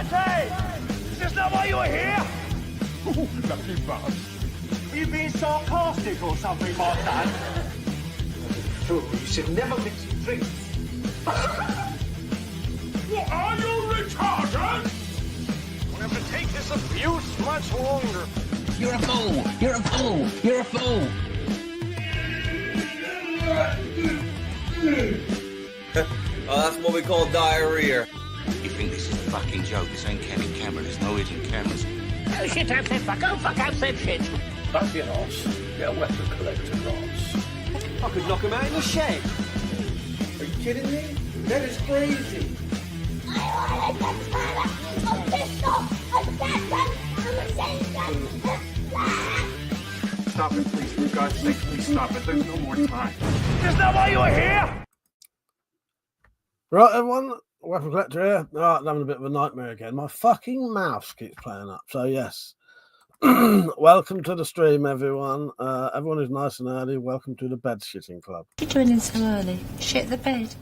Is this not why you were here? Ooh, lucky bug. Are you being sarcastic or something like that? Fool, you should never mix your drinks. What are you retarded? We'll have to take this abuse much longer. You're a fool! You're a fool! You're a fool! Oh, that's what we call diarrhea. You think this is a fucking joke? This ain't Kevin Cameron. There's no hidden cameras. Oh shit, I've said fuck, oh fuck, I've said shit. Back your arse. Get a weapon collector arse. I could knock him out in the shed. Are you kidding me? That is crazy. Stop it, please. For God's sake, please stop it. There's no more time. Is this not why you were here? Right, everyone. Weapon Collector here. Oh, I'm having a bit of a nightmare again. My fucking mouse keeps playing up. So, yes. Welcome to the stream, everyone. Everyone who's nice and early, welcome to the bed shitting club. You're joining so early. Shit the bed.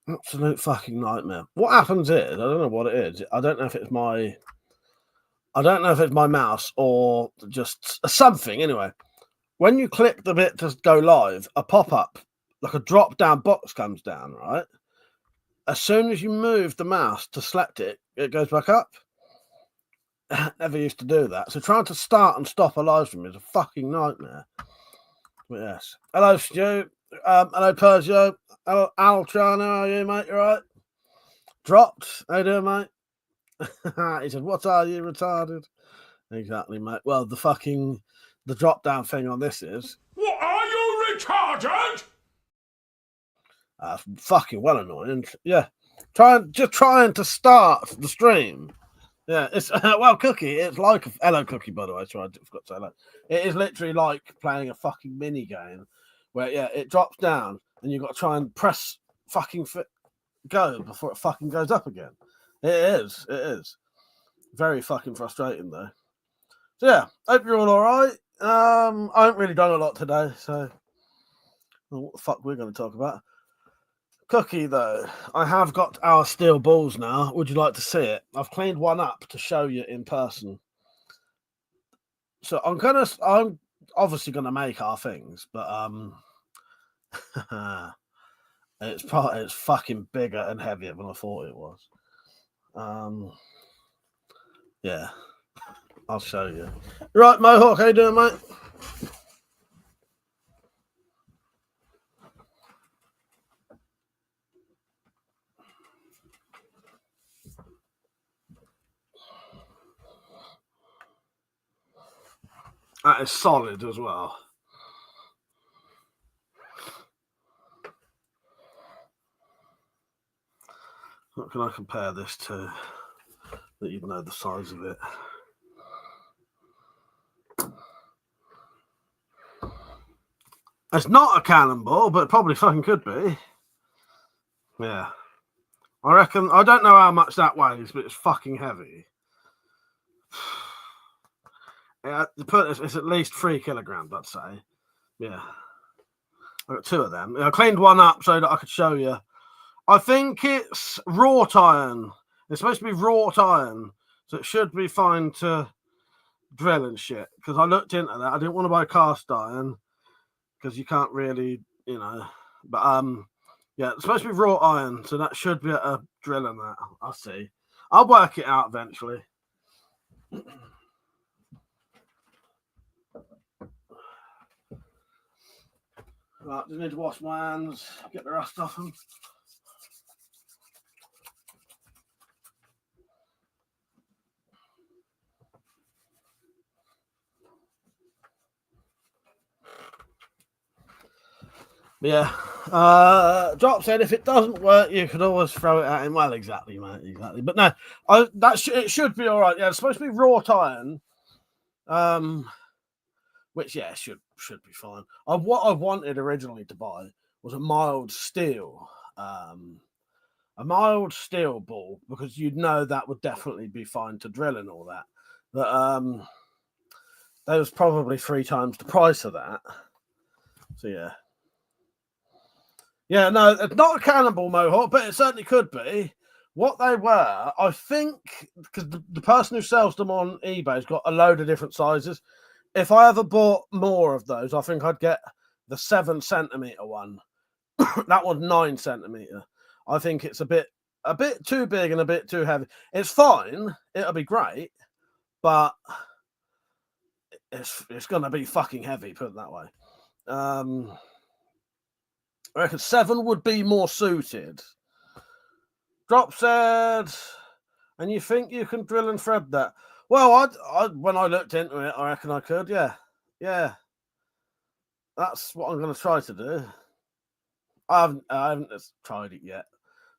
Absolute fucking nightmare. What happens is, I don't know what it is. I don't know if it's my mouse or just something. Anyway, when you click the bit to go live, a pop-up, like a drop-down box comes down, right? As soon as you move the mouse to select it, it goes back up. Never used to do that. So trying to start and stop a live stream is a fucking nightmare. But yes. Hello, Stu. Hello, Persia. Hello, Altrano. How are you, mate? You right? Dropped. How you doing, mate? He said, "What are you, retarded?" Exactly, mate. Well, the drop-down thing on this is... What are you retarded? That's fucking well annoying. Yeah. Just trying to start the stream. Yeah, it's well, Cookie. It's like hello, Cookie. By the way, sorry, I forgot to say that. It is literally like playing a fucking mini game, where it drops down and you've got to try and press fucking go before it fucking goes up again. It is very fucking frustrating though. So yeah, hope you're all right. I haven't really done a lot today, so what the fuck we're going to talk about. Cookie, though, I have got our steel balls now. Would you like to see it? I've cleaned one up to show you in person. So I'm obviously gonna make our things, but it's fucking bigger and heavier than I thought it was. Yeah, I'll show you. Right, Mohawk, how you doing, mate? That is solid as well. What can I compare this to that you'd know the size of it? It's not a cannonball, but it probably fucking could be. Yeah. I reckon, I don't know how much that weighs, but it's fucking heavy. Yeah, it's at least 3 kilograms, I'd say. Yeah. I got 2 of them. I cleaned one up so that I could show you. I think it's wrought iron. It's supposed to be wrought iron, so it should be fine to drill and shit. Because I looked into that. I didn't want to buy cast iron because you can't really, But yeah, it's supposed to be wrought iron, so that should be a drill in that. I'll see. I'll work it out eventually. Right, just need to wash my hands, get the rust off them. Yeah. Drop said if it doesn't work, you could always throw it at him. Well, exactly, mate. Exactly. But no, it should be all right. Yeah, it's supposed to be wrought iron. Which should be fine. What I wanted originally to buy was a mild steel ball, because you'd know that would definitely be fine to drill and all that. But that was probably 3 times the price of that. So yeah, no, it's not a cannonball, Mohawk, but it certainly could be. What they were, I think, because the person who sells them on eBay has got a load of different sizes. If I ever bought more of those, I think I'd get the 7 centimeter one. That one's 9 centimeter. I think it's a bit too big and a bit too heavy. It's fine. It'll be great, but it's gonna be fucking heavy. Put it that way. I reckon 7 would be more suited. Drop said, and you think you can drill and thread that? Well, I when I looked into it, I reckon I could. Yeah. That's what I'm going to try to do. I haven't tried it yet,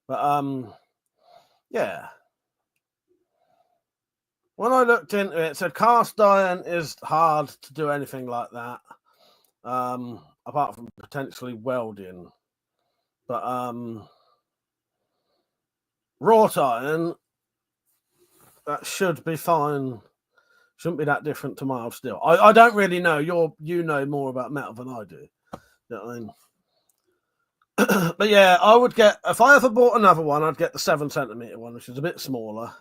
but yeah. When I looked into it, it said cast iron is hard to do anything like that, apart from potentially welding, but wrought iron, that should be fine. Shouldn't be that different to mild steel. I don't really know. You know more about metal than I do. You know what I mean? But yeah, I would get, if I ever bought another one, I'd get the 7 centimeter one, which is a bit smaller.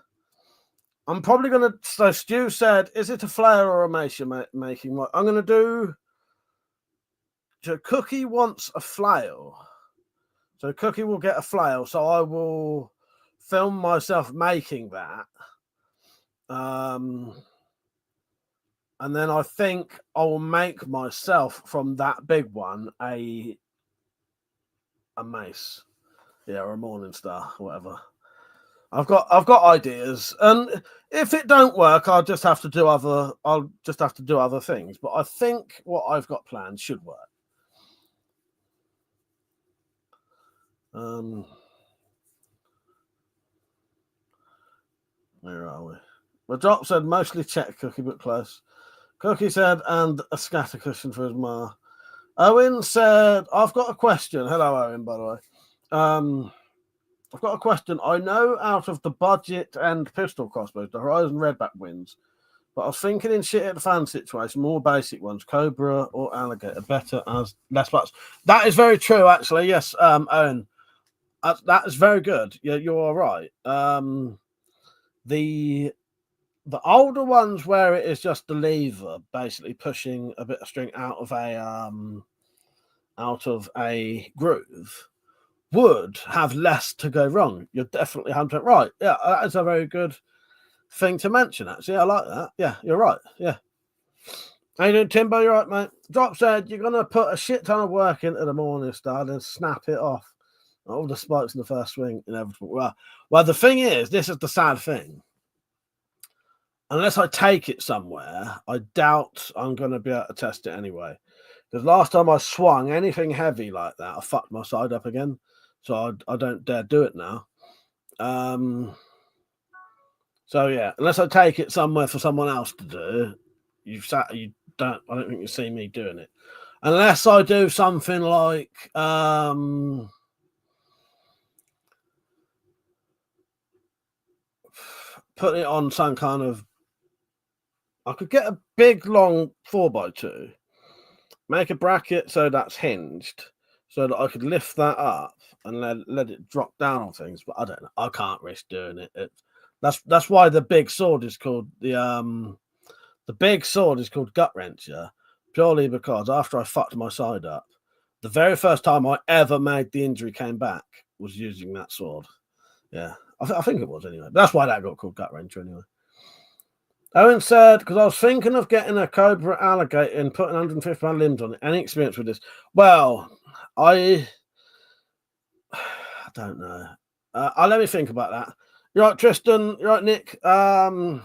I'm probably going to, so Stu said, is it a flail or a mace you're making? I'm going to do, so Cookie wants a flail. So Cookie will get a flail. So I will film myself making that. And then I think I will make myself from that big one a mace. Yeah, or a morning star, whatever. I've got ideas. And if it don't work, I'll just have to do other things. But I think what I've got planned should work. Where are we? The drop said mostly check Cookie, but close. Cookie said, and a scatter cushion for his ma. Owen said, I've got a question. Hello, Owen, by the way. I've got a question. I know out of the budget and pistol crossbows, the Horizon Redback wins. But I was thinking in shit at the fan situation, more basic ones, Cobra or Alligator, better as less butts. That is very true, actually. Yes, Owen. That is very good. Yeah, you're all right. The older ones where it is just the lever basically pushing a bit of string out of a groove would have less to go wrong. You're definitely 100% right. Yeah, that is a very good thing to mention, actually. I like that. Yeah, you're right. Yeah. How you doing, Timbo? You're right, mate. Drop said you're going to put a shit ton of work into the morning star and snap it off. All the spikes in the first swing, inevitable. Well, the thing is, this is the sad thing. Unless I take it somewhere, I doubt I'm going to be able to test it anyway. Because last time I swung anything heavy like that, I fucked my side up again. So I don't dare do it now. So yeah, unless I take it somewhere for someone else to do, I don't think you see me doing it. Unless I do something like put it on some kind of, I could get a big long 4x2, make a bracket so that's hinged, so that I could lift that up and let it drop down on things. But I don't know. I can't risk doing it. That's why the big sword is called the big sword is called Gut Wrencher, purely because after I fucked my side up, the very first time I ever made the injury came back was using that sword. Yeah, I think it was anyway. But that's why that got called Gut Wrencher anyway. Owen said, because I was thinking of getting a Cobra Alligator and putting 150-pound limbs on it. Any experience with this? Well, I don't know. I'll let me think about that. You're right, Tristan. You're right, Nick. So,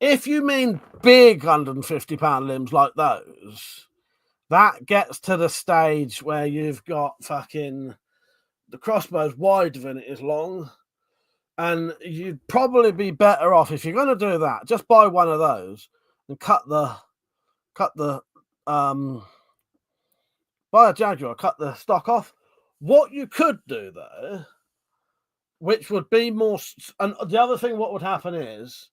if you mean big 150-pound limbs like those, that gets to the stage where you've got fucking the crossbow's wider than it is long. And you'd probably be better off if you're going to do that. Just buy one of those and buy a Jaguar, cut the stock off. What you could do though, which would be more, and the other thing, what would happen is,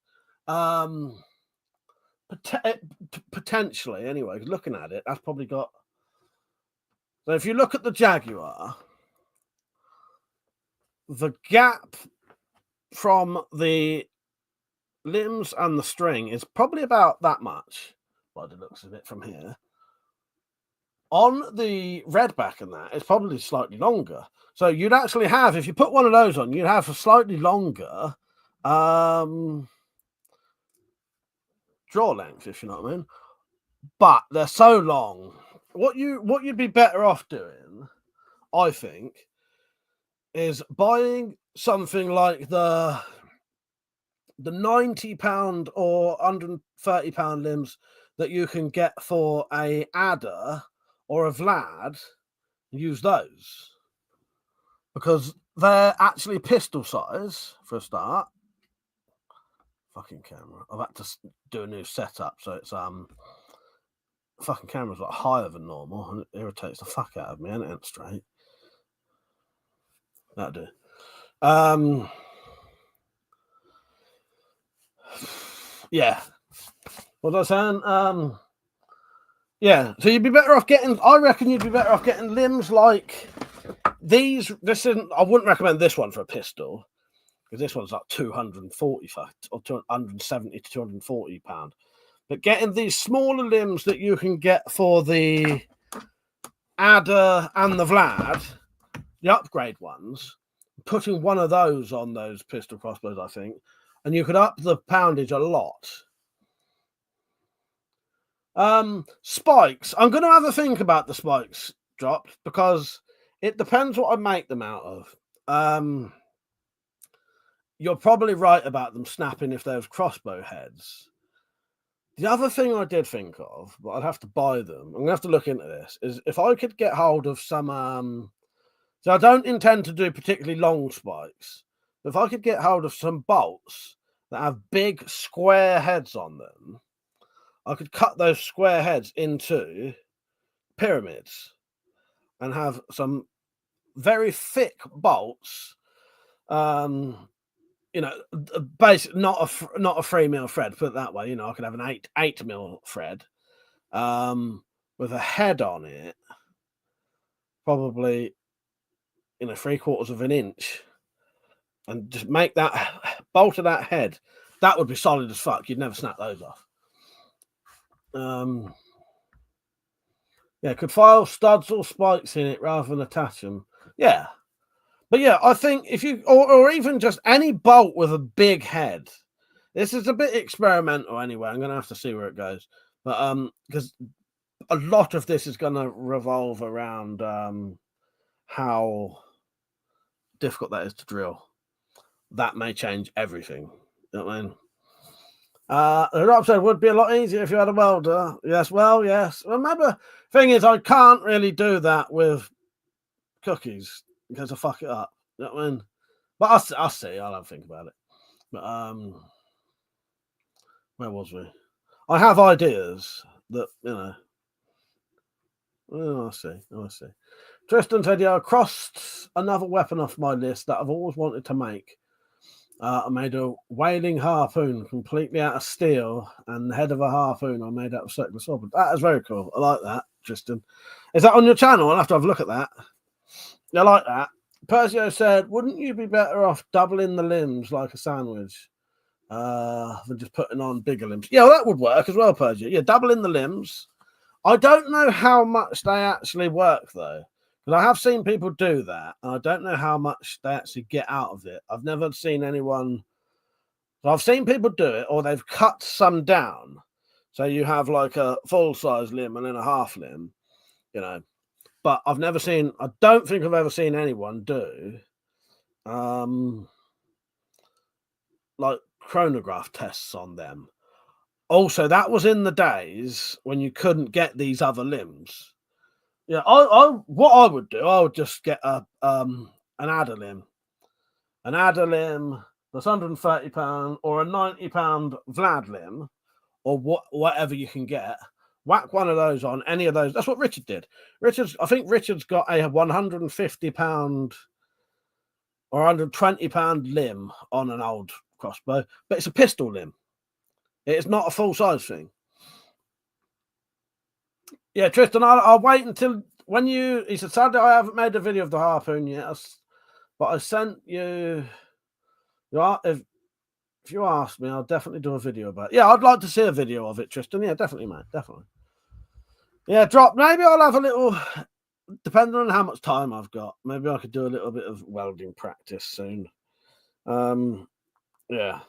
potentially anyway, looking at it, that's probably got. So if you look at the Jaguar. the gap from the limbs and the string is probably about that much, by the looks of it from here. On the redback and that, it's probably slightly longer. So you'd actually have, if you put one of those on, you'd have a slightly longer draw length, if you know what I mean. But they're so long. What you'd be better off doing, I think, is buying something like the £90 or £130 limbs that you can get for a adder or a Vlad. Use those because they're actually pistol size for a start. Fucking camera. I've had to do a new setup, so it's fucking camera's like higher than normal, and it irritates the fuck out of me, and it ain't straight. That'll do. Yeah. What was I saying? Yeah. So you'd be better off getting. I reckon you'd be better off getting limbs like these. This isn't. I wouldn't recommend this one for a pistol because this one's like 240 or 270 to 240 pound. But getting these smaller limbs that you can get for the adder and the Vlad, the upgrade ones, putting one of those on those pistol crossbows, I think, and you could up the poundage a lot. Spikes. I'm going to have a think about the spikes dropped because it depends what I make them out of. You're probably right about them snapping if there's crossbow heads. The other thing I did think of, but I'd have to buy them, I'm going to have to look into this, is if I could get hold of some... so I don't intend to do particularly long spikes, but if I could get hold of some bolts that have big square heads on them, I could cut those square heads into pyramids and have some very thick bolts, you know, basically not a 3mm thread, put it that way. You know, I could have an 8mm thread with a head on it, probably, you know, 3/4 of an inch, and just make that bolt of that head. That would be solid as fuck. You'd never snap those off. Yeah, could file studs or spikes in it rather than attach them. Yeah. But yeah, I think if you, or even just any bolt with a big head. This is a bit experimental anyway. I'm going to have to see where it goes. But because a lot of this is going to revolve around how difficult that is to drill. That may change everything. You know what I mean? The Rob said, would be a lot easier if you had a welder. Yes, well, yes. Remember, thing is, I can't really do that with cookies because I fuck it up. You know what I mean? But I'll see. I'll have a think about it. But where was we? I have ideas that, you know. I'll see. Tristan said, yeah, I crossed another weapon off my list that I've always wanted to make. I made a whaling harpoon completely out of steel, and the head of a harpoon I made out of circular saw. That is very cool. I like that, Tristan. Is that on your channel? I'll have to have a look at that. I like that. Persio said, wouldn't you be better off doubling the limbs like a sandwich than just putting on bigger limbs? Yeah, well, that would work as well, Persio. Yeah, doubling the limbs. I don't know how much they actually work, though. Because I have seen people do that, and I don't know how much they actually get out of it. I've never seen anyone... I've seen people do it, or they've cut some down. So you have like a full-size limb and then a half limb, you know. But I've never seen... I don't think I've ever seen anyone do like chronograph tests on them. Also, that was in the days when you couldn't get these other limbs. Yeah, what I would do, I would just get an adder limb. An adder limb that's £130 or a £90 Vlad limb, or whatever you can get. Whack one of those on, any of those. That's what Richard did. I think Richard's got a £150 or £120 limb on an old crossbow, but it's a pistol limb. It's not a full-size thing. Yeah, Tristan, I'll wait until when you... He said, sadly, I haven't made a video of the harpoon yet. But I sent you. If you ask me, I'll definitely do a video about it. Yeah, I'd like to see a video of it, Tristan. Yeah, definitely, mate. Definitely. Yeah, drop. Maybe I'll have a little, depending on how much time I've got, maybe I could do a little bit of welding practice soon. Yeah.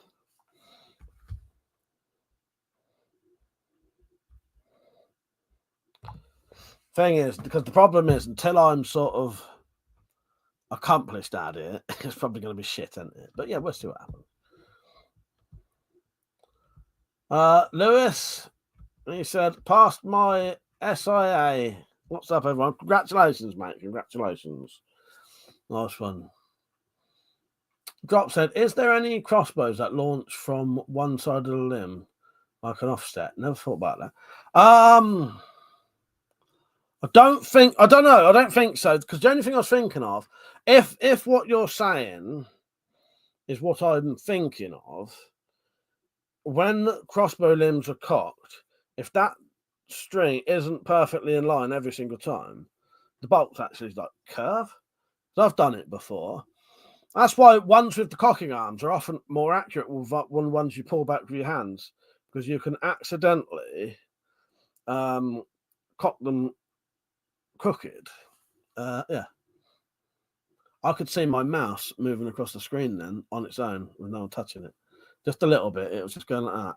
Thing is, because the problem is, until I'm sort of accomplished at it, it's probably going to be shit, isn't it? But yeah, we'll see what happens. Lewis, he said, passed my SIA. What's up, everyone? Congratulations, mate. Congratulations. Nice one. Drop said, is there any crossbows that launch from one side of the limb like an offset? Never thought about that. I don't know. I don't think so. Because the only thing I was thinking of, if what you're saying is what I'm thinking of, when crossbow limbs are cocked, if that string isn't perfectly in line every single time, the bolt's actually like curve. So I've done it before. That's why ones with the cocking arms are often more accurate than ones you pull back with your hands, because you can accidentally cock them crooked. Yeah. I could see my mouse moving across the screen then on its own with no one touching it. Just a little bit. It was just going like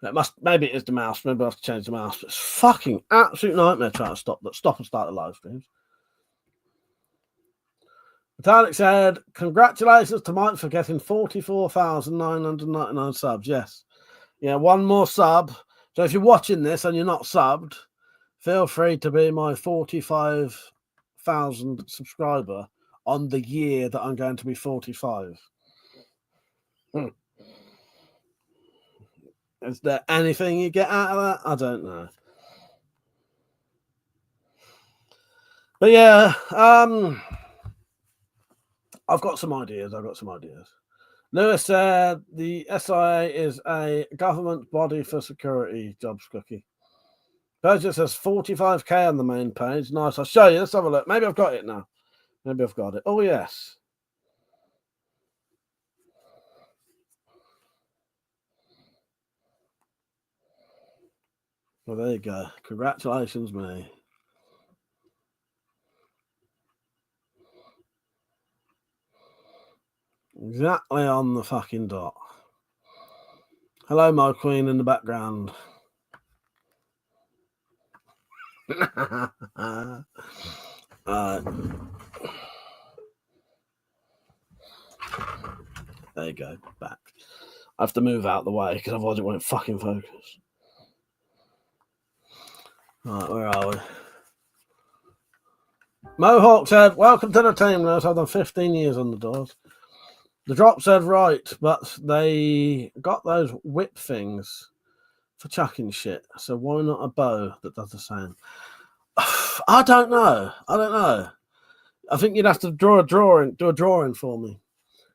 that. Maybe it is the mouse. Maybe I have to change the mouse. But it's fucking absolute nightmare trying to stop and start the live streams. Metallic said, congratulations to Mike for getting 44,999 subs. Yes. Yeah, one more sub. So if you're watching this and you're not subbed, feel free to be my 45,000 subscriber on the year that I'm going to be 45. Is there anything you get out of that? I don't know. But yeah, I've got some ideas. Lewis said the SIA is a government body for security jobs, Cookie. Purchase says 45k on the main page. Nice. I'll show you. Let's have a look. Maybe I've got it now. Maybe I've got it. Oh, yes. Well, there you go. Congratulations, me. Exactly on the fucking dot. Hello, Mo Queen in the background. There you go. Back. I have to move out the way because otherwise it won't fucking focus. Right, where are we? Mohawk said, welcome to the team, Lewis. I've done 15 years on the doors. The drop said, right, but they got those whip things for chucking shit. So why not a bow that does the same? I don't know. I think you'd have to do a drawing for me.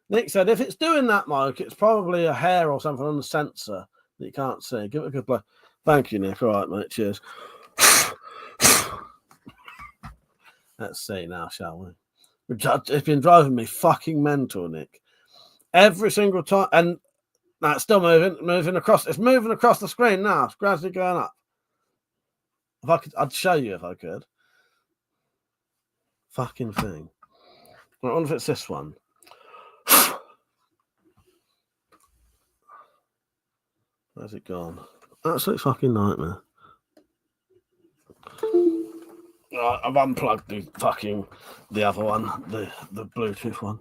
Nick said, if it's doing that, Mike, it's probably a hair or something on the sensor that you can't see. Give it a good blow. Thank you, Nick. All right, mate. Cheers. Let's see now, shall we? It's been driving me fucking mental, Nick. Every single time, and now it's still moving across. It's moving across the screen now. It's gradually going up. If I could, I'd show you if I could. Fucking thing. I wonder if it's this one. Where's it gone? Absolute fucking nightmare. Right, I've unplugged the other one, the Bluetooth one.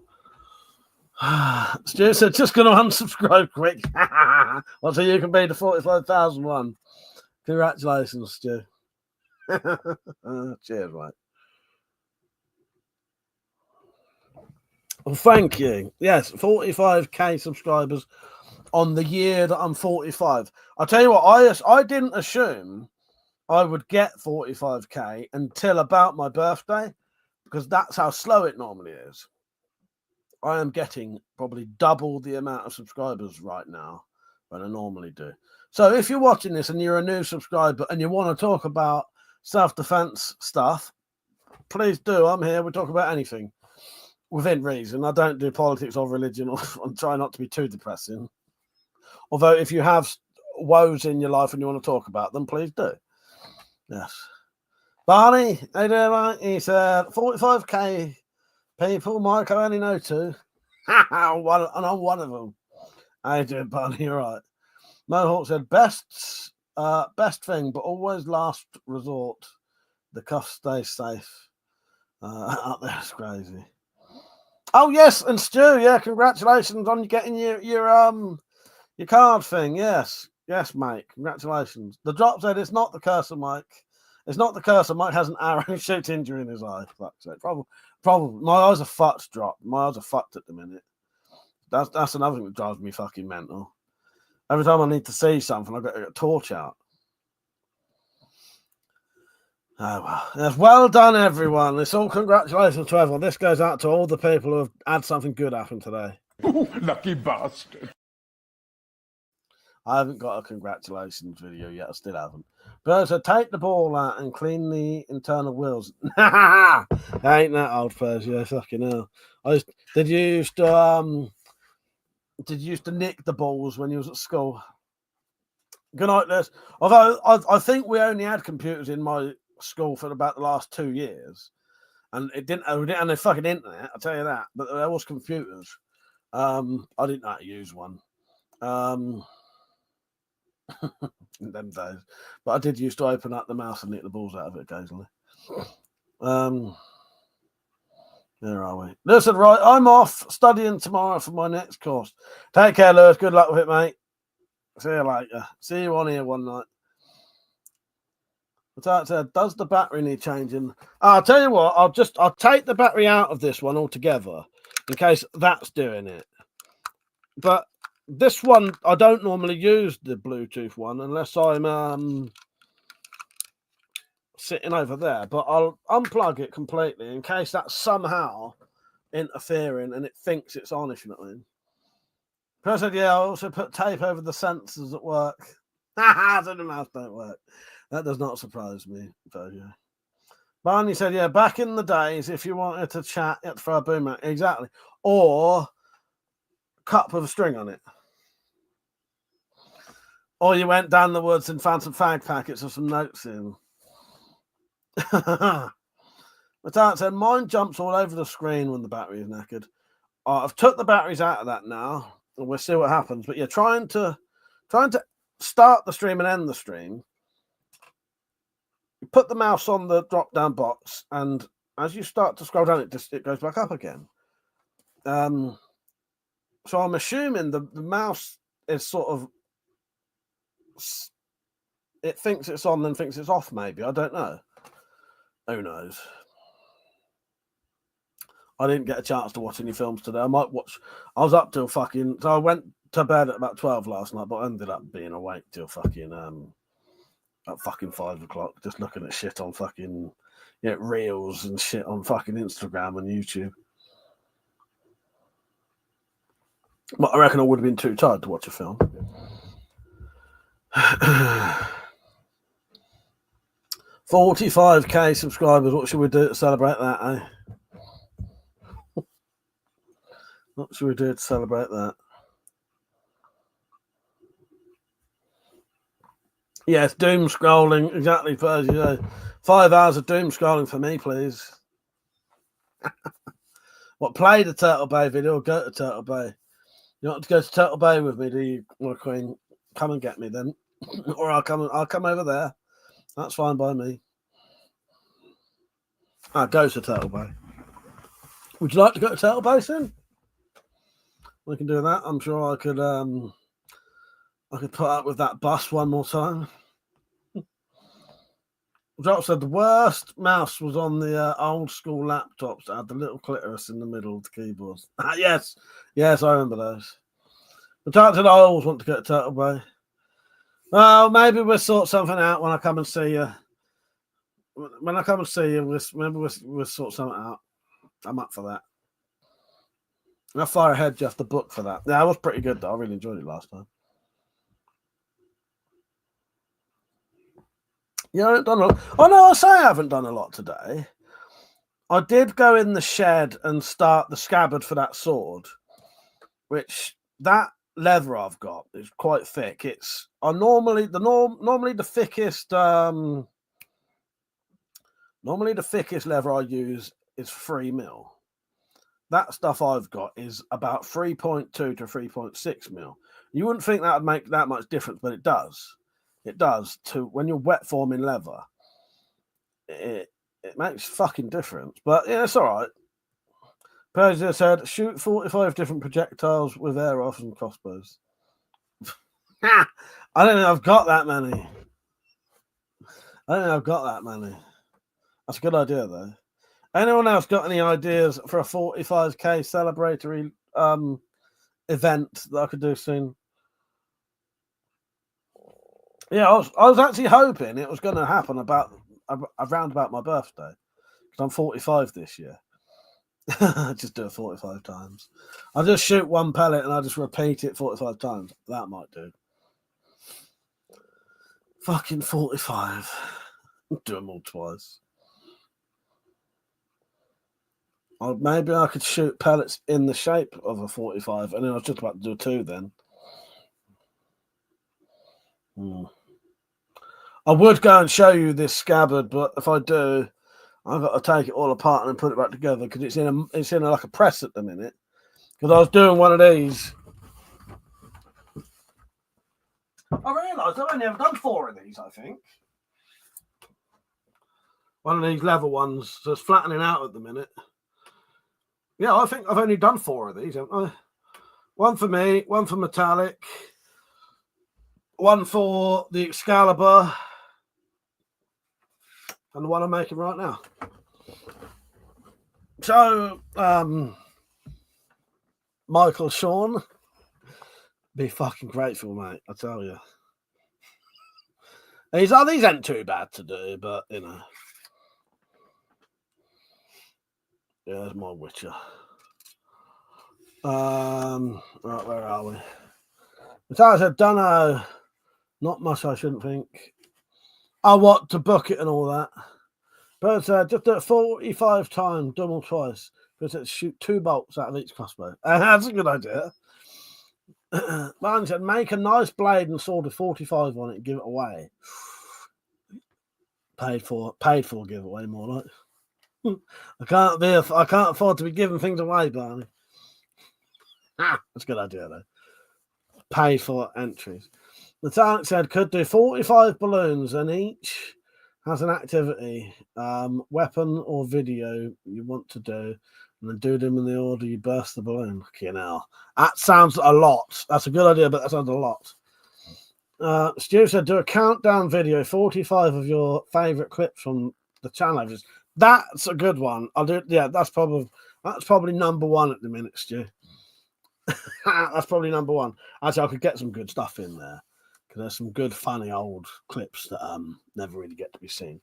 Stu said, just going to unsubscribe quick. Well, so you can be the 45,000 one. Congratulations, Stu. Cheers, mate. Well, thank you. Yes, 45k subscribers on the year that I'm 45. I'll tell you what, I didn't assume I would get 45k until about my birthday, because that's how slow it normally is. I am getting probably double the amount of subscribers right now than I normally do. So if you're watching this and you're a new subscriber and you want to talk about self-defense stuff, please do. I'm here. We talk about anything within reason. I don't do politics or religion, or I try not to be too depressing. Although, if you have woes in your life and you want to talk about them, please do. Yes. Barney, how you doing, mate? He said 45k people. Mike, I only know 2. And I'm one of them. How you doing, Barney? You're right. Mohawk said best thing, but always last resort. The cuffs stay safe. Out there is crazy. Oh yes, and Stu, yeah, congratulations on getting your card thing. Yes, mate, congratulations. The drop said it's not the curse of Mike. It's not the curse of Mike has an arrow shoot injury in his eye. Probably. My eyes are fucked. Drop. My eyes are fucked at the minute. That's another thing that drives me fucking mental. Every time I need to see something, I've got to get a torch out. Oh, well. Yes, well done, everyone. It's all congratulations to everyone. This goes out to all the people who have had something good happen today. Lucky bastard. I haven't got a congratulations video yet. I still haven't. But so take the ball out and clean the internal wheels. Ain't that old person? Yeah, fucking hell. Did you used to nick the balls when you was at school? Good night, Les. Although I think we only had computers in my school for about the last 2 years, and we didn't have no fucking internet. I'll tell you that. But there was computers. I didn't know how to use one. In them days, but I did used to open up the mouse and nick the balls out of it occasionally. Where are we? Listen, right, I'm off studying tomorrow for my next course. Take care, Lewis. Good luck with it, mate. See you later. See you on here one night. But said, does the battery need changing? I'll tell you what, I'll take the battery out of this one altogether in case that's doing it. But this one, I don't normally use the Bluetooth one unless I'm sitting over there. But I'll unplug it completely in case that's somehow interfering and it thinks it's on, if you know what I mean. Chris said, yeah, I also put tape over the sensors at work. So the mouse don't work. That does not surprise me. So, yeah. Barney said, yeah, back in the days, if you wanted to chat, you had to throw a boom out. Exactly. Or cup with a string on it. Or you went down the woods and found some fag packets with some notes in. But that said, mine jumps all over the screen when the battery is knackered. I've took the batteries out of that now, and we'll see what happens. But yeah, trying to start the stream and end the stream. You put the mouse on the drop-down box, and as you start to scroll down, it goes back up again. So I'm assuming the mouse is sort of, it thinks it's on, then thinks it's off. Maybe, I don't know. Who knows? I didn't get a chance to watch any films today. I might watch. I was up till fucking. So I went to bed at about 12 last night, but I ended up being awake till fucking at fucking 5 o'clock, just looking at shit on fucking reels and shit on fucking Instagram and YouTube. But I reckon I would have been too tired to watch a film. 45k subscribers. What should we do to celebrate that, eh? What should we do to celebrate that? Yes, doom scrolling. Exactly, Percy. 5 hours of doom scrolling for me, please. What, play the Turtle Bay video or go to Turtle Bay? You want to go to Turtle Bay with me, do you, my queen? Come and get me then. Or I'll come over there. That's fine by me. Go to Turtle Bay. Would you like to go to Turtle Bay soon? We can do that. I'm sure I could put up with that bus one more time. Drop said the worst mouse was on the old school laptops that had the little clitoris in the middle of the keyboards. Yes, I remember those. But Jack said I always want to go to Turtle Bay. Well, maybe we'll sort something out when I come and see you. When I come and see you, we'll sort something out. I'm up for that. How far ahead do you have to book for that? Yeah, it was pretty good though. I really enjoyed it last time. Yeah, I haven't done a lot. Oh no, I say I haven't done a lot today. I did go in the shed and start the scabbard for that sword, which that leather I've got is quite thick. It's normally the thickest leather I use is 3mm. That stuff I've got is about 3.2 to 3.6mm. You wouldn't think that would make that much difference, but it does. It does. To when you're wet forming leather, it makes fucking difference. But yeah, it's all right. Persia said, shoot 45 different projectiles with air rifles and crossbows. I don't think I've got that many. That's a good idea, though. Anyone else got any ideas for a 45k celebratory event that I could do soon? Yeah, I was actually hoping it was going to happen around about my birthday, because I'm 45 this year. Just do it 45 times. I'll just shoot one pellet and I'll just repeat it 45 times. That might do. Fucking 45. Do them all twice. Or maybe I could shoot pellets in the shape of a 45, and then I was just about to do 2 then. I would go and show you this scabbard, but if I do, I've got to take it all apart and put it back together because it's in like a press at the minute. Because I was doing one of these. I realised I've only ever done 4 of these, I think. One of these leather ones just flattening out at the minute. Yeah, I think I've only done 4 of these, haven't I? One for me, one for metallic, one for the Excalibur, and the one I'm making right now. So, Michael Sean, be fucking grateful, mate, I tell you. These ain't too bad to do, but, you know. Yeah, there's my Witcher. Right, where are we? As I said, don't know. Not much, I shouldn't think. I want to book it and all that. But just do it 45 times, double twice. But shoot 2 bolts out of each crossbow. That's a good idea. Man said, make a nice blade and sword with 45 on it and give it away. Paid for giveaway, more like. I can't afford to be giving things away, Barney. That's a good idea, though. Pay for entries. The talent said could do 45 balloons, and each has an activity, weapon or video you want to do, and then do them in the order you burst the balloon. Okay, now that sounds a lot. That's a good idea, but that sounds a lot. Stu said do a countdown video, 45 of your favourite clips from the channel. That's a good one. I'll do it. Yeah, that's probably number 1 at the minute, Stu. That's probably number 1. Actually, I could get some good stuff in there because there's some good, funny old clips that never really get to be seen.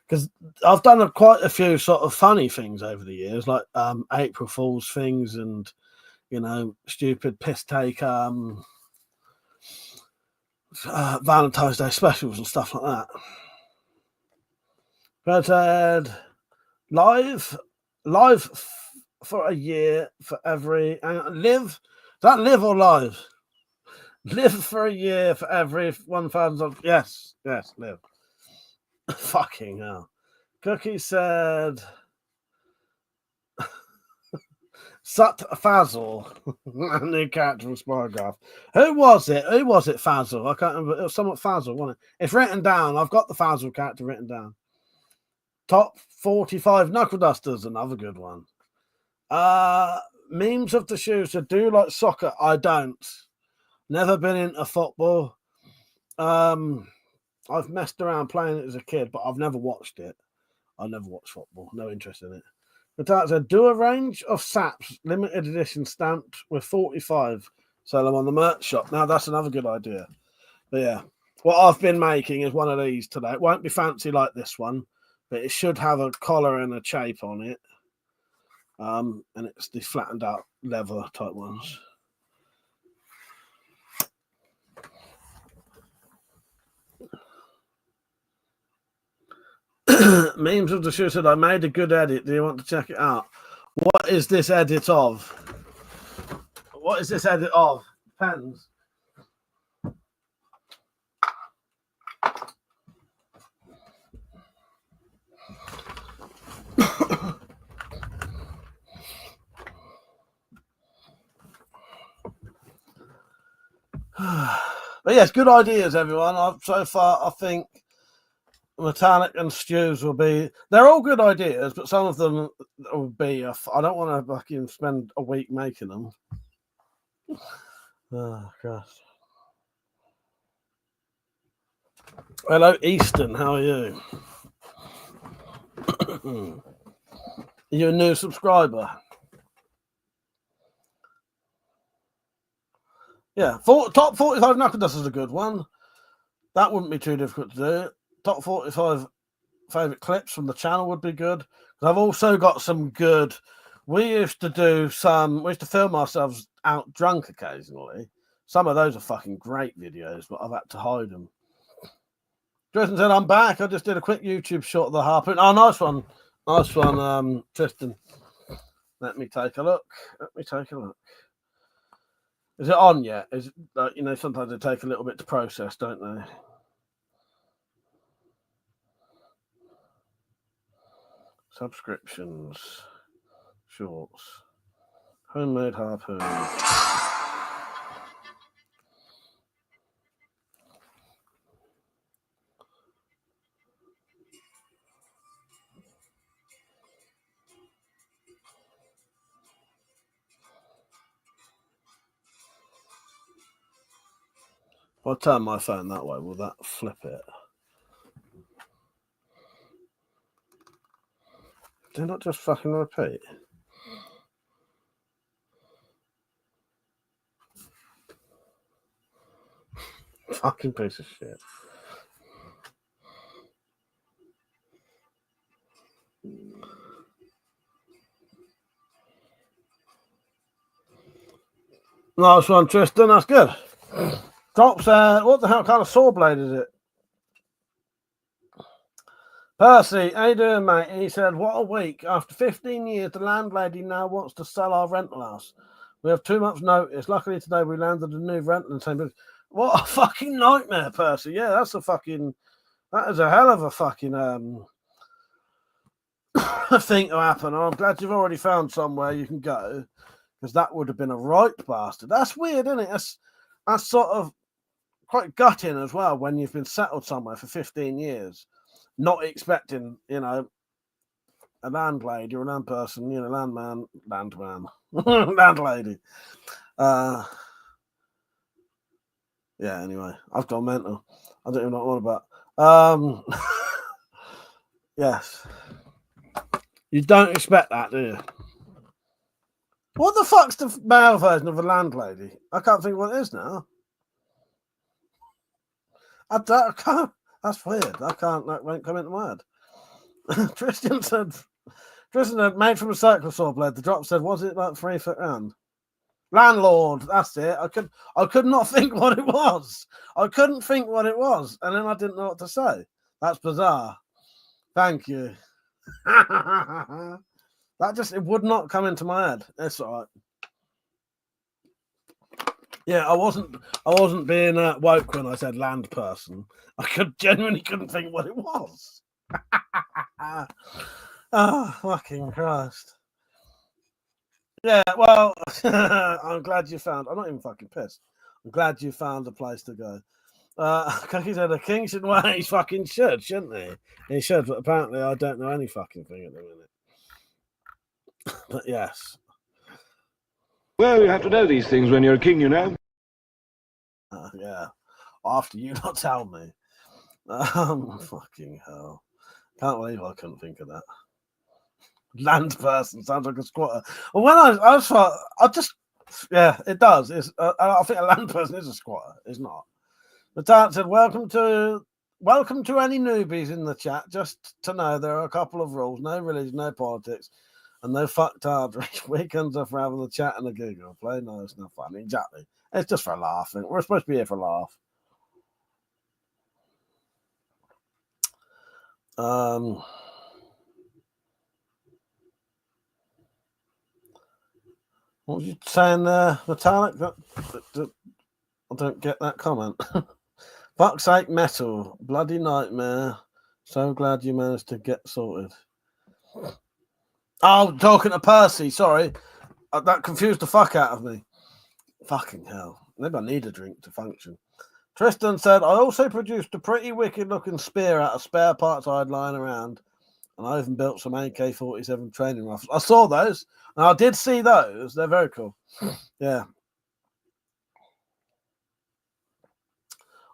Because I've done quite a few sort of funny things over the years, like April Fool's things and, you know, stupid piss take Valentine's Day specials and stuff like that. But live for a year for every live. Is that live or live? Live for a year for every 1,000. Yes, live. Fucking hell. Cookie said Sut Fazil, a new character from Spygraph. Who was it, Fazil? I can't remember. It was somewhat Fazil, wasn't it? It's written down. I've got the Fazil character written down. Top 45 knuckle dusters, another good one. Memes of the shoes that do like soccer. I don't. Never been into football. I've messed around playing it as a kid, but I've never watched it. I never watched football. No interest in it. But that said, do a range of saps, limited edition stamped with 45. Sell them on the merch shop. Now that's another good idea. But yeah, what I've been making is one of these today. It won't be fancy like this one, but it should have a collar and a chape on it. And it's the flattened out leather type ones. Memes of the shoe said, I made a good edit. Do you want to check it out? What is this edit of? What is this edit of? Pens. But yes, good ideas, everyone. So far, I think metallic and stews will be. They're all good ideas, but some of them will be. I don't want to fucking spend a week making them. Oh gosh. Hello, Easton. How are you? Are you a new subscriber? Yeah, top 45 knuckle dust is a good one. That wouldn't be too difficult to do. Top 45 favourite clips from the channel would be good. I've also got some good. We used to film ourselves out drunk occasionally. Some of those are fucking great videos, but I've had to hide them. Tristan said, I'm back. I just did a quick YouTube shot of the harpoon. Oh, nice one. Nice one, Tristan. Let me take a look. Is it on yet? Is it, sometimes they take a little bit to process, don't they? Subscriptions, shorts, homemade harpoon. If I turn my phone that way, will that flip it? Did I not just fucking repeat? Fucking piece of shit. Nice one, Tristan. That's good. Drops, what the hell kind of saw blade is it? Percy, how you doing, mate? He said, what a week. After 15 years, the landlady now wants to sell our rental house. We have 2 months' notice. Luckily, today we landed a new rental in the same building. What a fucking nightmare, Percy. Yeah, that is a hell of a fucking thing to happen. I'm glad you've already found somewhere you can go, because that would have been a right bastard. That's weird, isn't it? That's sort of quite gutting as well when you've been settled somewhere for 15 years, not expecting, a landlady or a land person, landman, landlady. Yeah, anyway, I've gone mental. I don't even know what I'm about. Yes. You don't expect that, do you? What the fuck's the male version of a landlady? I can't think what it is now. I can't. That's weird. That won't come into my head. Tristan said, made from a circle saw blade. The drop said, was it like 3 foot round? Landlord, that's it. I could not think what it was. I couldn't think what it was, and then I didn't know what to say. That's bizarre. Thank you. It would not come into my head. It's all right. Yeah, I wasn't being woke when I said land person. I genuinely couldn't think what it was. Oh, fucking Christ. Yeah, well, I'm glad you found. I'm not even fucking pissed. I'm glad you found a place to go. Cookie said a king should wear his fucking shirt, shouldn't he? He should, but apparently I don't know any fucking thing at the minute. But yes. Well, you have to know these things when you're a king, Yeah. After you not tell me. Fucking hell. Can't believe I couldn't think of that. Land person sounds like a squatter. Well, when I thought, it does. I think a land person is a squatter. It's not. The dad said, welcome to any newbies in the chat. Just to know there are a couple of rules: no religion, no politics, and no fucked hard. Weekends are for having the chat and the giggle. Play no, it's not fun. Exactly. It's just for a laugh. We're supposed to be here for a laugh. What was you saying there, Metallic? I don't get that comment. Fuck's sake, metal. Bloody nightmare. So glad you managed to get sorted. Oh, talking to Percy, sorry. That confused the fuck out of me. Fucking hell. Maybe I need a drink to function. Tristan said, I also produced a pretty wicked looking spear out of spare parts I had lying around. And I even built some AK-47 training rifles. I saw those. And I did see those. They're very cool. Yeah.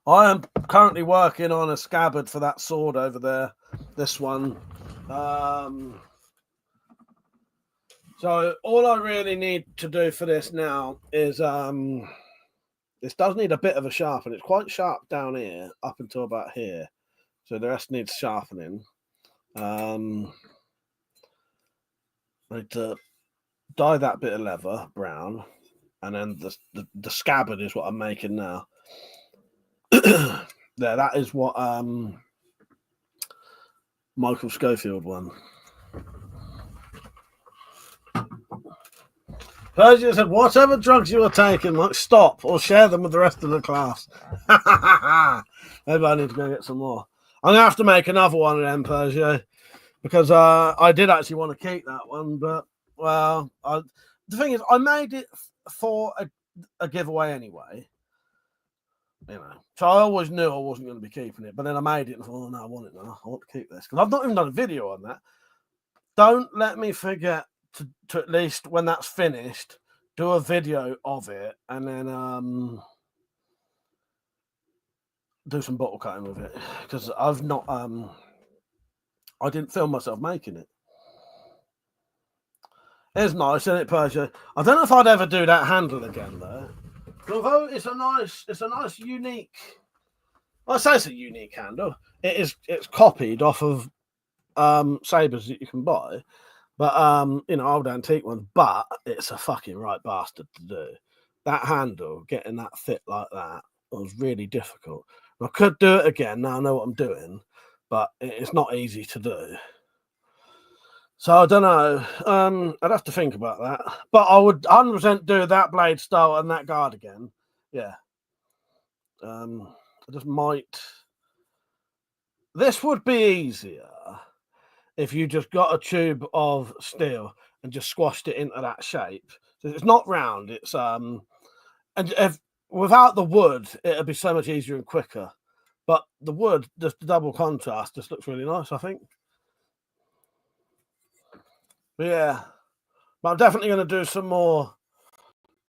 I am currently working on a scabbard for that sword over there. This one. So all I really need to do for this now is this does need a bit of a sharpen. It's quite sharp down here up until about here. So the rest needs sharpening. I need to dye that bit of leather brown, and then the scabbard is what I'm making now. There, that is what Michael Schofield won. Persia said, whatever drugs you are taking, like, stop or share them with the rest of the class. Maybe I need to go get some more. I'm going to have to make another one of them, Persia, because I did actually want to keep that one, but, well, the thing is, I made it for a giveaway anyway. You know, so I always knew I wasn't going to be keeping it, but then I made it and thought, oh, no, I want it now. I want to keep this, because I've not even done a video on that. Don't let me forget to at least, when that's finished, do a video of it, and then do some bottle cutting with it, because I've not I didn't film myself making it. It's nice, isn't it, Persia? I don't know if I'd ever do that handle again though. Although it's a nice unique, I say it's a unique handle. It's copied off of sabres that you can buy. But you know, old antique ones, but it's a fucking right bastard to do. That handle, getting that fit like that, was really difficult. I could do it again, now I know what I'm doing, but it's not easy to do. So I don't know. I'd have to think about that. But I would 100% do that blade style and that guard again. Yeah. I just might. This would be easier if you just got a tube of steel and just squashed it into that shape. So it's not round. It's and if without the wood, it'd be so much easier and quicker. But the wood, just the double contrast, just looks really nice, I think. But yeah, but I'm definitely going to do some more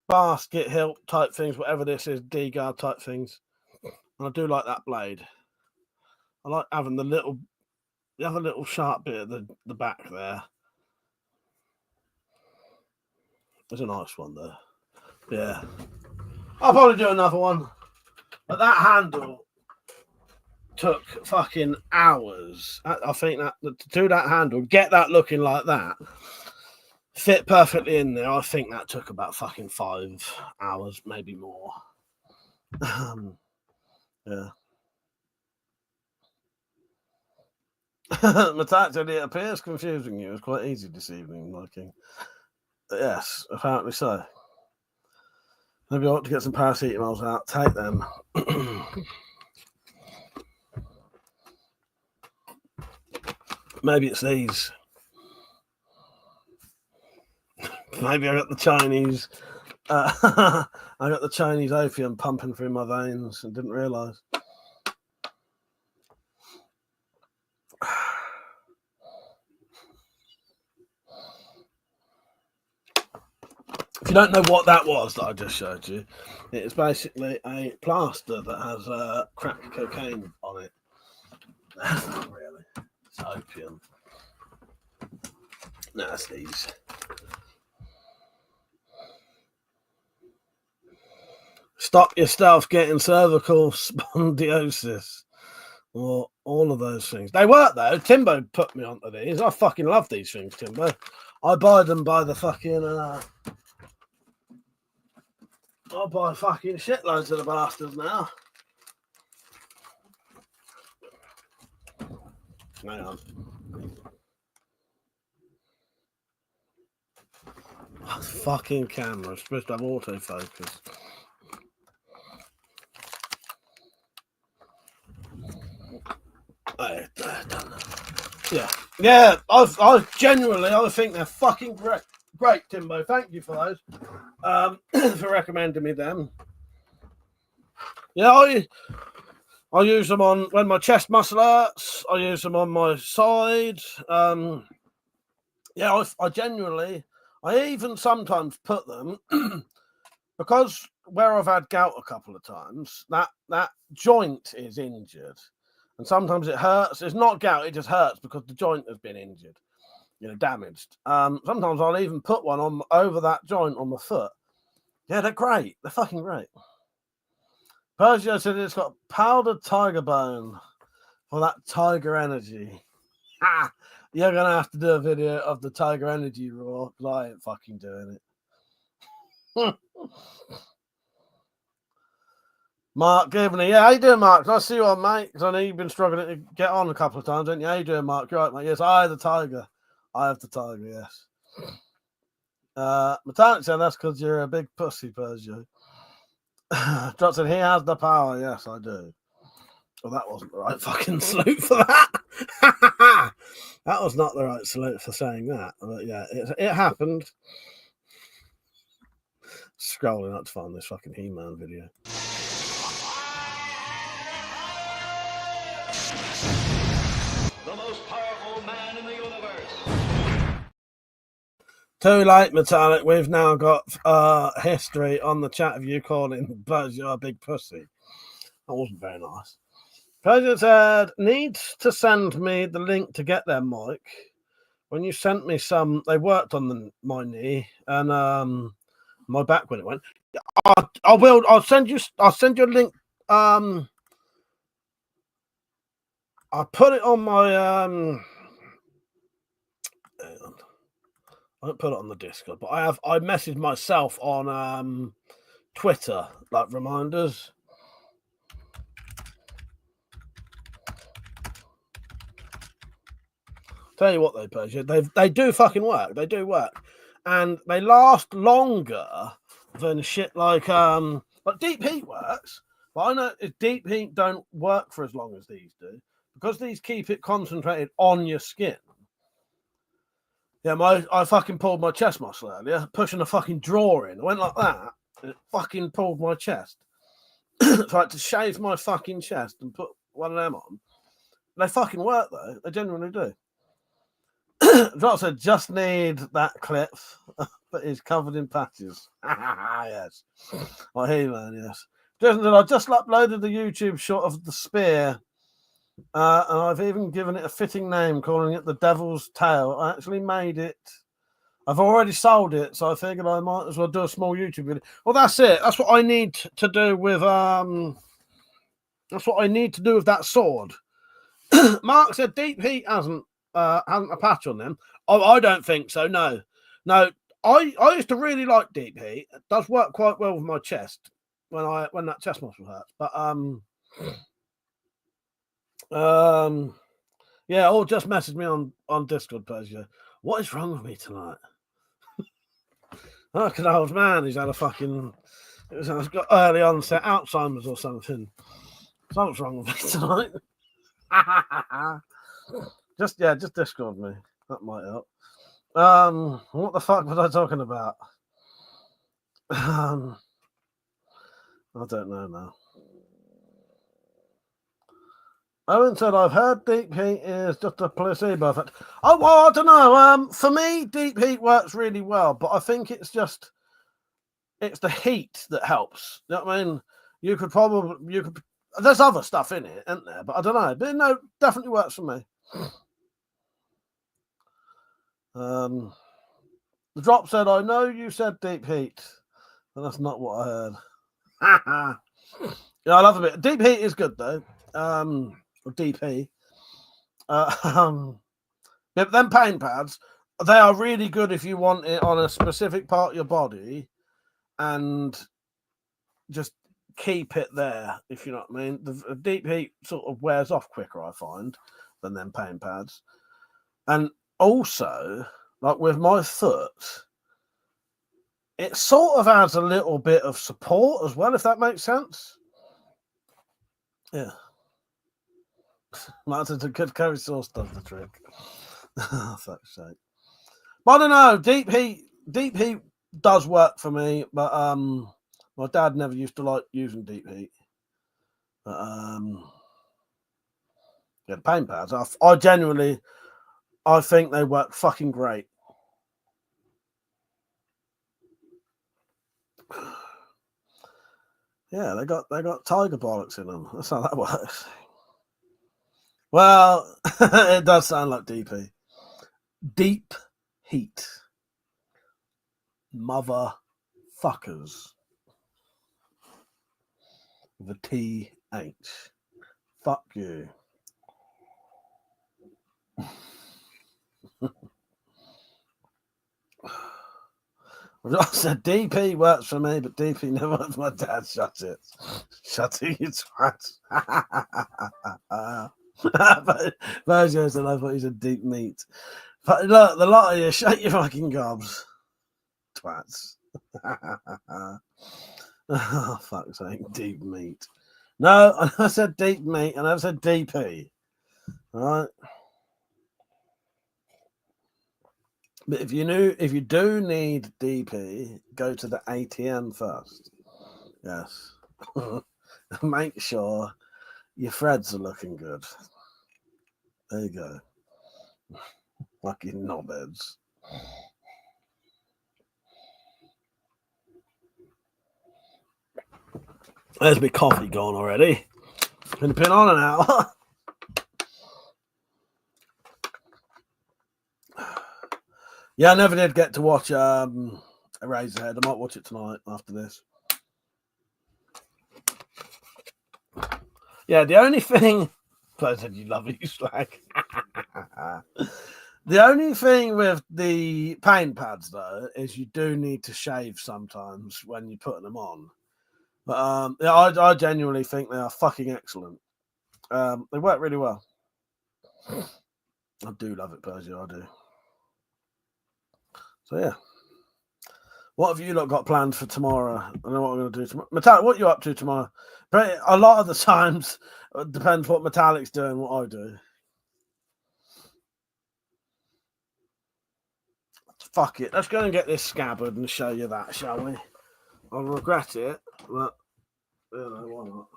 basket hilt type things, whatever this is, D-guard type things. And I do like that blade. I like having the other little sharp bit at the back there. There's a nice one there. Yeah. I'll probably do another one. But that handle took fucking hours. I think that to do that handle, get that looking like that, fit perfectly in there, I think that took about fucking 5 hours, maybe more. Yeah. Matacted, it appears confusing you. It's quite easy this evening, liking. Yes, apparently so. Maybe I ought to get some paracetamols out. Take them. Maybe it's these. Maybe I got the Chinese. I got the Chinese opium pumping through my veins and didn't realise. If you don't know what that was that I just showed you, it is basically a plaster that has crack cocaine on it. That's not really. It's opium. No, it's these. Stop yourself getting cervical spondylosis. Or all of those things. They work though. Timbo put me onto these. I fucking love these things, Timbo. I buy them by the fucking I'll buy fucking shitloads of the bastards now. Hang on. Oh, fucking camera. It's supposed to have autofocus. I don't know. Yeah. I genuinely, I think they're fucking great, Timbo. Thank you for those. For recommending me them. Yeah, I use them on when my chest muscle hurts. I use them on my side. Yeah, I genuinely, I even sometimes put them because where I've had gout a couple of times, that joint is injured. And sometimes it hurts. It's not gout, it just hurts because the joint has been injured, damaged. Sometimes I'll even put one on over that joint on my foot. Yeah, they're great. They're fucking great. Persia said it's got powdered tiger bone for that tiger energy. You're going to have to do a video of the tiger energy raw because I ain't fucking doing it. Mark Gibney. Yeah, how you doing, Mark? Can I see you on, mate? Because I know you've been struggling to get on a couple of times, haven't you? How you doing, Mark? You're right, mate. Yes, I have the tiger. I have the tiger, yes. Metallic said that's because you're a big pussy, Persia. Drop said he has the power. Yes, I do. Well, that wasn't the right fucking salute for that. That was not the right salute for saying that. But yeah, it happened. Scrolling up to find this fucking He-Man video. The most powerful man in the universe. Too late, Metallic. We've now got history on the chat of you calling Persia a big pussy. That wasn't very nice. Persia said, needs to send me the link to get there, Mike. When you sent me some, they worked on my knee and my back when it went. I will. I'll send you a link. I put it on my hang on. I don't put it on the Discord, but I messaged myself on Twitter, like reminders. Tell you what, though, Persia, they do fucking work. They do work, and they last longer than shit like deep heat works. But I know deep heat don't work for as long as these do because these keep it concentrated on your skin. Yeah, I fucking pulled my chest muscle earlier, pushing a fucking drawer in. I went like that, and it fucking pulled my chest. So I had to shave my fucking chest and put one of them on. They fucking work, though. They genuinely do. Drop said, just need that clip, but he's covered in patches. Yes. I hear you, man, yes. I just uploaded the YouTube shot of the spear, and I've even given it a fitting name, calling it the Devil's Tail. I actually made it. I've already sold it, so I figured I might as well do a small YouTube video. Well, that's it. That's what I need to do with that's what I need to do with that sword. Mark said Deep Heat hasn't a patch on them. Oh, I don't think so. No. I used to really like Deep Heat. It does work quite well with my chest when that chest muscle hurts. But yeah, or just message me on Discord, Persia. What is wrong with me tonight? Like an old man who's had a fucking he's got early onset Alzheimer's or something. Something's wrong with me tonight. Just Discord me. That might help. What the fuck was I talking about? I don't know now. Owen said, I've heard Deep Heat is just a placebo effect. Oh, well, I don't know. For me, Deep Heat works really well, but I think it's the heat that helps. You know what I mean? You could there's other stuff in it, isn't there? But I don't know. But no, definitely works for me. The Drop said, I know you said Deep Heat, but that's not what I heard. Yeah, I love a bit. Deep Heat is good, though. Or DP. But them pain pads, they are really good if you want it on a specific part of your body and just keep it there, if you know what I mean. The Deep Heat sort of wears off quicker, I find, than them paint pads. And also, like with my foot, it sort of adds a little bit of support as well, if that makes sense. Yeah. Martin's a good curry sauce does the trick. Oh, fuck's sake. But I don't know. Deep heat does work for me, but my dad never used to like using deep heat. But yeah, the paint pads. I genuinely, I think they work fucking great. Yeah, they got tiger bollocks in them. That's how that works. Well, it does sound like DP. Deep heat. Motherfuckers. The TH. Fuck you. I said DP works for me, but DP never works for my dad. Shut it. Shut it, you twat. Virgil said I thought he said deep meat. But look, the lot of you, shut your fucking gobs. Twats. Oh, fuck's sake, deep meat. No, I said deep meat, and I said DP. All right. But if you do need DP, go to the ATM first. Yes. Make sure your threads are looking good. There you go. Lucky knobheads. There's my coffee gone already. Been on an hour. Yeah, I never did get to watch Eraserhead. I might watch it tonight after this. Yeah, the only thing... I said you love it, you slag. The only thing with the paint pads, though, is you do need to shave sometimes when you're putting them on. But yeah, I genuinely think they are fucking excellent. They work really well. I do love it, Persia, I do. So, yeah. What have you lot got planned for tomorrow? I don't know what I'm going to do tomorrow. Metallic, what are you up to tomorrow? A lot of the times, it depends what Metallic's doing, what I do. Fuck it. Let's go and get this Scabbard and show you that, shall we? I'll regret it, but, you know, why not?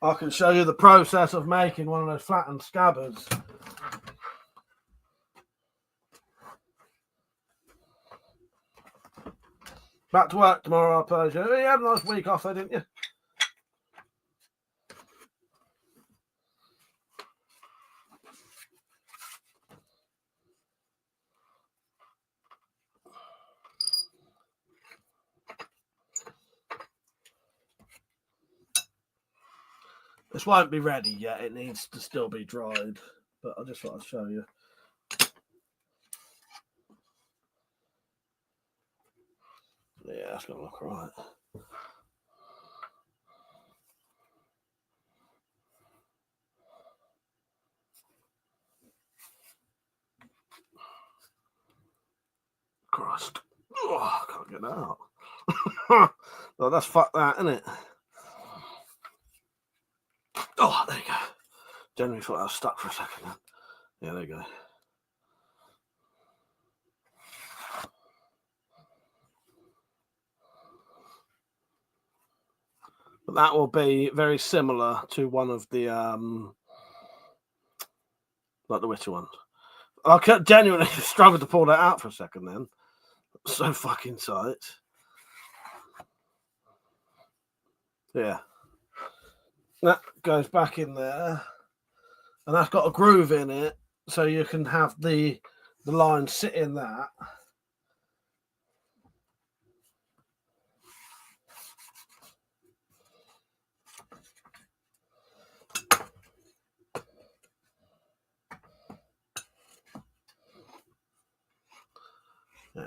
I can show you the process of making one of those flattened scabbards. Back to work tomorrow, Persia. You had a nice week off, though, didn't you? This won't be ready yet. It needs to still be dried. But I just thought I'd show you. Yeah, that's going to look right. Christ. Oh, I can't get that out. Well, that's fuck that, isn't it? Oh, there you go. Generally thought I was stuck for a second. Yeah, there you go. But that will be very similar to one of the like the Witcher ones. I genuinely struggled to pull that out for a second then. So fucking tight. Yeah. That goes back in there. And that's got a groove in it. So you can have the line sit in that.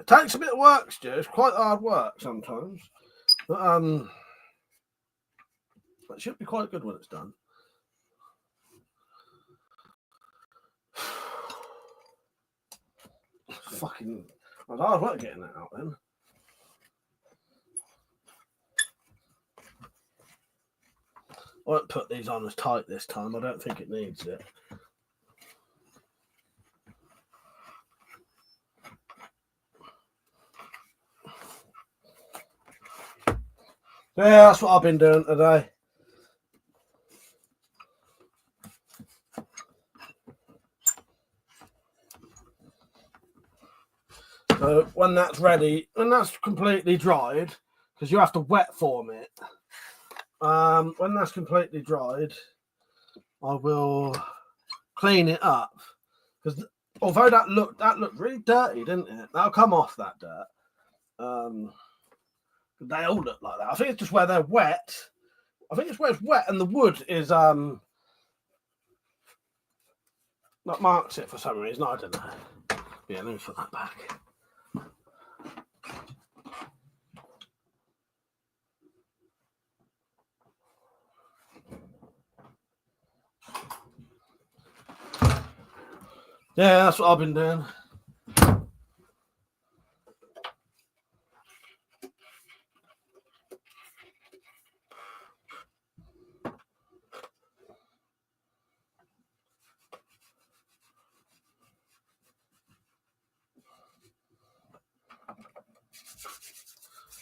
It takes a bit of work, Stu. It's quite hard work sometimes. But it should be quite good when it's done. Fucking, it was hard work getting that out then. I won't put these on as tight this time. I don't think it needs it. Yeah, that's what I've been doing today. So when that's ready, when that's completely dried, because you have to wet form it. When that's completely dried, I will clean it up. Because although that looked really dirty, didn't it? That'll come off, that dirt. They all look like that. I think it's just where they're wet. I think it's where it's wet and the wood is not marks it for some reason. I don't know. Yeah, let me put that back. Yeah, that's what I've been doing.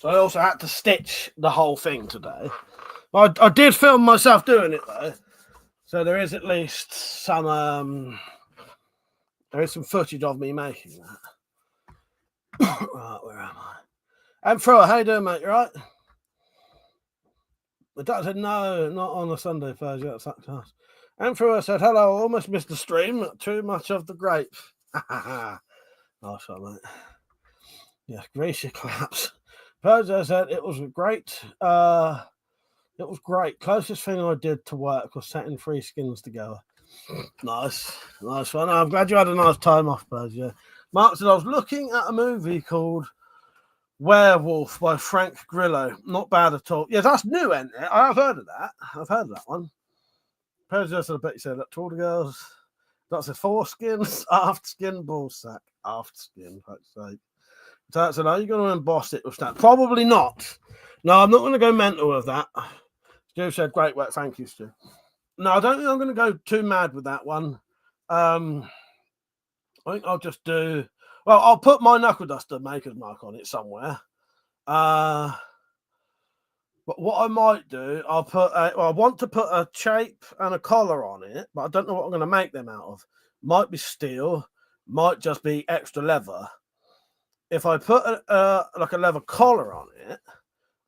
So I also had to stitch the whole thing today. I did film myself doing it though, so there is at least some there is some footage of me making that. Right, where am I? Fro, how you doing, mate? You right? The doctor said no, not on a Sunday, Thursday. That's that class. Fro said hello. Almost missed the stream. Too much of the grape. Nice one, mate. Yeah, Gracia claps. Persia said it was great. It was great. Closest thing I did to work was setting 3 skins together. Nice one. I'm glad you had a nice time off, Persia. Mark said I was looking at a movie called Werewolf by Frank Grillo. Not bad at all. Yeah, that's new, isn't it? I've heard of that. I've heard of that one. Persia said, I bet you said that to all the girls. That's a 4 skins, aft skin, ball sack, aft skin, for fuck's sake. So said, are you going to emboss it with that? Probably not. No, I'm not going to go mental with that. Stu said, great work. Thank you, Stu. No, I don't think I'm going to go too mad with that one. I think I'll just do... Well, I'll put my knuckle duster maker's mark on it somewhere. But what I might do, I'll put... I want to put a shape and a collar on it, but I don't know what I'm going to make them out of. Might be steel. Might just be extra leather. If I put like a leather collar on it,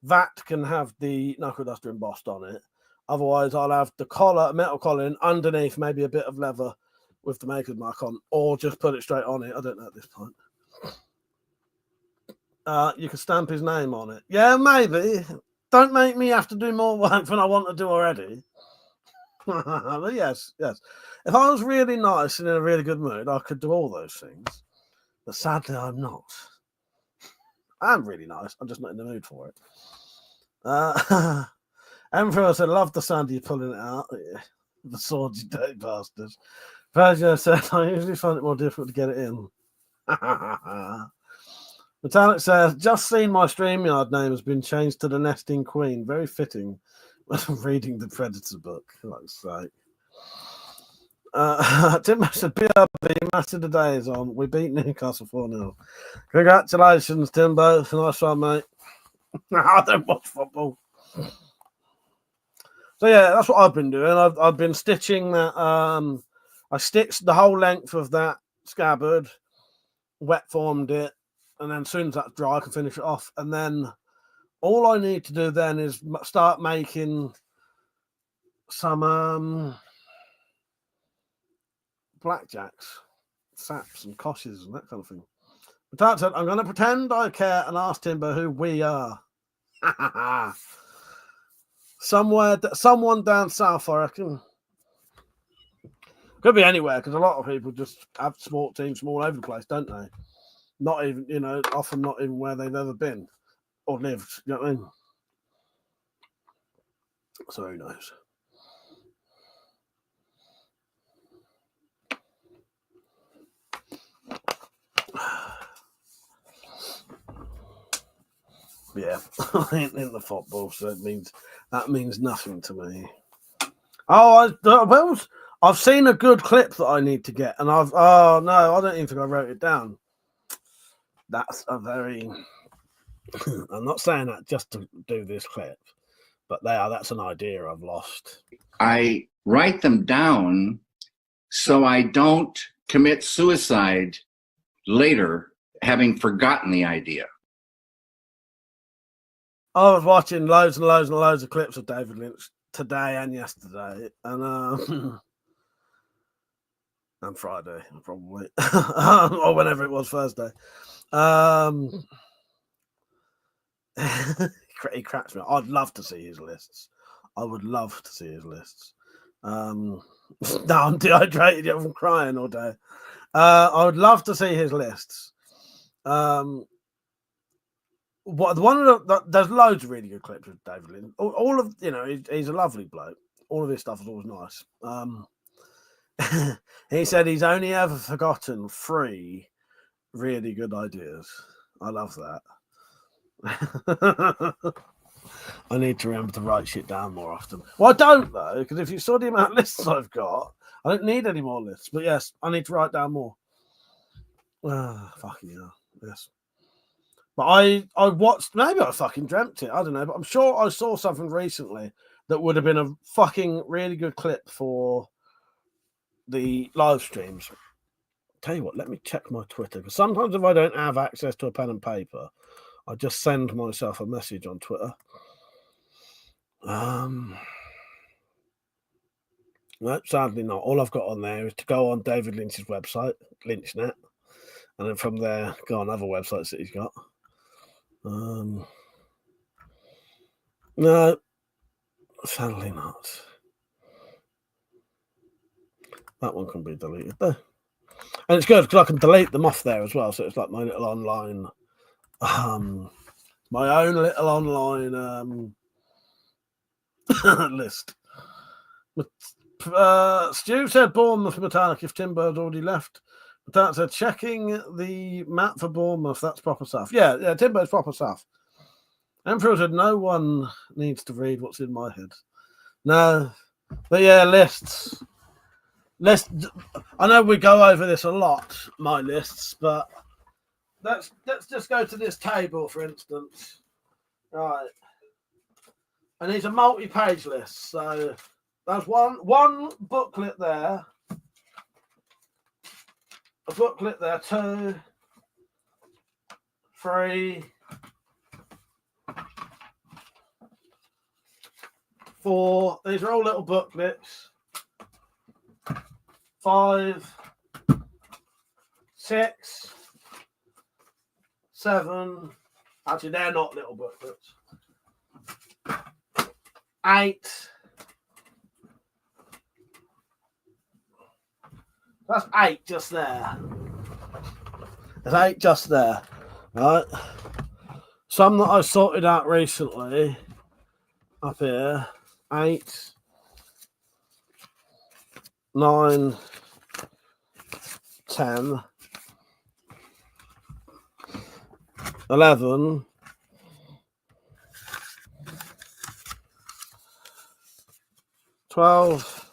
that can have the knuckle duster embossed on it. Otherwise, I'll have the collar, metal collar, and underneath maybe a bit of leather with the maker's mark on, or just put it straight on it. I don't know at this point. You can stamp his name on it. Yeah, maybe. Don't make me have to do more work than I want to do already. But yes. If I was really nice and in a really good mood, I could do all those things. But sadly, I'm not. I'm really nice. I'm just not in the mood for it. Emperor said, love the sound of you pulling it out. Yeah. The swords, you dirty bastards. Persia said, I usually find it more difficult to get it in. Metallic says, just seen my StreamYard name has been changed to the Nesting Queen. Very fitting when I'm reading the Predator book. Like sake. Tim said, BRB, match of the day is on. We beat Newcastle 4-0. Congratulations, Timbo. Nice one, mate. I don't watch football. So, yeah, that's what I've been doing. I've been stitching that. I stitched the whole length of that scabbard, wet formed it, and then as soon as that's dry, I can finish it off. And then all I need to do then is start making some... blackjacks, saps, and coshes, and that kind of thing. But said, I'm going to pretend I care and ask Timber who we are. Someone down south, I reckon. Could be anywhere, because a lot of people just have sport teams from all over the place, don't they? not even, you know, often not even where they've ever been or lived. You know what I mean? So who knows? Yeah, I ain't in the football, so that means nothing to me. Oh, I've seen a good clip that I need to get, and I don't even think I wrote it down. That's a very. I'm not saying that just to do this clip, but that's an idea I've lost. I write them down so I don't commit suicide later, having forgotten the idea. I was watching loads and loads and loads of clips of David Lynch today and yesterday, and Friday probably, or whenever it was, Thursday. He cracks me. I'd love to see his lists. I would love to see his lists. Now I'm dehydrated yet from crying all day. I would love to see his lists. There's loads of really good clips of David Lynch. All of, you know, he's a lovely bloke. All of his stuff is always nice. He said he's only ever forgotten 3 really good ideas. I love that. I need to remember to write shit down more often. Well, I don't though, because if you saw the amount of lists I've got, I don't need any more lists. But yes, I need to write down more. Fucking hell. Yes. But I watched, maybe I fucking dreamt it. I don't know, but I'm sure I saw something recently that would have been a fucking really good clip for the live streams. Tell you what, let me check my Twitter, because sometimes if I don't have access to a pen and paper, I just send myself a message on Twitter. No, sadly not. All I've got on there is to go on David Lynch's website, LynchNet, and then from there go on other websites that he's got. No, sadly not. That one can be deleted though. And it's good because I can delete them off there as well. So it's like my little online, my own little online list. Stu said Bournemouth Metallic if Tim Bird's already left. Metallic said checking the map for Bournemouth. That's proper stuff. Yeah, Tim Bird's proper stuff. Emperor said no one needs to read what's in my head. No, but yeah, lists. I know we go over this a lot, my lists, but let's just go to this table, for instance. Right. And it's a multi-page list. So there's one booklet there. A booklet there, 2, 3, 4. These are all little booklets. 5, 6, 7. Actually, they're not little booklets. 8. That's 8 just there. There's 8 just there. Right. Some that I sorted out recently. Up here. 8. 9, 10, 11, 12.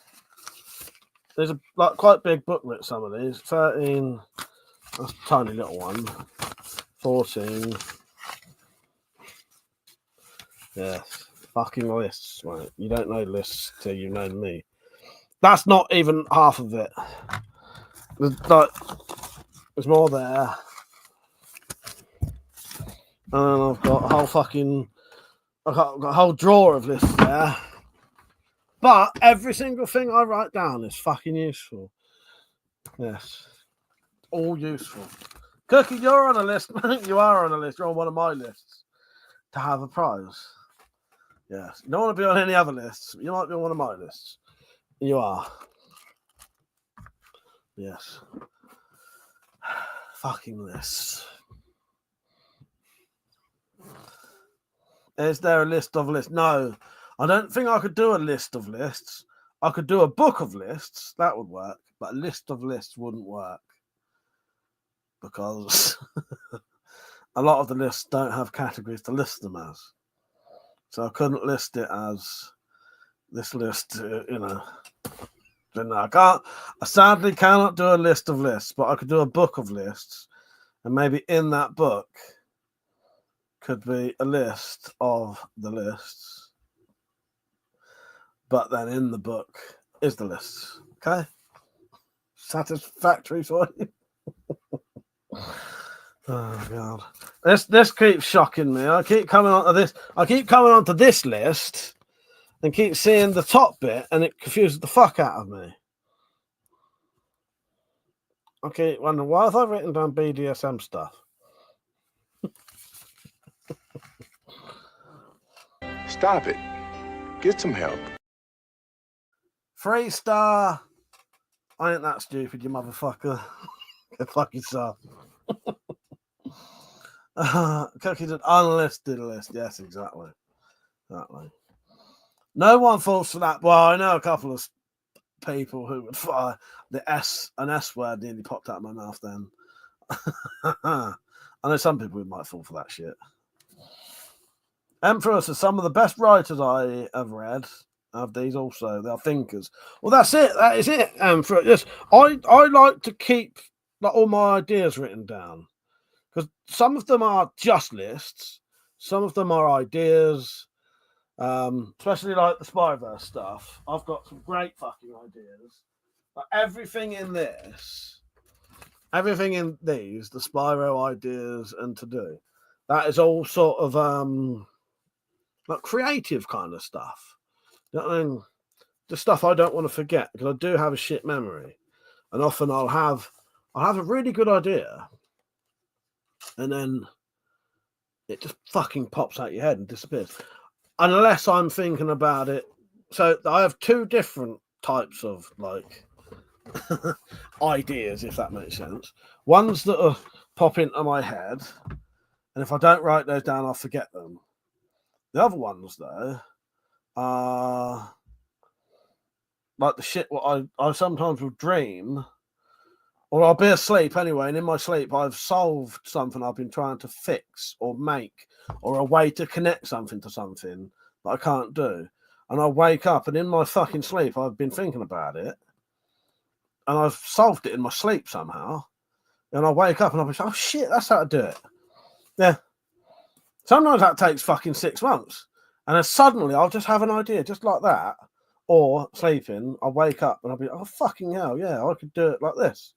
There's a like quite big booklet, some of these. 13, that's a tiny little one. 14. Yes, fucking lists, mate. You don't know lists till you know me. That's not even half of it. There's more there. And I've got a whole drawer of lists there. But every single thing I write down is fucking useful. Yes. All useful. Cookie, you're on a list. You are on a list. You're on one of my lists to have a prize. Yes. You don't want to be on any other lists. You might be on one of my lists. You are. Yes. Fucking lists. Is there a list of lists? No, I don't think I could do a list of lists. I could do a book of lists. That would work. But a list of lists wouldn't work. Because a lot of the lists don't have categories to list them as. So I couldn't list it as this list, you know. I sadly cannot do a list of lists, but I could do a book of lists. And maybe in that book could be a list of the lists. But then in the book is the lists. Okay? Satisfactory for you? Oh god, this keeps shocking me. I keep coming onto this. I keep coming onto this list and keep seeing the top bit, and it confuses the fuck out of me. I keep wondering why have I written down BDSM stuff. Stop it. Get some help. 3-star. I ain't that stupid, you motherfucker. Go fuck yourself. Cookie did unlisted list. Yes, exactly. No one falls for that. Well, I know a couple of people who would fire an S word nearly popped out of my mouth then. I know some people who might fall for that shit. Emperor says some of the best writers I have read have these also. They are thinkers. Well, that's it. That is it. Emperor. Yes, I like to keep like all my ideas written down. Because some of them are just lists, some of them are ideas, especially like the Spyverse stuff. I've got some great fucking ideas. But everything in these, the Spyro ideas and to do, that is all sort of like creative kind of stuff. You know what I mean? The stuff I don't want to forget because I do have a shit memory, and often I'll have a really good idea. And then it just fucking pops out your head and disappears. Unless I'm thinking about it. So I have two different types of like ideas, if that makes sense. Ones that pop into my head. And if I don't write those down, I'll forget them. The other ones, though, are like the shit what I sometimes will dream. Or I'll be asleep anyway, and in my sleep, I've solved something I've been trying to fix or make, or a way to connect something to something that I can't do. And I wake up, and in my fucking sleep, I've been thinking about it, and I've solved it in my sleep somehow. And I wake up, and I'll be like, oh shit, that's how to do it. Yeah. Sometimes that takes fucking 6 months. And then suddenly, I'll just have an idea, just like that. Or sleeping, I'll wake up, and I'll be like, oh fucking hell, yeah, I could do it like this.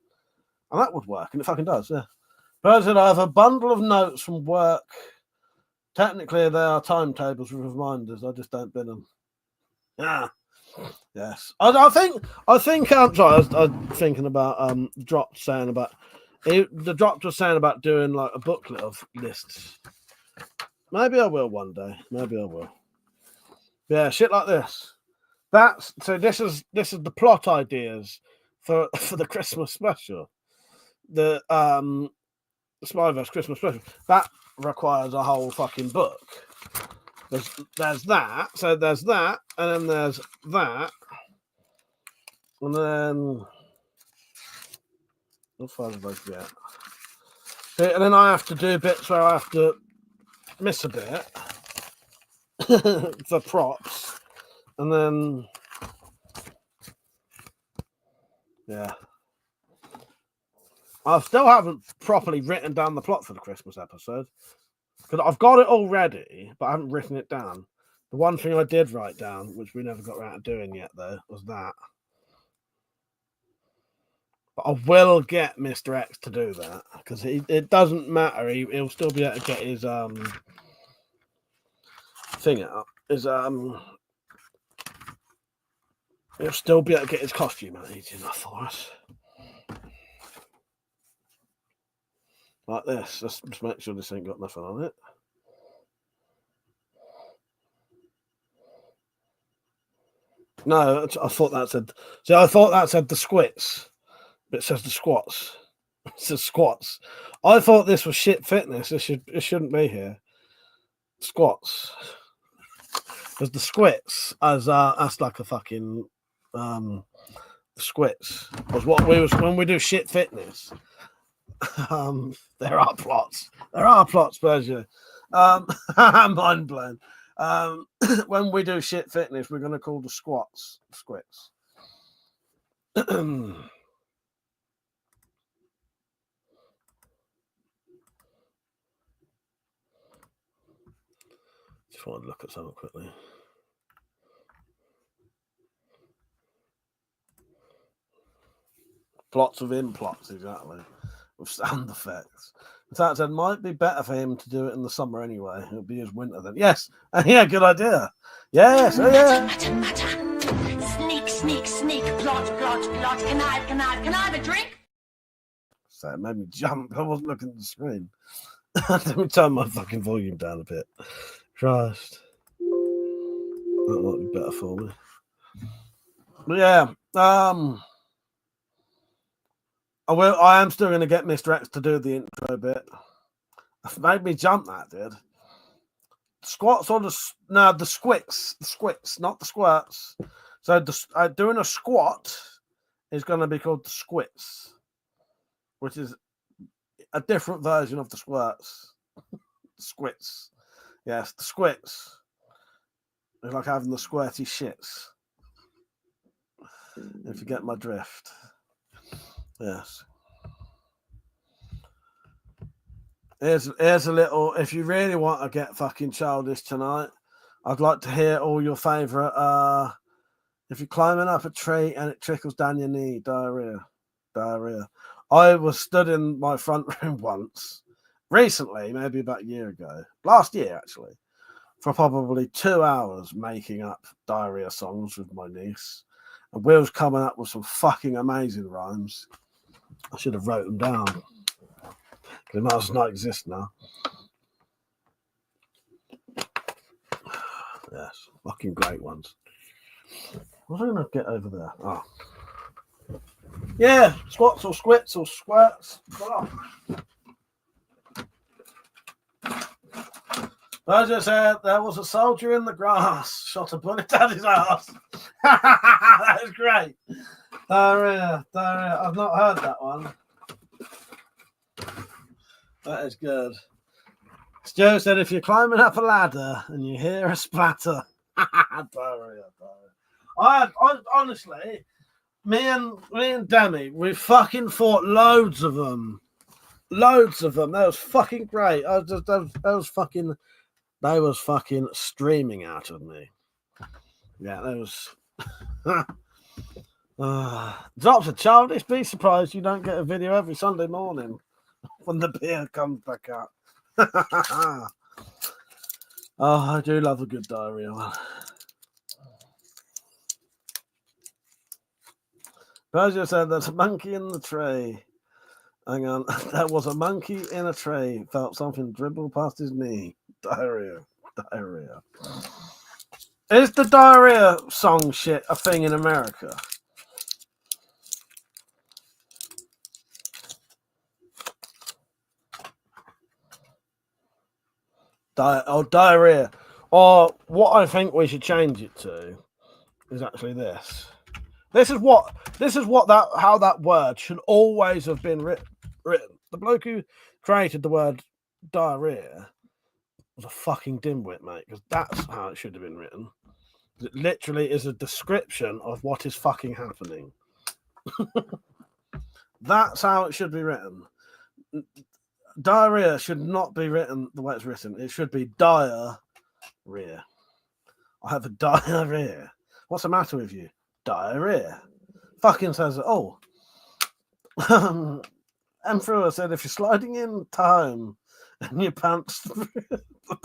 And that would work, and it fucking does, yeah. President, I have a bundle of notes from work. Technically, they are timetables with reminders. I just don't bin them. Yeah. Yes. I think. Sorry, I was thinking about Drop saying about the Drop was saying about doing like a booklet of lists. Maybe I will one day. Maybe I will. Yeah, shit like this. This is the plot ideas for the Christmas special. The Spyverse Christmas special that requires a whole fucking book. There's that, so there's that, and then there's that, and then how far did I get? And then I have to do bits where I have to miss a bit for props, and then yeah. I still haven't properly written down the plot for the Christmas episode because I've got it all ready, but I haven't written it down. The one thing I did write down, which we never got around to doing yet, though, was that. But I will get Mr. X to do that because it doesn't matter. He'll still be able to get his thing up. He'll still be able to get his costume out easy enough for us. Like this. Just make sure this ain't got nothing on it. No, I thought that said. See, I thought that said the squits, but it says the squats. It says squats. I thought this was shit fitness. It shouldn't be here. Squats. Because the squits, as that's like a fucking the squits was what we was when we do shit fitness. There are plots. There are plots, pleasure. Mind blown. When we do shit fitness, we're gonna call the squats squits. Just want to look at something quickly. Plots within plots, exactly, with sound effects. In fact, it might be better for him to do it in the summer anyway. It'll be his winter then. Yes, yeah, good idea. Yes, oh yeah. Sneak, sneak, sneak, plot, plot, plot. Can I have a drink? So it made me jump. I wasn't looking at the screen. Let me turn my fucking volume down a bit. Christ. That might be better for me. But yeah, I am still going to get Mr. X to do the intro bit. It made me jump, that did. Squats or the squits, not the squirts. So doing a squat is going to be called the squits, which is a different version of the squirts. Squits. Yes, the squits. It's like having the squirty shits. If you get my drift. Yes. Here's a little, if you really want to get fucking childish tonight, I'd like to hear all your favourite, if you're climbing up a tree and it trickles down your knee, diarrhea. I was stood in my front room once, recently, maybe about a year ago, last year actually, for probably 2 hours making up diarrhea songs with my niece. And Will's coming up with some fucking amazing rhymes. I should have wrote them down. They might as well not exist now. Yes, fucking great ones. What am I going to get over there? Oh. Yeah, squats or squits or squirts. As I said, there was a soldier in the grass, shot a bullet down his ass. That is great. Diarrhea. I've not heard that one. That is good. Joe said, if you're climbing up a ladder and you hear a splatter, diarrhea. I honestly, me and Demi, we fucking fought loads of them. That was fucking great. They was fucking streaming out of me. Yeah, that was. Drops of Childish. Be surprised you don't get a video every Sunday morning when the beer comes back up. Oh, I do love a good diarrhea one. Persia said there's a monkey in the tree. Hang on. There was a monkey in a tree. Felt something dribble past his knee. Diarrhea. Is the diarrhea song shit a thing in America? Diarrhea. Or what I think we should change it to is actually this. This is how that word should always have been written. The bloke who created the word diarrhea was a fucking dimwit, mate, because that's how it should have been written. It literally is a description of what is fucking happening. That's how it should be written. Diarrhea should not be written the way it's written. It should be diarrhea. I have a diarrhea. What's the matter with you? Diarrhea. Fucking says it all. Emperor said if you're sliding in time and your pants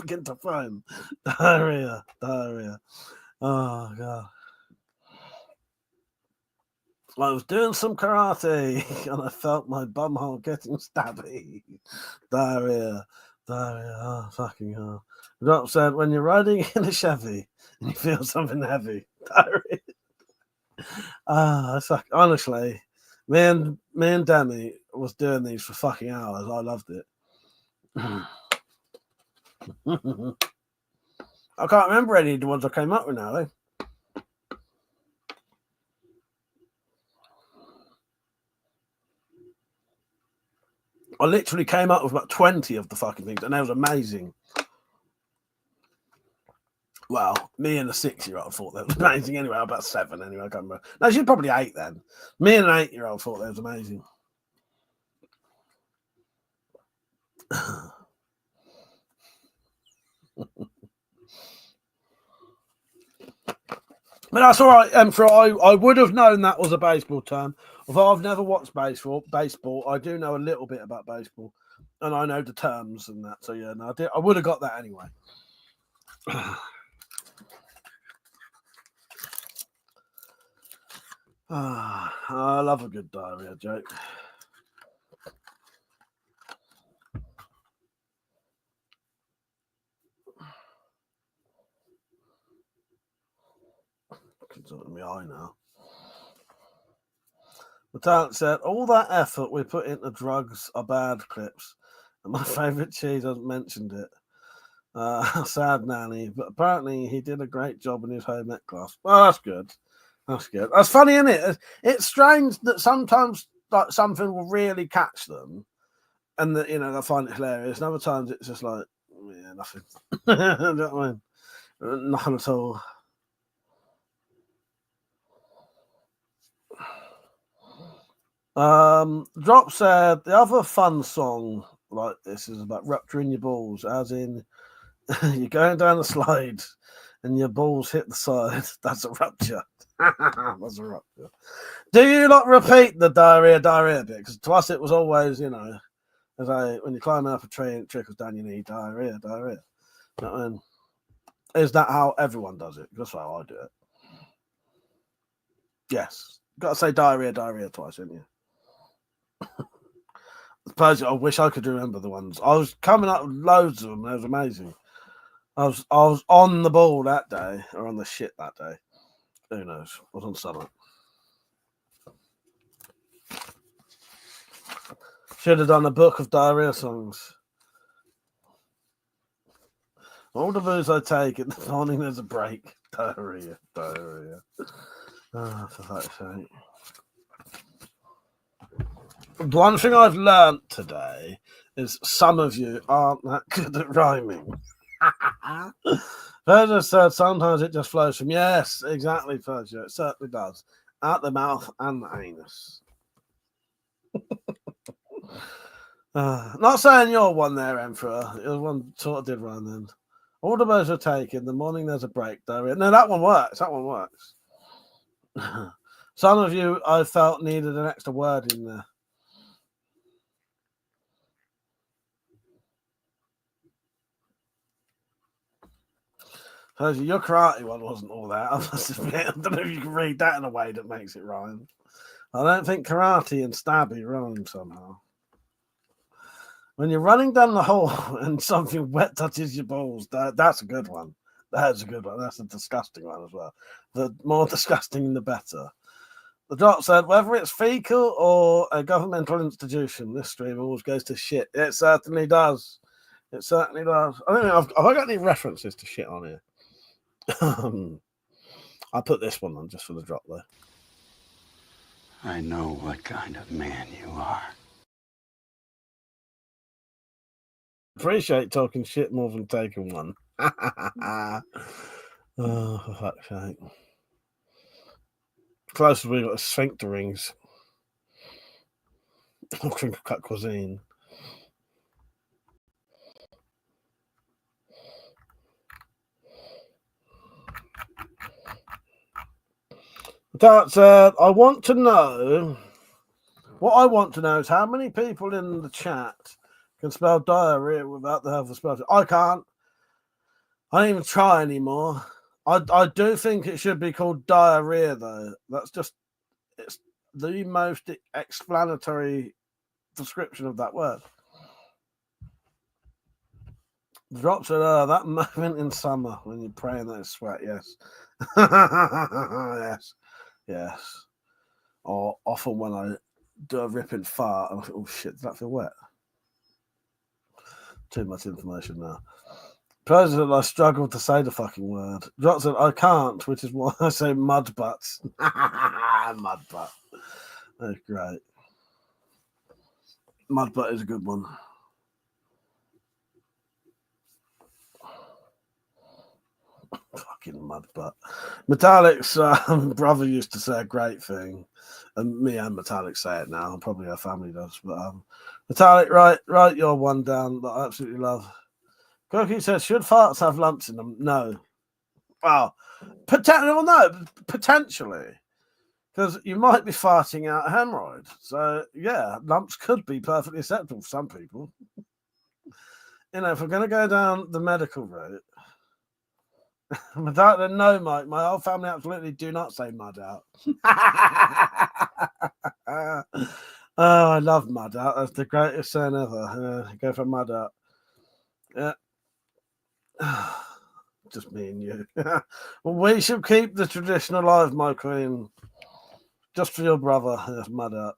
begin to foam, diarrhea. Oh god. I was doing some karate and I felt my bumhole getting stabby. Diarrhea. Oh, fucking hell. Drop said when you're riding in a Chevy and you feel something heavy. Diarrhea. It's like, honestly, me and Demi was doing these for fucking hours. I loved it. I can't remember any of the ones I came up with now, though. I literally came up with about 20 of the fucking things, and that was amazing. Well, me and a 6-year-old thought that was amazing anyway. About 7 anyway. I can't remember. No, she's probably 8 then. Me and an 8-year-old thought that was amazing. But that's all right, Emperor. I would have known that was a baseball term. Although I've never watched baseball, I do know a little bit about baseball, and I know the terms and that. So yeah, no, I would have got that anyway. I love a good diarrhea joke. It's in my eye now. The talent said, all that effort we put into drugs are bad clips. And my favourite cheese hasn't mentioned it. Sad nanny. But apparently he did a great job in his home ec class. Well, that's good. That's good. That's funny, isn't it? It's strange that sometimes like something will really catch them and that, you know, they'll find it hilarious. And other times it's just like, yeah, nothing. You know what I mean? Nothing at all. Drop said the other fun song like this is about rupturing your balls, as in you're going down the slide and your balls hit the side. That's a rupture. That's a rupture. Do you not repeat the diarrhea bit? Because to us it was always, you know, when you're climbing up a tree and it trickles down your knee, diarrhea. You know what I mean? Is that how everyone does it? That's how I do it. Yes. Got to say diarrhea twice, didn't you? I wish I could remember the ones. I was coming up with loads of them. It was amazing. I was on the ball that day, or on the shit that day. Who knows? I was on something. Should have done a book of diarrhea songs. All the booze I take in the morning, there's a break. Diarrhea. Oh, for fuck's sake. One thing I've learnt today is some of you aren't that good at rhyming. Persia said sometimes it just flows from. Yes, exactly, Persia. It certainly does. Out the mouth and the anus. Not saying you're one there, Emperor. You're one sort of did rhyme then. All the birds are taken. The morning there's a break. No, that one works. That one works. Some of you I felt needed an extra word in there. Your karate one wasn't all that. I must admit, I don't know if you can read that in a way that makes it rhyme. I don't think karate and stabby rhyme somehow. When you're running down the hall and something wet touches your balls, that's a good one. That's a good one. That's a disgusting one as well. The more disgusting, the better. The drop said, whether it's fecal or a governmental institution, this stream always goes to shit. It certainly does. It certainly does. I don't know. Have I got any references to shit on here? I'll put this one on just for the drop though. I know what kind of man you are. Appreciate talking shit more than taking one. Oh, for fuck's sake. Closest we got is sphincter rings. Crinkle cut cuisine. That said, I want to know. What I want to know is how many people in the chat can spell diarrhea without the help of spelling. I can't. I don't even try anymore. I do think it should be called diarrhea, though. It's the most explanatory description of that word. Drops it, that moment in summer when you're praying that it's sweat, yes. Yes. Or often when I do a ripping fart and I think, oh shit, does that feel wet? Too much information now. President, I struggle to say the fucking word. Johnson, I can't, which is why I say mud butts. Mud butt. That's great. Mud butt is a good one. Fucking mud butt. Metallic's brother used to say a great thing, and me and Metallic say it now. Probably our family does, but Metallic, write your one down that I absolutely love. Cookie says, should farts have lumps in them? No. Well, potentially. Because you might be farting out a hemorrhoid. So, yeah, lumps could be perfectly acceptable for some people. You know, if we're going to go down the medical route, without no, Mike, my whole family absolutely do not say mud out. Oh, I love mud out. That's the greatest saying ever. Go for mud out. Yeah. Just me and you. Well, we should keep the tradition alive, my queen. Just for your brother. That's mud out.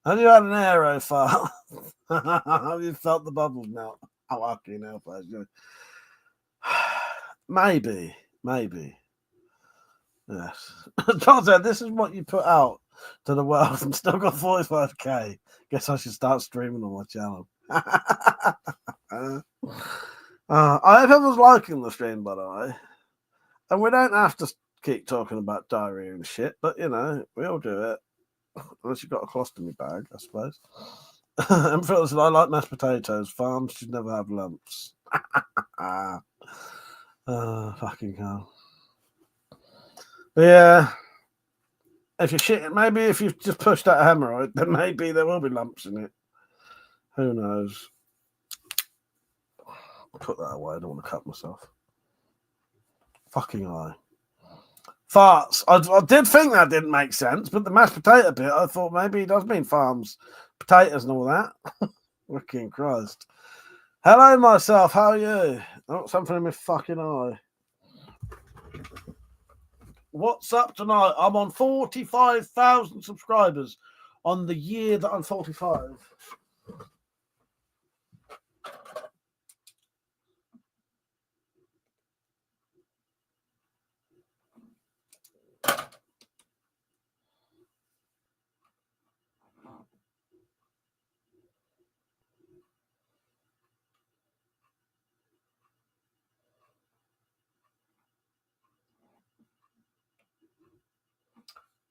Have you had an aero fart? Have you felt the bubbles melt? Oh, fucking hell, pleasure. Maybe. Yes. John said, this is what you put out to the world and still got 45k. Guess I should start streaming on my channel. I hope everyone's liking the stream, by the way. And we don't have to keep talking about diarrhea and shit, but, you know, we all do it. Unless you've got a colostomy bag, I suppose. And Phil said, I like mashed potatoes. Farms should never have lumps. Fucking hell. But yeah. If you shit, maybe if you've just pushed out a hemorrhoid, then maybe there will be lumps in it. Who knows? Put that away. I don't want to cut myself. Fucking eye. Farts. I did think that didn't make sense, but the mashed potato bit, I thought maybe it does mean farms, potatoes, and all that. Fucking Christ. Hello, myself. How are you? Oh, something in my fucking eye. What's up tonight? I'm on 45,000 subscribers on the year that I'm 45.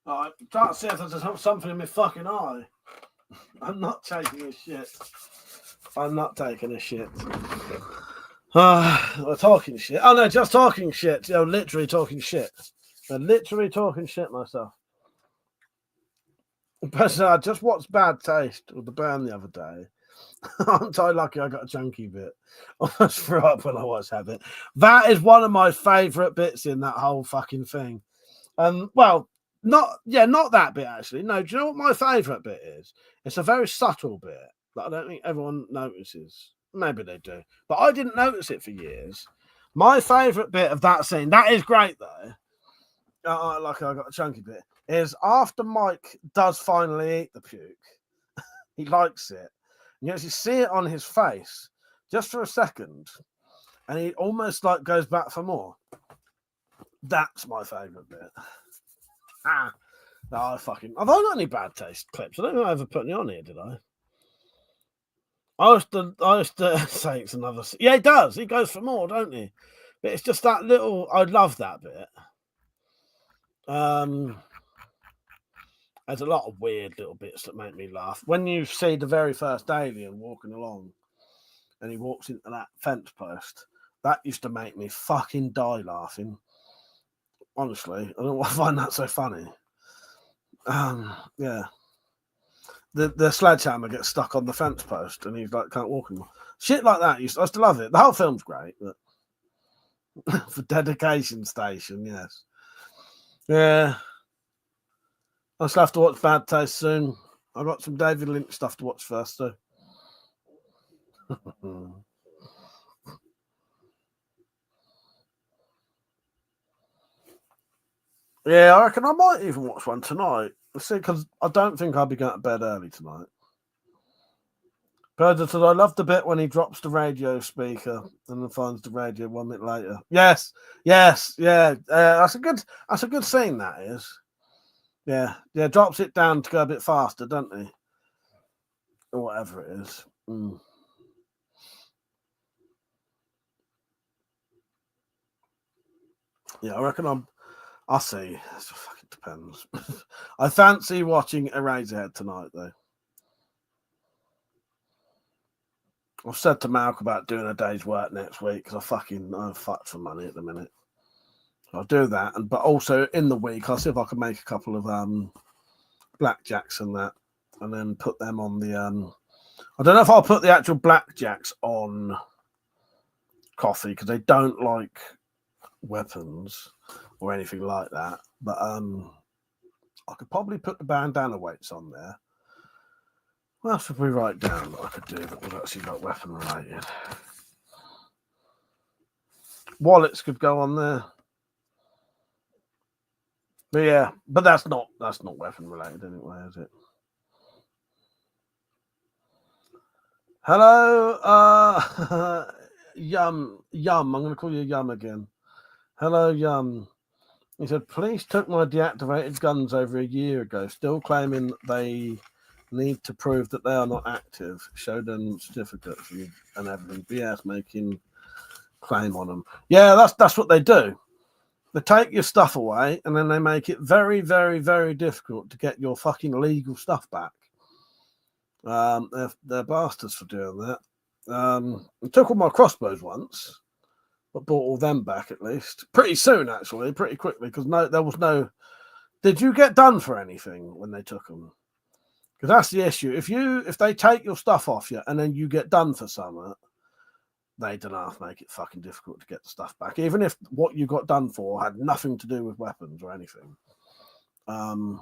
I'm trying to see if there's something in my fucking eye. I'm not taking a shit. I'm not taking a shit. We're talking shit. Oh no, just talking shit. You know, literally talking shit. I'm literally talking shit myself. But I just watched Bad Taste with the band the other day. I'm so lucky I got a chunky bit. I almost threw up when I watched that bit. That is one of my favourite bits in that whole fucking thing. Well, not that bit actually. No, do you know what my favourite bit is? It's a very subtle bit that I don't think everyone notices. Maybe they do, but I didn't notice it for years. My favourite bit of that scene, that is great though. Like I got a chunky bit, is after Mike does finally eat the puke, he likes it. And you actually see it on his face just for a second, and he almost like goes back for more. That's my favourite bit. No, have I got any Bad Taste clips? I don't think I ever put any on here, did I? I used to say it's another. Yeah, he does. He goes for more, don't he? But it's just that little. I love that bit. There's a lot of weird little bits that make me laugh. When you see the very first alien walking along, and he walks into that fence post, that used to make me fucking die laughing. Honestly, I don't find that so funny. Yeah. The sledgehammer gets stuck on the fence post and he's like can't walk anymore. Shit like that. I used to love it. The whole film's great, but for dedication station, yes. Yeah. I still have to watch Bad Taste soon. I've got some David Lynch stuff to watch first, though. Yeah, I reckon I might even watch one tonight. Let's see, because I don't think I'll be going to bed early tonight. Predator, I love the bit when he drops the radio speaker and then finds the radio 1 minute later. Yes, yeah. That's a good scene. That is. Yeah. Drops it down to go a bit faster, doesn't he? Or whatever it is. Yeah, I reckon I'll see. It fucking depends. I fancy watching Eraserhead tonight, though. I've said to Malcolm about doing a day's work next week because I'm fucked for money at the minute. I'll do that, but also in the week I'll see if I can make a couple of blackjacks and that, and then put them on the. I don't know if I'll put the actual blackjacks on coffee because they don't like weapons or anything like that. But I could probably put the bandana weights on there. What else would we write down that I could do that would actually like weapon related? Wallets could go on there. But yeah, but that's not weapon related anyway, is it? Hello, Yum. I'm going to call you Yum again. Hello, Yum. He said, police took my deactivated guns over a year ago, still claiming they need to prove that they are not active. Show them certificates and everything. BS making claim on them. Yeah, that's what they do. They take your stuff away and then they make it very, very, very difficult to get your fucking legal stuff back. They're bastards for doing that. I took all my crossbows once, but bought all them back at least. Pretty soon, actually, pretty quickly, because there was no. Did you get done for anything when they took them? Because that's the issue. If they take your stuff off you and then you get done for something, they don't have to make it fucking difficult to get the stuff back, even if what you got done for had nothing to do with weapons or anything. Yeah,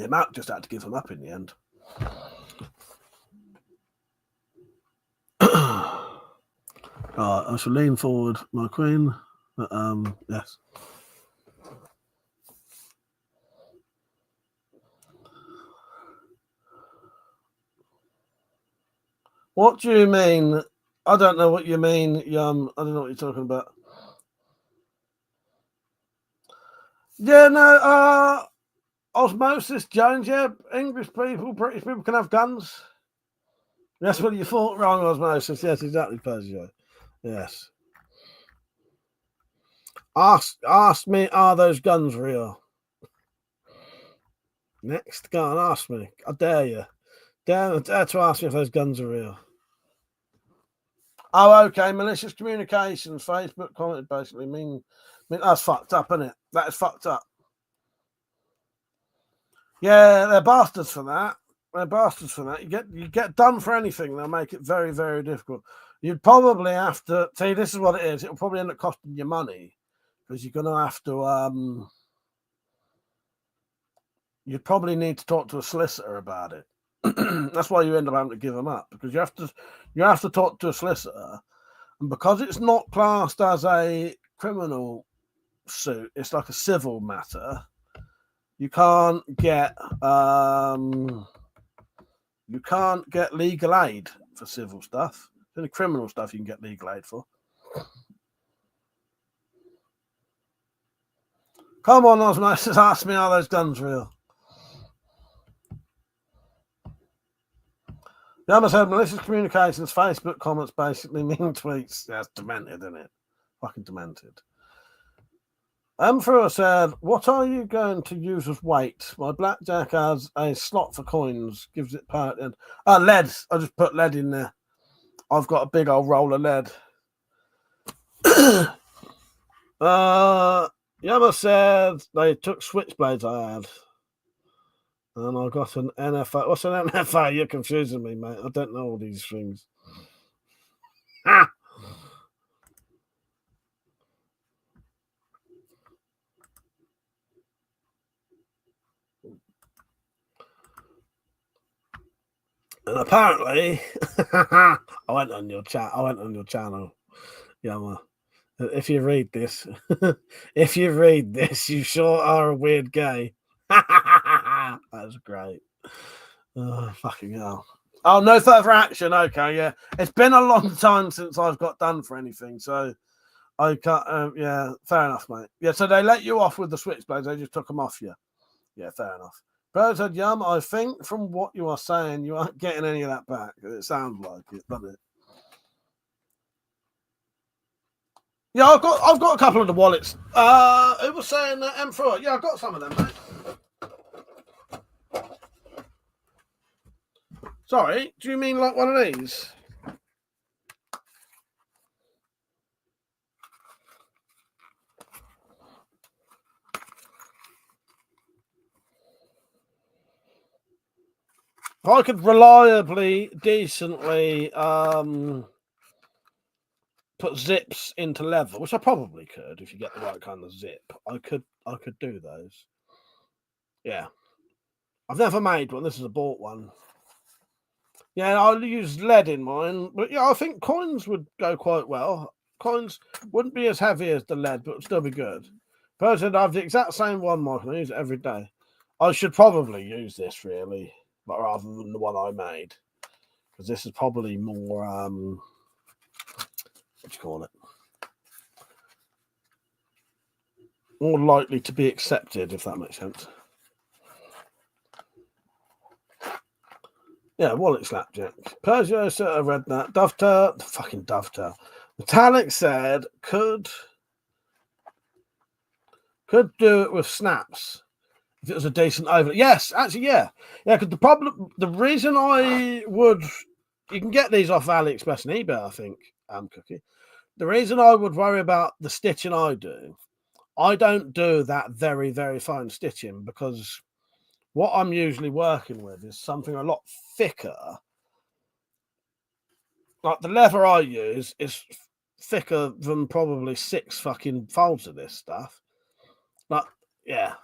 Matt just had to give them up in the end. I shall lean forward, my queen. Yes. What do you mean? I don't know what you mean, Yum. I don't know what you're talking about. Yeah, no, Osmosis, Jones, yeah, English people, British people can have guns. That's what you thought, wrong, Osmosis. Yes, exactly, Persia. Yes. Ask me, are those guns real? Next, go and ask me. I dare you. Dare to ask me if those guns are real. Oh, okay. Malicious communications. Facebook commented basically mean that's fucked up, isn't it? That is fucked up. Yeah, they're bastards for that. They're bastards for that. You get done for anything, they'll make it very, very difficult. You'd probably have to see. This is what it is. It'll probably end up costing you money because you're going to have to. You'd probably need to talk to a solicitor about it. That's why you end up having to give them up, because you have to talk to a solicitor, and because it's not classed as a criminal suit, it's like a civil matter. You can't get legal aid for civil stuff. It's only criminal stuff you can get legal aid for. Come on, Osmosis, ask me, are those guns real? The other said malicious communications, Facebook comments basically mean tweets. That's demented, isn't it? Fucking demented. Emperor said, what are you going to use as weight? My blackjack has a slot for coins, gives it power. Lead. I just put lead in there. I've got a big old roll of lead. Yama said they took switchblades I had. And I got an NFA. What's an NFA? You're confusing me, mate. I don't know all these things. Ha! And apparently, I went on your chat. I went on your channel, Yama. If you read this, you sure are a weird gay. That's great. Oh, fucking hell. Oh, no further action. Okay, yeah. It's been a long time since I've got done for anything, so I can't. Yeah, fair enough, mate. Yeah, so they let you off with the switchblades. They just took them off you. Yeah, fair enough. Bird said, Yum, I think from what you are saying, you aren't getting any of that back. It sounds like it, doesn't it? Yeah, I've got a couple of the wallets. Who was saying that M4? Yeah, I've got some of them, mate. Sorry, do you mean like one of these? I could reliably, decently put zips into leather, which I probably could if you get the right kind of zip. I could do those. Yeah. I've never made one. This is a bought one. Yeah, I'll use lead in mine, but yeah, I think coins would go quite well. Coins wouldn't be as heavy as the lead, but would still be good. Person, I have the exact same one, Michael. I use it every day. I should probably use this really, but rather than the one I made, because this is probably more what do you call it? More likely to be accepted, if that makes sense. Yeah, wallet slapjack. Persia sort of read that. Dovetail, fucking dovetail. Metallic said could do it with snaps if it was a decent overlay. Yes, actually, yeah. Because the reason I would, you can get these off AliExpress and eBay, I think, Cookie. The reason I would worry about the stitching I don't do that very, very fine stitching because what I'm usually working with is something a lot thicker. Like the leather I use is thicker than probably 6 fucking folds of this stuff. But yeah.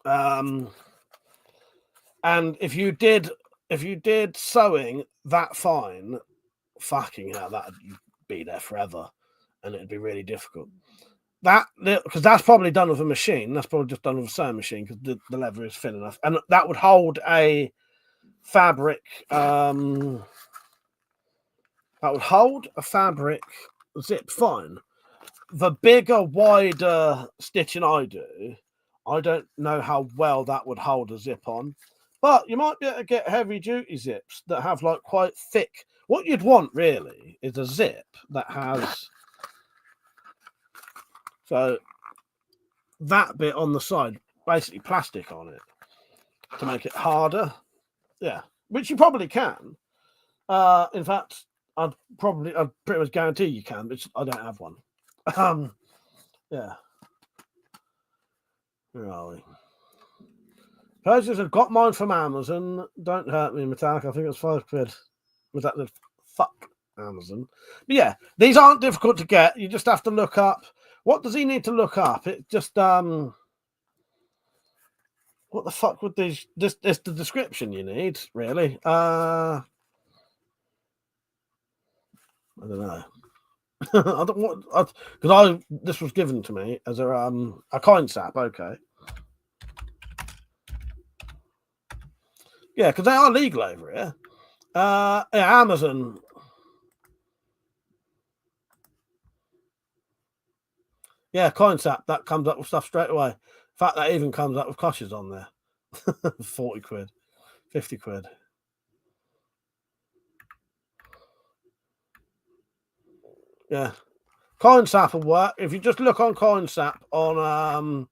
And if you did sewing that fine, fucking hell, that'd be there forever, and it'd be really difficult. Because that's probably done with a machine. That's probably just done with a sewing machine because the leather is thin enough, and that would hold a fabric. That would hold a fabric zip fine. The bigger, wider stitching I do, I don't know how well that would hold a zip on. But you might be able to get heavy duty zips that have like quite thick. What you'd want really is a zip that has so that bit on the side, basically plastic on it to make it harder. Yeah, which you probably can. In fact, I'd pretty much guarantee you can, but I don't have one. Yeah. Where are we? Purchases have got mine from Amazon. Don't hurt me, Metallic. I think it's £5. Was that the fuck Amazon? But yeah, these aren't difficult to get. You just have to look up. What does he need to look up? It just what the fuck would these? This is the description you need, really. I don't know. I don't want because this was given to me as a coin sap. Okay. Yeah, because they are legal over here. Yeah, Amazon. Yeah, CoinSap, that comes up with stuff straight away. In fact, that even comes up with Koshes on there. 40 quid, 50 quid. Yeah. CoinSap will work. If you just look on CoinSap on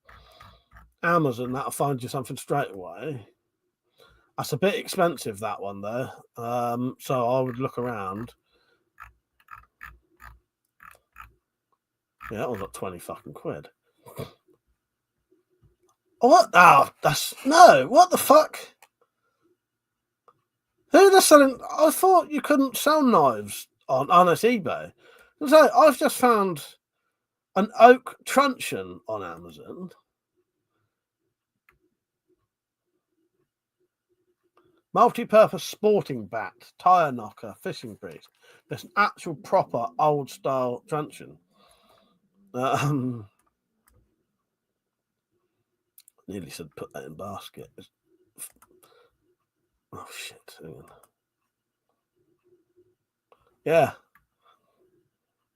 Amazon, that'll find you something straight away. That's a bit expensive, that one, though. So I would look around. Yeah, that one's got 20 fucking quid. What? Oh, what the fuck? Who they're selling? I thought you couldn't sell knives on this eBay. So I've just found an oak truncheon on Amazon. Multi-purpose sporting bat, tire knocker, fishing priest. There's an actual proper old style truncheon. Nearly said put that in basket. Oh shit! Hang on. Yeah,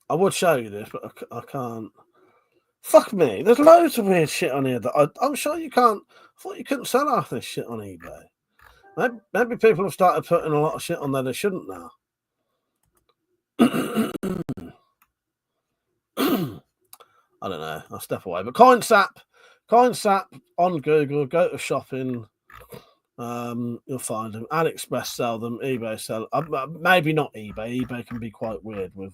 I would show you this, but I can't. Fuck me. There's loads of weird shit on here that I'm sure you can't. I thought you couldn't sell half this shit on eBay. Maybe people have started putting a lot of shit on there they shouldn't now. I don't know. I'll step away. But CoinSap on Google. Go to shopping. You'll find them. AliExpress sell them. eBay sell. Maybe not eBay. eBay can be quite weird with.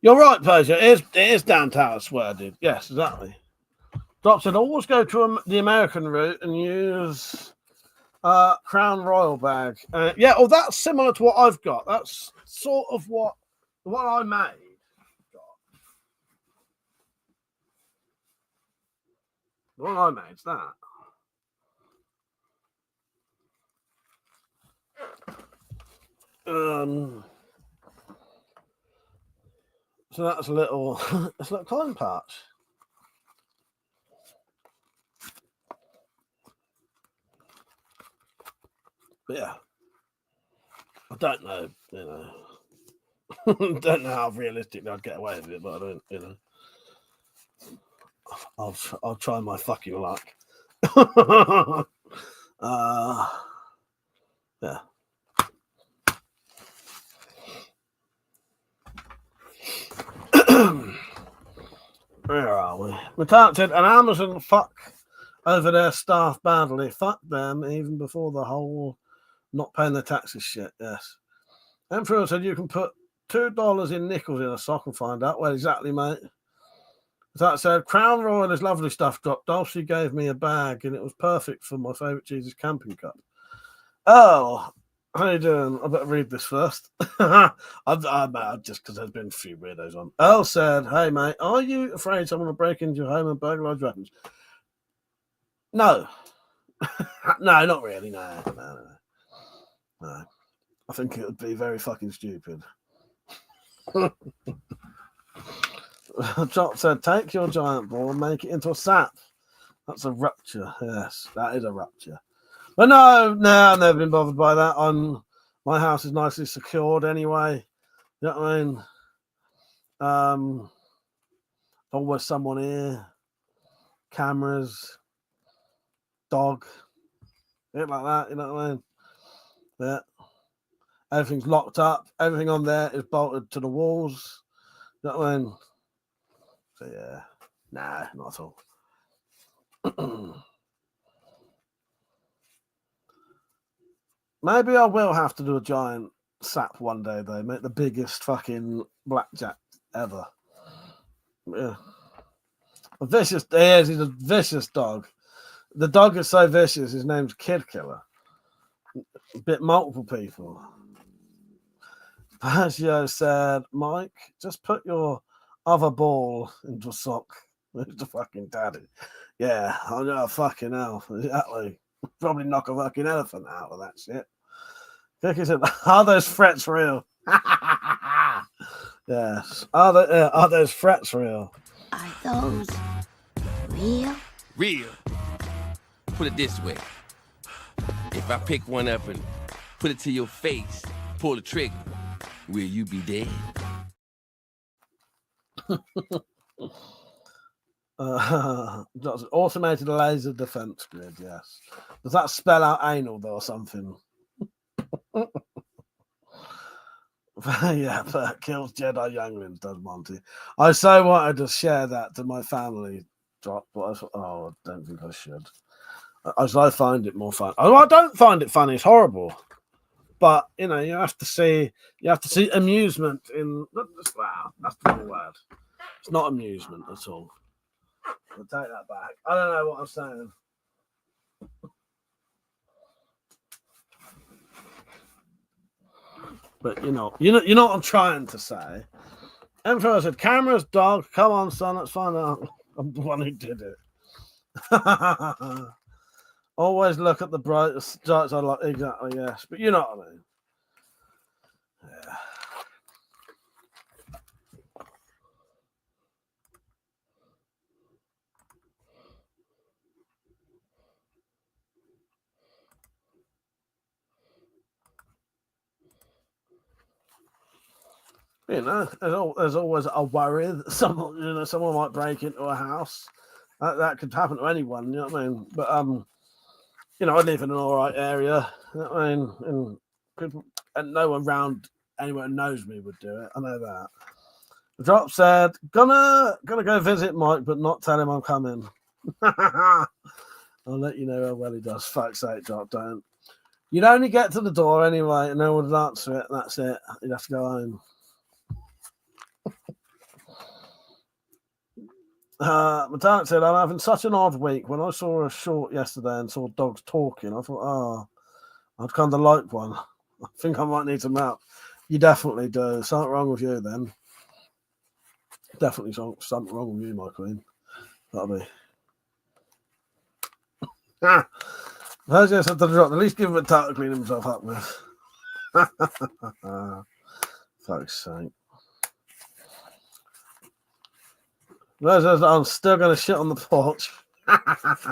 You're right, Persia. It is down Tower Square, dude. Yes, exactly. Drop said always go to the American route and use Crown Royal bag. Yeah, oh, that's similar to what I've got. That's sort of what I made. What I made is that. So that's a little, it's a little coin patch. But yeah, I don't know, don't know how realistic I'd get away with it, but I don't, I'll try my fucking luck. Yeah. Where are we? Mutant said, an Amazon fuck over their staff badly. Fuck them even before the whole not paying their taxes shit. Yes. Emperor said you can put $2 in nickels in a sock and find out. Well, exactly, mate. That said, Crown Royal is lovely stuff. Dropped. Dulcie gave me a bag and it was perfect for my favourite Jesus camping cup. Oh, how you doing? I better read this first. I'm mad just because there's been a few weirdos on. Earl said, hey, mate, are you afraid someone will break into your home and burglarize weapons? No. No, not really. No. I think it would be very fucking stupid. Jock said, take your giant ball and make it into a sap. That's a rupture. Yes, that is a rupture. But no, I've never been bothered by that. My house is nicely secured anyway. You know what I mean? Always someone here. Cameras. Dog. Bit like that, you know what I mean? Yeah. Everything's locked up. Everything on there is bolted to the walls. You know what I mean? So yeah. Nah, not at all. Maybe I will have to do a giant sap one day, though. Make the biggest fucking blackjack ever. Yeah. He's a vicious dog. The dog is so vicious, his name's Kid Killer. Bit multiple people. Pagio said, Mike, just put your other ball into a sock. Who's the fucking daddy? Yeah, I know, fucking hell. Exactly. Probably knock a fucking elephant out of that shit. Cookie said, are those frets real? Yes. Are those frets real? Are those real? Real. Put it this way. If I pick one up and put it to your face, pull the trigger, will you be dead? Automated laser defense grid, yes. Does that spell out anal, though, or something? Yeah, but kills Jedi younglings, does Monty. I so wanted to share that to my family, Drop, but I thought, I don't think I should. As I find it more fun. Oh, I don't find it funny. It's horrible. But you have to see amusement in. Wow, that's the wrong word. It's not amusement at all. I'll take that back. I don't know what I'm saying. But you know what I'm trying to say. Emperor said, "Cameras, dog. Come on, son. Let's find out." I'm the one who did it. Always look at the bright side. Exactly, yes. But you know what I mean. Yeah. You know, there's always a worry that someone might break into a house. That could happen to anyone. You know what I mean? But you know, I live in an all right area. You know what I mean? And people, and no one around anyone who knows me would do it. I know that. The drop said, gonna go visit Mike, but not tell him I'm coming. I'll let you know how well he does. Fuck's sake, Drop, don't. You'd only get to the door anyway, and no one would answer it, and that's it. You'd have to go home. Madonna said, I'm having such an odd week. When I saw a short yesterday and saw dogs talking, I thought, I'd kind of like one. I think I might need some help. You definitely do. Something wrong with you then. Definitely something wrong with you, my queen. That'll be. Virgil said to the drop, at least give him a towel to clean himself up with. Fuck's sake. Virgil said, I'm still going to shit on the porch. It's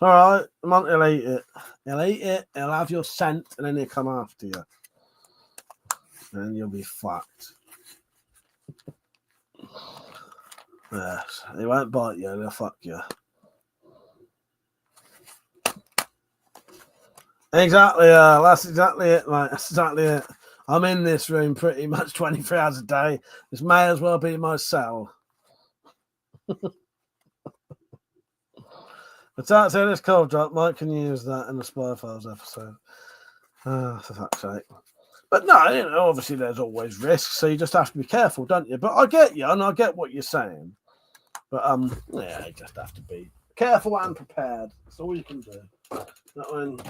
all right. Monty will eat it. He'll eat it, he'll have your scent, and then he'll come after you. And you'll be fucked. Yes, he won't bite you, he'll fuck you. Exactly, that's exactly it, mate. That's exactly it. I'm in this room pretty much 23 hours a day. This may as well be my cell. But that's it, this cold drop. Mike can use that in the Spy Files episode. For fuck's sake. But no, you know, obviously there's always risks, so you just have to be careful, don't you? But I get you, and I get what you're saying. But yeah, you just have to be careful and prepared. That's all you can do. That one.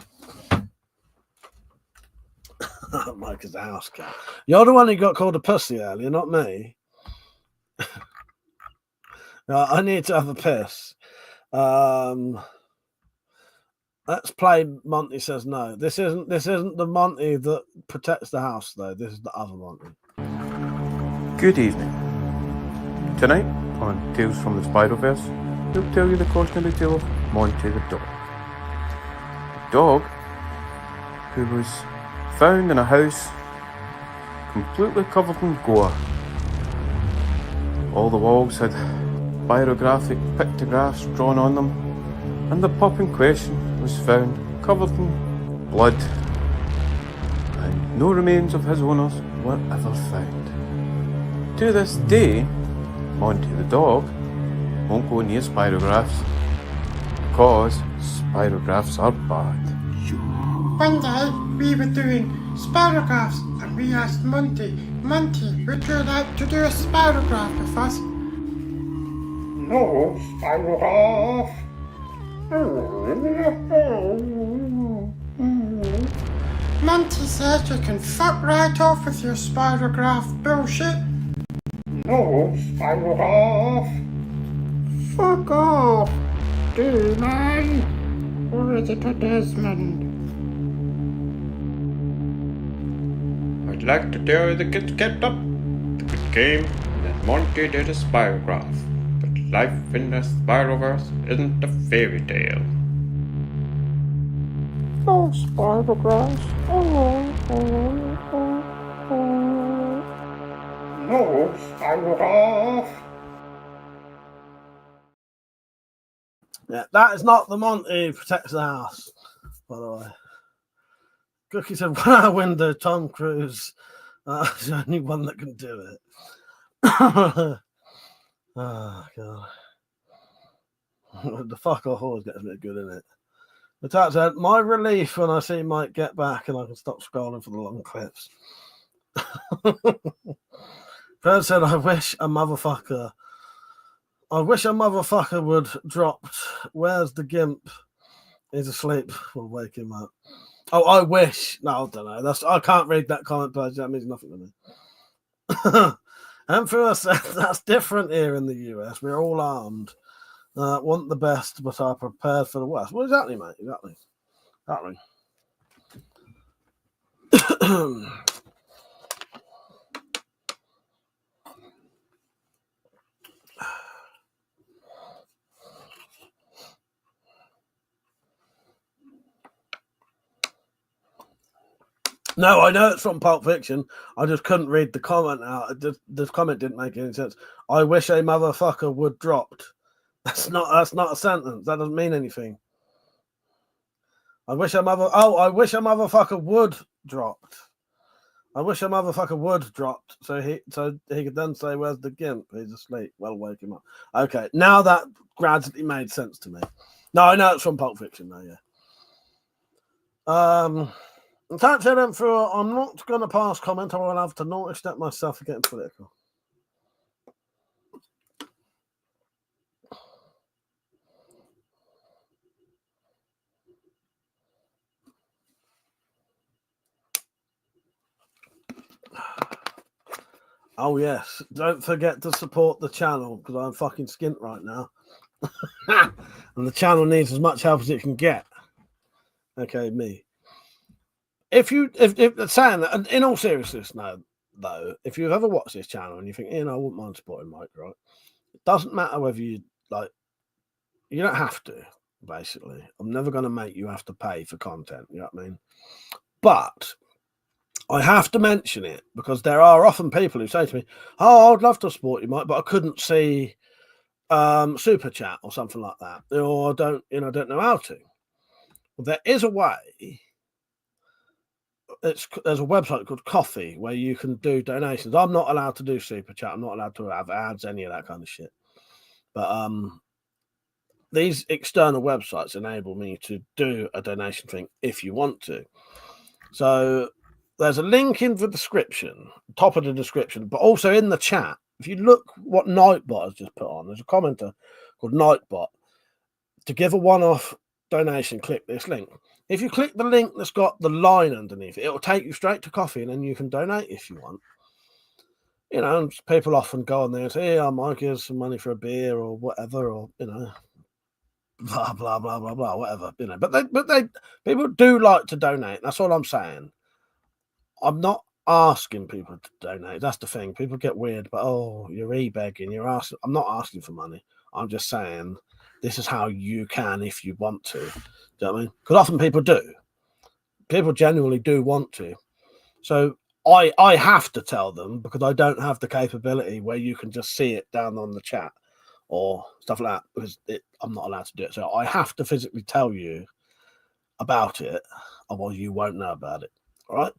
Mike is a house cat. You're the one who got called a pussy earlier, not me. I need to have a piss. Let's play Monty Says No. This isn't the Monty that protects the house, though. This is the other Monty. Good evening. Tonight on Tales from the Spider-Verse, we'll tell you the cautionary tale of Monty the dog. A dog who was found in a house completely covered in gore. All the walls had biographic pictographs drawn on them, and the pup in question was found covered in blood, and no remains of his owners were ever found. To this day, Monty the dog won't go near spirographs because spirographs are bad. One day we were doing spirographs and we asked Monty, would you like to do a spirograph with us? No, spirograph. Monty says you can fuck right off with your spirograph bullshit. No, spirograph. Fuck off, D-man. Or is it a Desmond? I'd like to tell you the kids kept up the good game and that Monty did a spirograph, but life in the Spiroverse isn't a fairy tale. Oh, spirographs. No, spirograph. Yeah, that is not the Monty who protects the house, by the way. Cookie said, "One our window, Tom Cruise. He's the only one that can do it." Oh, God. The fuck off always gets a bit good in it. But that said, my relief when I see Mike get back and I can stop scrolling for the long clips. Fred said, I wish a motherfucker would dropped. Where's the gimp? He's asleep. We'll wake him up. Oh, I wish. No, I don't know. I can't read that comment page. That means nothing to me. And for us, that's different here in the US. We're all armed. Want the best, but are prepared for the worst. Well, exactly, mate. Exactly. No, I know it's from Pulp Fiction. I just couldn't read the comment out. The comment didn't make any sense. I wish a motherfucker would dropped. That's not a sentence. That doesn't mean anything. I wish a motherfucker would dropped. I wish a motherfucker would dropped. So he could then say, "Where's the gimp? He's asleep." Well, wake him up. Okay, now that gradually made sense to me. No, I know it's from Pulp Fiction though, yeah. Thanks, Adam, for I'm not going to pass comment. I will have to not accept myself for getting political. Oh, yes. Don't forget to support the channel because I'm fucking skint right now. And the channel needs as much help as it can get. Okay, me. If saying that, in all seriousness, no, though, if you've ever watched this channel and you think, I wouldn't mind supporting Mike, right? It doesn't matter whether you don't have to, basically. I'm never going to make you have to pay for content, you know what I mean? But I have to mention it because there are often people who say to me, "Oh, I'd love to support you, Mike, but I couldn't see super chat or something like that, or I don't know how to." Well, there is a way. There's a website called Coffee where you can do donations. I'm not allowed to do super chat. I'm not allowed to have ads, any of that kind of shit. But these external websites enable me to do a donation thing if you want to. So there's a link in the description, top of the description, but also in the chat. If you look what Nightbot has just put on, there's a commenter called Nightbot. To give a one-off donation, click this link. If you click the link that's got the line underneath it, it'll take you straight to Coffee, and then you can donate if you want. And people often go on there and say, "Hey, Mike, here's some money for a beer or whatever," or blah blah blah blah blah, whatever. But people do like to donate. That's all I'm saying. I'm not asking people to donate. That's the thing. People get weird, but you're e-begging, you're asking. I'm not asking for money. I'm just saying this is how you can if you want to. Do you know what I mean? Because often people do. People genuinely do want to. So I have to tell them because I don't have the capability where you can just see it down on the chat or stuff like that because I'm not allowed to do it. So I have to physically tell you about it, otherwise you won't know about it. All right?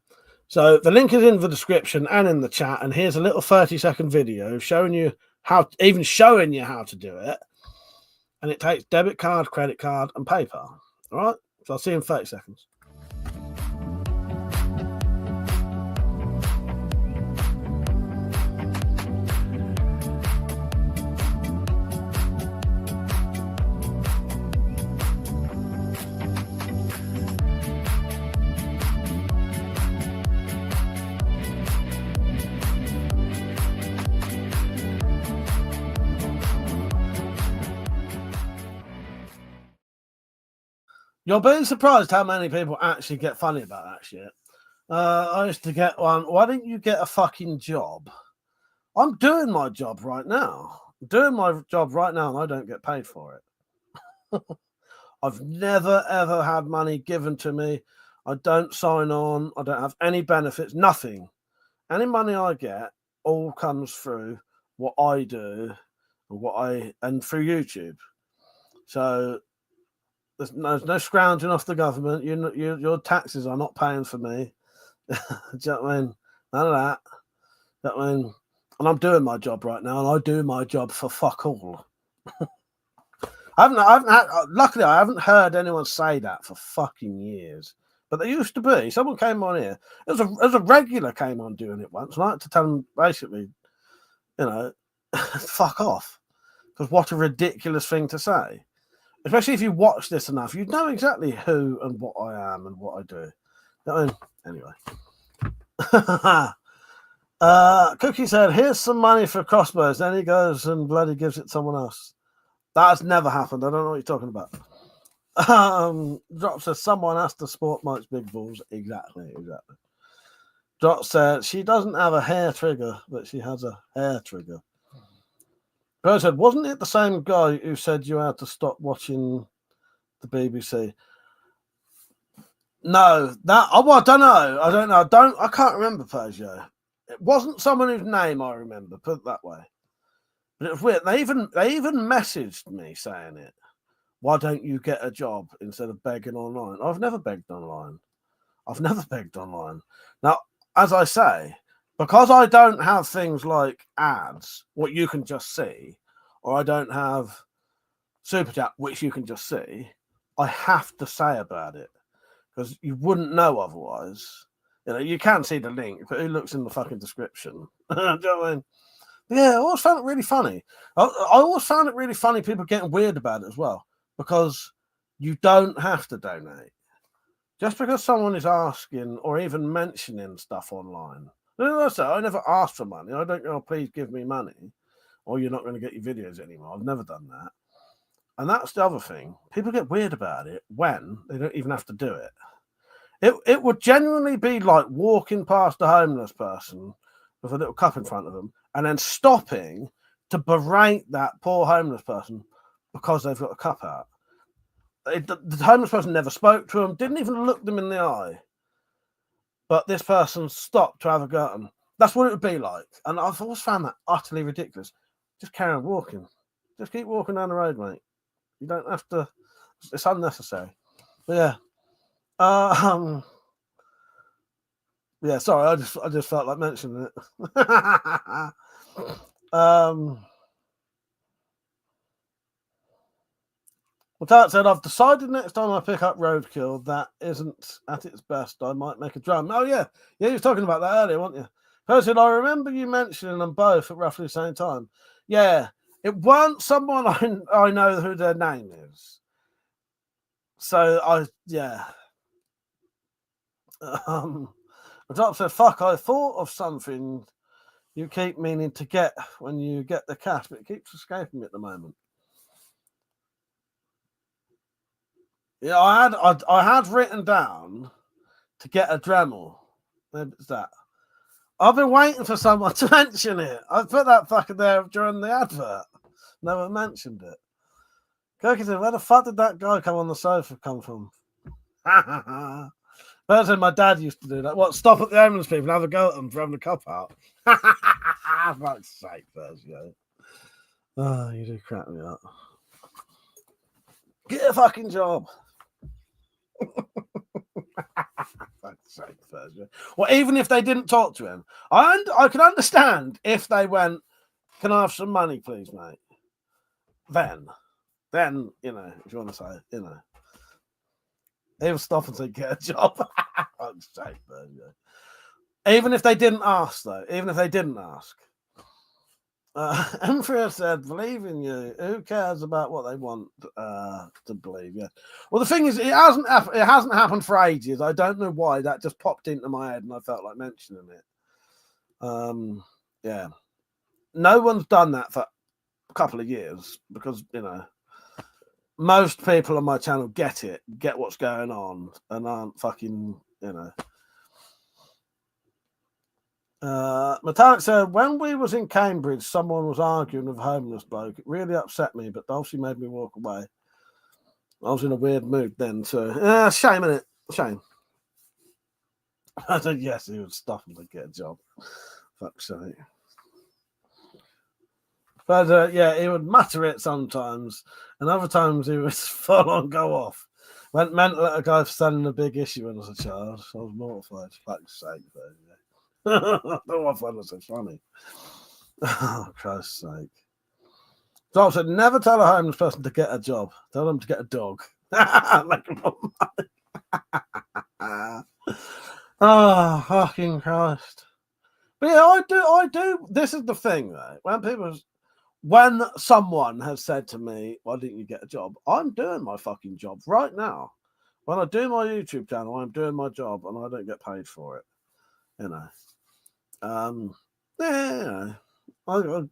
So the link is in the description and in the chat, and here's a little 30-second video showing you how to do it. And it takes debit card, credit card, and PayPal. All right? So I'll see you in 30 seconds. You'll be surprised how many people actually get funny about that shit. I used to get one. Why didn't you get a fucking job? I'm doing my job right now. And I don't get paid for it. I've never, ever had money given to me. I don't sign on. I don't have any benefits, nothing. Any money I get all comes through what I do and through YouTube. So there's no scrounging off the government. Your taxes are not paying for me. Do you know what I mean? None of that. Do you know what I mean? And I'm doing my job right now, and I do my job for fuck all. Luckily, I haven't heard anyone say that for fucking years. But there used to be. Someone came on here. As a regular came on doing it once, and I had to tell them basically, fuck off. Because what a ridiculous thing to say. Especially if you watch this enough, you know exactly who and what I am and what I do. Anyway. Cookie said, "Here's some money for Crossbows." Then he goes and bloody gives it to someone else. That has never happened. I don't know what you're talking about. Drop says, "Someone has to sport Mike's big balls." Exactly. Drop said, "She doesn't have a hair trigger, but she has a hair trigger." Bro said, "Wasn't it the same guy who said you had to stop watching the BBC?" No, that well, I don't know. I can't remember Peugeot. It wasn't someone whose name I remember. Put it that way. But it was weird. They even messaged me saying it. Why don't you get a job instead of begging online? I've never begged online. Now, as I say, because I don't have things like ads, what you can just see, or I don't have Super Chat, which you can just see, I have to say about it because you wouldn't know otherwise. You know, you can see the link, but who looks in the fucking description? Do you know what I mean? Yeah, I always found it really funny. I always found it really funny people getting weird about it as well, because you don't have to donate. Just because someone is asking or even mentioning stuff online. I never asked for money. I don't go, please give me money, or you're not going to get your videos anymore. I've never done that. And that's the other thing. People get weird about it when they don't even have to do it. It would genuinely be like walking past a homeless person with a little cup in front of them and then stopping to berate that poor homeless person because they've got a cup out. The homeless person never spoke to them, didn't even look them in the eye. But this person stopped to have a go at them. That's what it would be like. And I've always found that utterly ridiculous. Just carry on walking. Just keep walking down the road, mate. You don't have to. It's unnecessary. But yeah. Yeah, sorry, I just felt like mentioning it. Well, Tart said, I've decided next time I pick up roadkill that isn't at its best, I might make a drum. Oh, yeah. Yeah, you were talking about that earlier, weren't you? First said, I remember you mentioning them both at roughly the same time. Yeah, it weren't someone I know who their name is. So, yeah. The top said, fuck, I thought of something you keep meaning to get when you get the cash, but it keeps escaping me at the moment. Yeah, I had written down to get a Dremel. Maybe it's that. I've been waiting for someone to mention it. I put that fucker there during the advert. No one mentioned it. Cookie said, where the fuck did that guy come on the sofa come from? Person, my dad used to do that. What, stop at the homeless people and have a go at them for having a cop out? Fuck's sake, Thursday. Oh, you do crap me up. Get a fucking job. Fuck's sake, Thursday. Well, even if they didn't talk to him, I can understand if they went, can I have some money, please, mate? Then, you know, if you want to say, you know. He will stop and say, get a job. Fuck's sake, Thursday. Even if they didn't ask, though. Even if they didn't ask. Emperor said, believe in you. Who cares about what they want to believe? Yeah. Well, the thing is, it hasn't happened for ages. I don't know why. That just popped into my head and I felt like mentioning it. Yeah. No one's done that for a couple of years because, you know, most people on my channel get what's going on and aren't fucking, you know. Metallic said, when we was in Cambridge, someone was arguing with a homeless bloke. It really upset me, but Dulcie made me walk away. I was in a weird mood then, so shame, innit? Shame. I said, yes, he would stop him to get a job. Fuck's sake. But yeah, he would mutter it sometimes, and other times he would full on go off. Went mental at a guy for selling a big issue when I was a child. I was mortified. Fuck's sake, though. Yeah. I don't know if I was so funny. Oh, Christ's sake. So said, never tell a homeless person to get a job. Tell them to get a dog. Make them more money. Oh, fucking Christ. But yeah, I do. This is the thing, though. When someone has said to me, why didn't you get a job? I'm doing my fucking job right now. When I do my YouTube channel, I'm doing my job and I don't get paid for it. You know. Yeah, I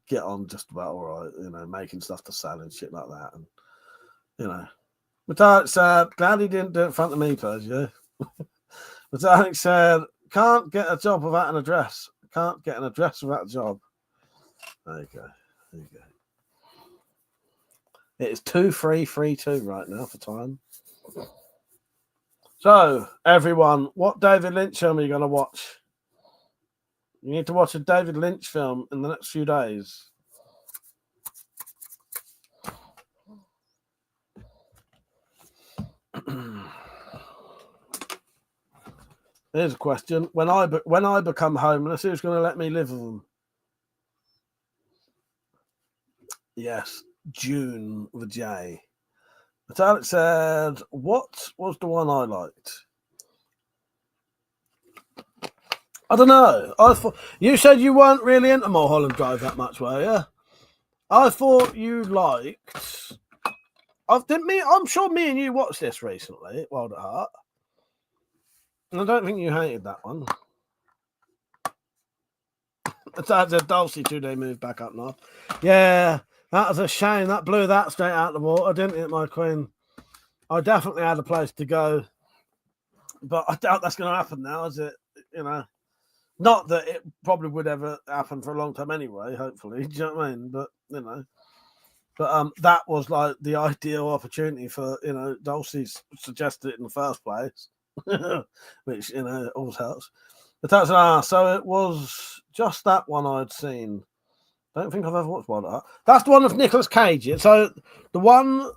get on just about all right, you know, making stuff to sell and shit like that. And, you know, Metallic said, glad he didn't do it in front of me, Pez, yeah. Metallic said, can't get a job without an address. Can't get an address without a job. There you go. There you go. It is 2332 right now for time. So, everyone, what David Lynch film are you going to watch? You need to watch a David Lynch film in the next few days. Here's a question. When I become homeless, who's going to let me live with them? Yes, June with a J. But Alex said, what was the one I liked? I don't know. I thought you said you weren't really into Mulholland Drive that much, were you? I thought you liked. I'm sure me and you watched this recently, Wild at Heart. And I don't think you hated that one. That's a Dulcie 2-day move back up north. Yeah, that was a shame. That blew that straight out of the water, didn't it, my queen? I definitely had a place to go. But I doubt that's going to happen now, is it? You know, not that it probably would ever happen for a long time anyway, hopefully. Do you know what I mean? But, you know. But that was like the ideal opportunity for, you know, Dulcie suggested it in the first place. Which, you know, always helps. But that's so it was just that one I'd seen. Don't think I've ever watched Wild at Heart. That's the one with Nicolas Cage. So the one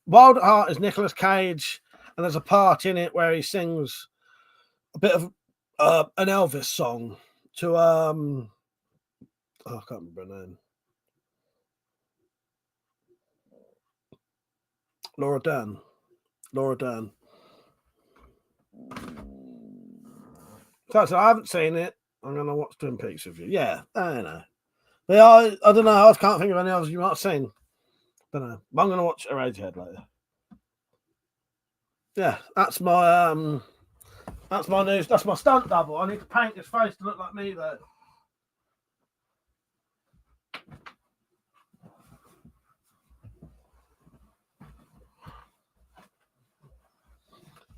Wild at Heart is Nicolas Cage, and there's a part in it where he sings a bit of an Elvis song to I can't remember her name. Laura Dern. So I haven't seen it. I'm going to watch Twin Peaks with you. Yeah, I know. I don't know. I can't think of any others you might have seen. Don't know. But I'm going to watch Eraserhead later. Yeah, that's my news. That's my stunt double. I need to paint his face to look like me though.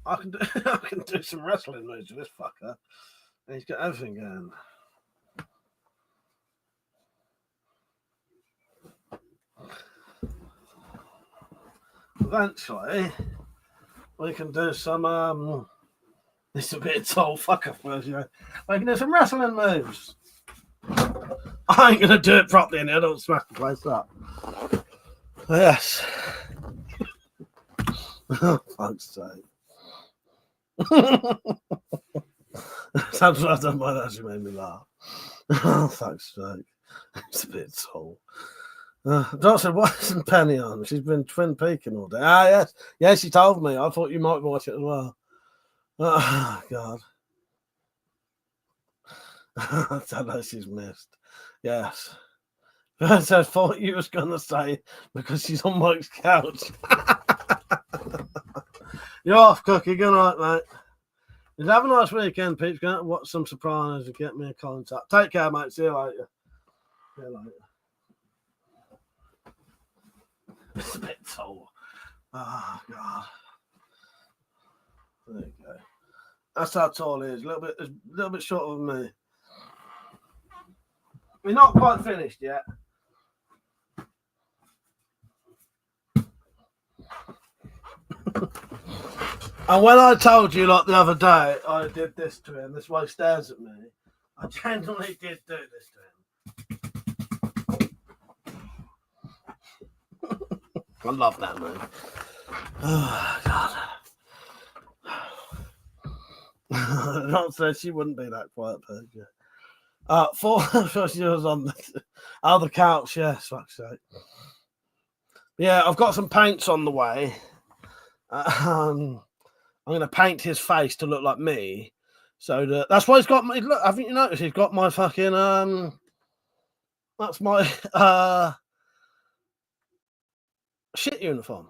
I can do some wrestling moves with this fucker. And he's got everything going. Eventually, we can do some this is a bit tall fucker version. We can do some wrestling moves. I ain't gonna do it properly and I don't smash the place up. Yes. Oh, fuck's sake. Sounds like I've done by that. She made me laugh. Oh, fuck's sake. It's a bit tall. Johnson, why isn't Penny on? She's been Twin Peaking all day. Ah, yes. Yes, she told me. I thought you might watch it as well. Oh, God. I don't know, she's missed. Yes. I thought you was going to say because she's on Mike's couch. You're off, Cookie. Good night, mate. Just have a nice weekend, peeps. Go out and watch some Sopranos and get me a contact. Take care, mate. See you later. It's a bit tall. Oh, God. There you go. That's how tall he is. A little bit shorter than me. We're not quite finished yet. And when I told you, like the other day, I did this to him, this way he stares at me, I genuinely did do this to him. I love that move. Oh, God. Not so she wouldn't be that quiet, but yeah. She was on the couch, yes, fuck's sake. Yeah, I've got some paints on the way. I'm going to paint his face to look like me. So that's why he's got my... Look, haven't you noticed? He's got my fucking... That's my shit uniform.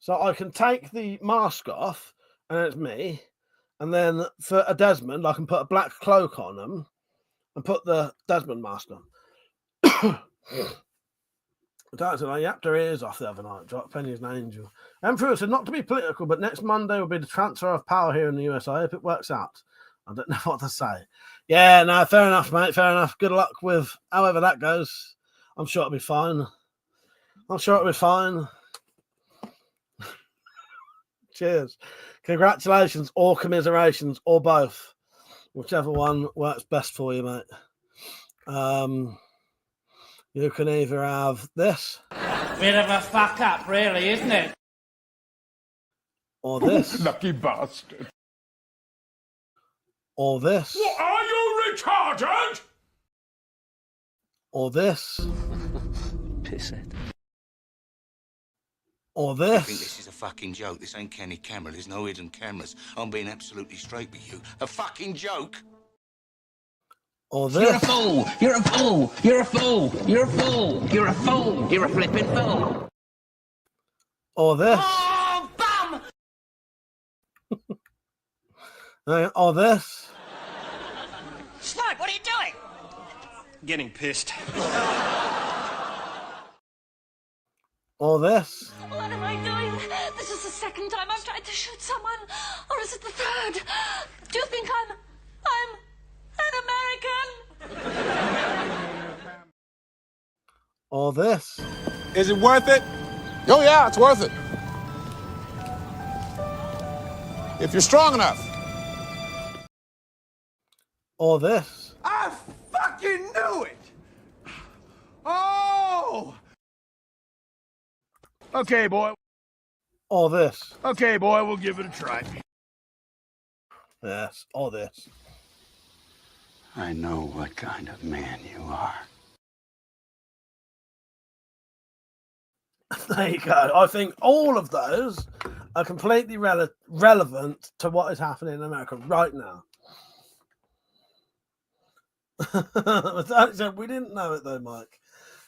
So I can take the mask off, and it's me. And then for a Desmond, I can put a black cloak on him and put the Desmond mask on. I yapped her ears off the other night. Dropped Penny as an angel. Emperor said, not to be political, but next Monday will be the transfer of power here in the USA. I hope it works out. I don't know what to say. Yeah, no, fair enough, mate. Fair enough. Good luck with however that goes. I'm sure it'll be fine. Cheers. Congratulations or commiserations or both. Whichever one works best for you, mate. You can either have this. Bit of a fuck up, really, isn't it? Or this. Lucky bastard. Or this. What, are you retarded? Or this. Pisshead. Or I think this. this is a fucking joke. This ain't Kenny camera. There's no hidden cameras. I'm being absolutely straight with you. A fucking joke. Or this. You're a fool! You're a fool! You're a fool! You're a fool! You're a fool! You're a flipping fool! Or this. Oh, bum! Or this. Snipe, what are you doing? Getting pissed. Or this. What am I doing? This is the second time I've tried to shoot someone. Or is it the third? Do you think I'm an American? Or this. Is it worth it? Oh, yeah, it's worth it. If you're strong enough. Or this. I fucking knew it! Oh! Okay, boy. Or this. Okay, boy, we'll give it a try. Yes. Or this. I know what kind of man you are. There you go. I think all of those are completely relevant to what is happening in America right now. We didn't know it though, Mike.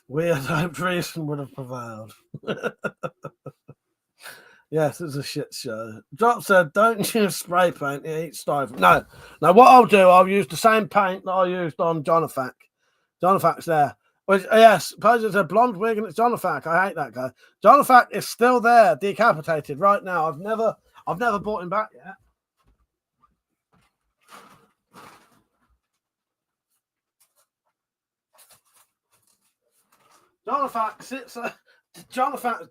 We had hoped reason would have prevailed. Yes, it's a shit show. Drop said, don't use spray paint, it eats styrofoam. No, what I'll do, I'll use the same paint that I used on Jonathak. Jonathak's there. Which, yes, Pose a blonde wig and it's Jonathak. I hate that guy. Jonathak is still there, decapitated right now. I've never brought him back yet. Jonathak's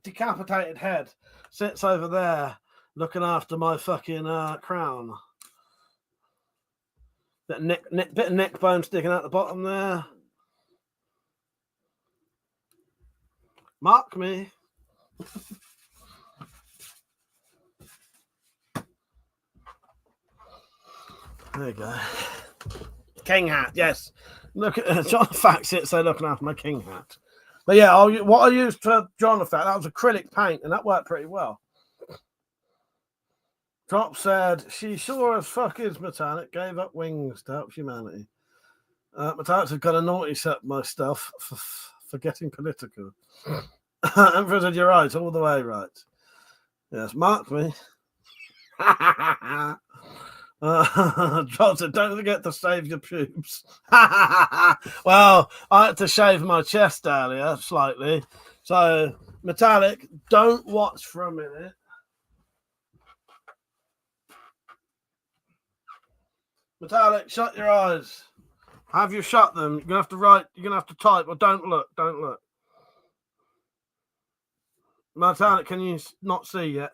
decapitated head sits over there looking after my fucking crown. Bit of neck bone sticking out the bottom there. Mark me. There you go. King hat, yes. Look at Jonathak sits there looking after my king hat. But yeah, what I used for Jonathak, that was acrylic paint, and that worked pretty well. Drop said, she sure as fuck is metallic, gave up wings to help humanity. Metallics have got a naughty set my stuff for getting political. Emperor said, you're right, all the way right. Yes, mark me. Drop said, don't forget to shave your pubes. Well, I had to shave my chest earlier slightly. So, Metallic, don't watch for a minute. Metallic, shut your eyes. Have you shut them? You're gonna have to write. You're gonna have to type. Or don't look. Don't look. Metallic, can you not see yet?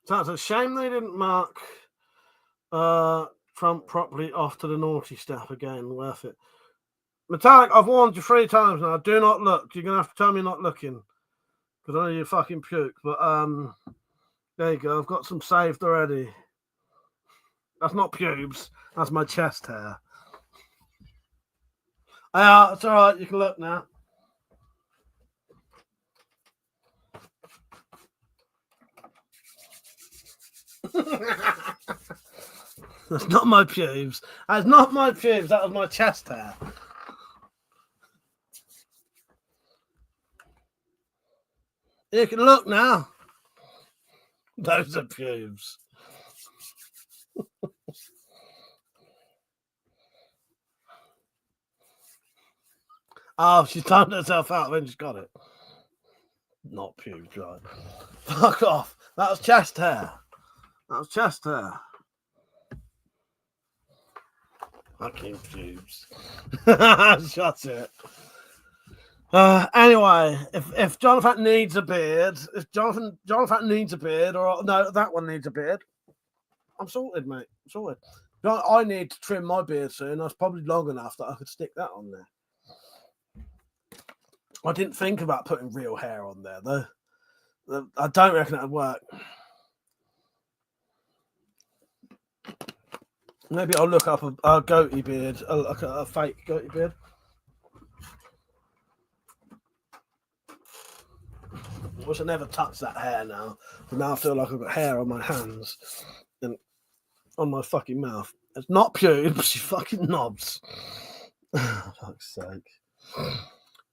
So it's a shame they didn't mark Trump properly off to the naughty step again. Worth it. Metallic, I've warned you 3 times now. Do not look. You're gonna have to tell me not looking because I know you fucking puke. But there you go. I've got some saved already. That's not pubes. That's my chest hair. Yeah, it's all right. You can look now. That's not my pubes. That's not my pubes. That was my chest hair. You can look now. Those are pubes. Oh, she's timed herself out when she's got it. Not pubes, right? Fuck off. That was chest hair. That was chest hair. Fucking pubes. Shut it. Anyway, if Jonathan needs a beard, if Jonathan needs a beard, or no, that one needs a beard, I'm sorted, mate. I'm sorted. I need to trim my beard soon. That's probably long enough that I could stick that on there. I didn't think about putting real hair on there, though. I don't reckon that'd work. Maybe I'll look up a goatee beard, a fake goatee beard. I wish I never touched that hair now. But now I feel like I've got hair on my hands and on my fucking mouth. It's not pubes, you fucking knobs. For fuck's sake.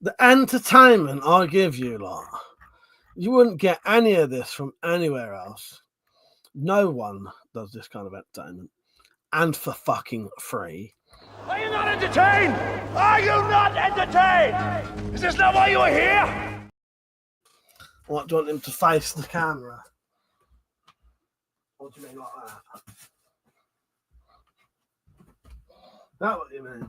The entertainment I give you, lot, you wouldn't get any of this from anywhere else. No one does this kind of entertainment. And for fucking free. Are you not entertained? Are you not entertained? Is this not why you are here? What, do you want him to face the camera? What do you mean like that? That what you mean?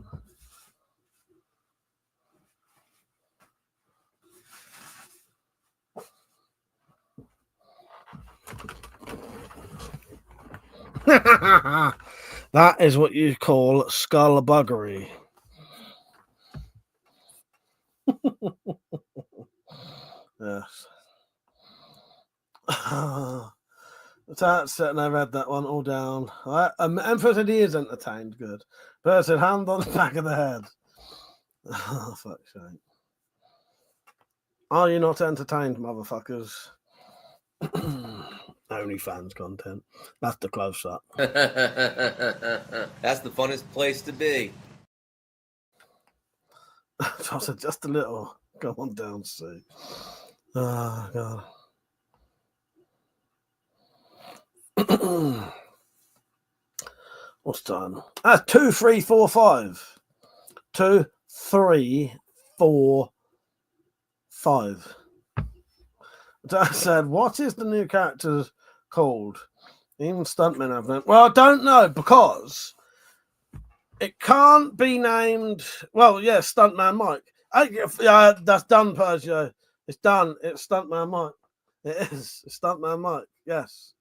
That is what you call skullduggery. Yes. That's it, and I read that one all down. Emperor said he is entertained. Good. Person, hand on the back of the head. Oh, fuck's sake. Are you not entertained, motherfuckers? OnlyFans content. That's the close up. That's the funnest place to be. I said just a little. Go on down, see. Oh, God. What's time? 2, 3, 4, 5. 2, 3, 4, 5. I said, what is the new character called? Even stuntmen have named. Well, I don't know because it can't be named. Well, yeah, Stuntman Mike. That's done, Persia. It's done. It's Stuntman Mike. It is. It's Stuntman Mike. Yes.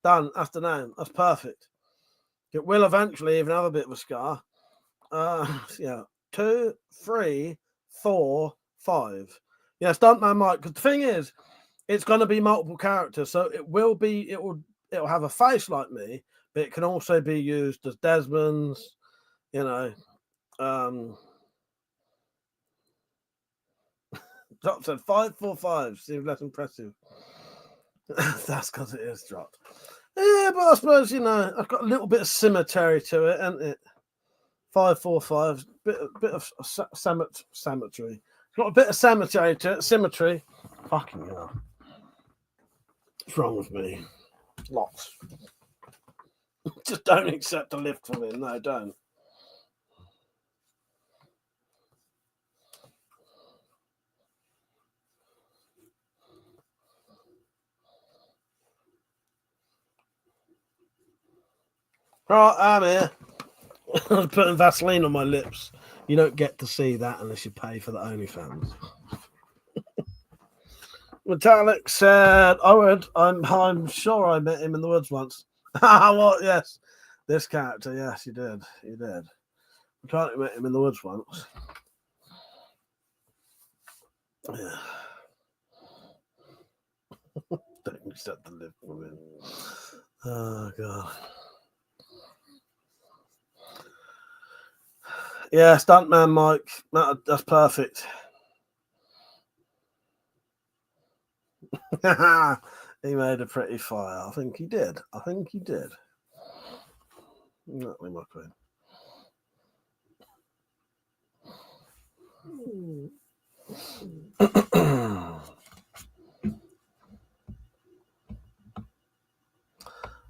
Done. That's the name. That's perfect. It will eventually even have a bit of a scar. Yeah. 2, 3, 4, 5. Yeah, Stuntman Mike. Because the thing is, it's going to be multiple characters, so it'll have a face like me, but it can also be used as Desmond's, you know. Drop said 545 seems less impressive. That's because it is dropped. Yeah, but I suppose, you know, I've got a little bit of symmetry to it, hasn't it? 545, bit of symmetry. It's got a bit of symmetry to it. Symmetry. Fucking hell. What's wrong with me? Lots. Just don't accept a lift from him. No, don't. Right, I'm here. I was putting Vaseline on my lips. You don't get to see that unless you pay for the OnlyFans. Metallic said, I would. I'm sure I met him in the woods once. What? Yes. This character, yes, you did. You did. Metallic met him in the woods once. Yeah. Don't accept the lift from him. Oh, God. Yeah, Stuntman Mike. That's perfect. He made a pretty fire. I think he did. Exactly, my queen.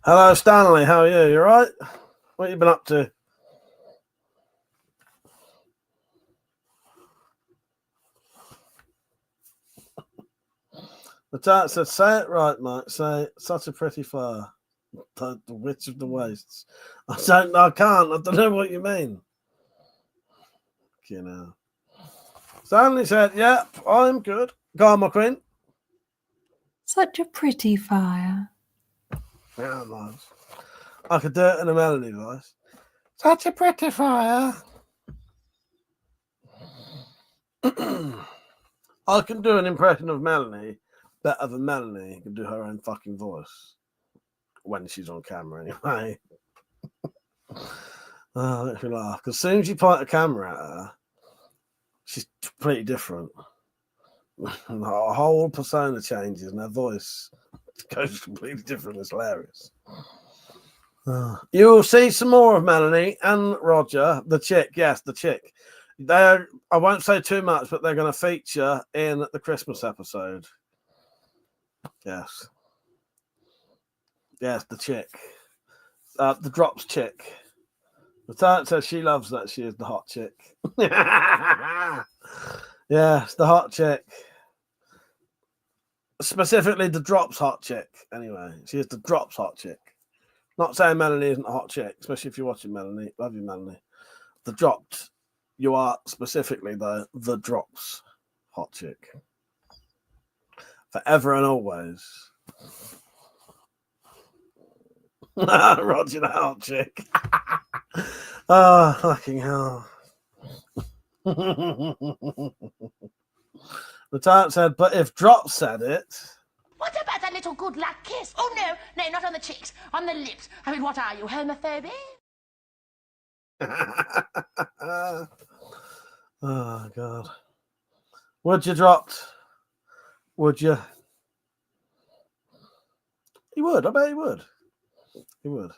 Hello, Stanley. How are you? You all right? What have you been up to? The chat said, say it right, Mike. Say, such a pretty fire. The Witch of the Wastes. I can't. I don't know what you mean. You know. Stanley said, yep, I'm good. Go on, my queen. Such a pretty fire. Yeah, nice. I could do it in a Melanie voice. Such a pretty fire. I can do an impression of Melanie better than Melanie can do her own fucking voice when she's on camera, anyway. Oh, makes me laugh. Because as soon as you point a camera at her, she's completely different. Her whole persona changes and her voice goes completely different. It's hilarious. You'll see some more of Melanie and Roger, the chick. Yes, the chick. I won't say too much, but they're going to feature in the Christmas episode. Yes. Yes, the chick. The drops chick. The talent says she loves that she is the hot chick. Yes, the hot chick. Specifically, the drops hot chick. Anyway, she is the drops hot chick. Not saying Melanie isn't a hot chick, especially if you're watching Melanie. Love you, Melanie. The dropped. You are specifically the drops hot chick. Forever and always. Roger the hot chick. Oh, fucking hell. The talent said, but if Drop said it. What about that little good luck kiss? Oh, no, not on the cheeks, on the lips. I mean, what are you, homophobic? Oh, God. Would you dropped? Would you? He would. I bet he would. He would.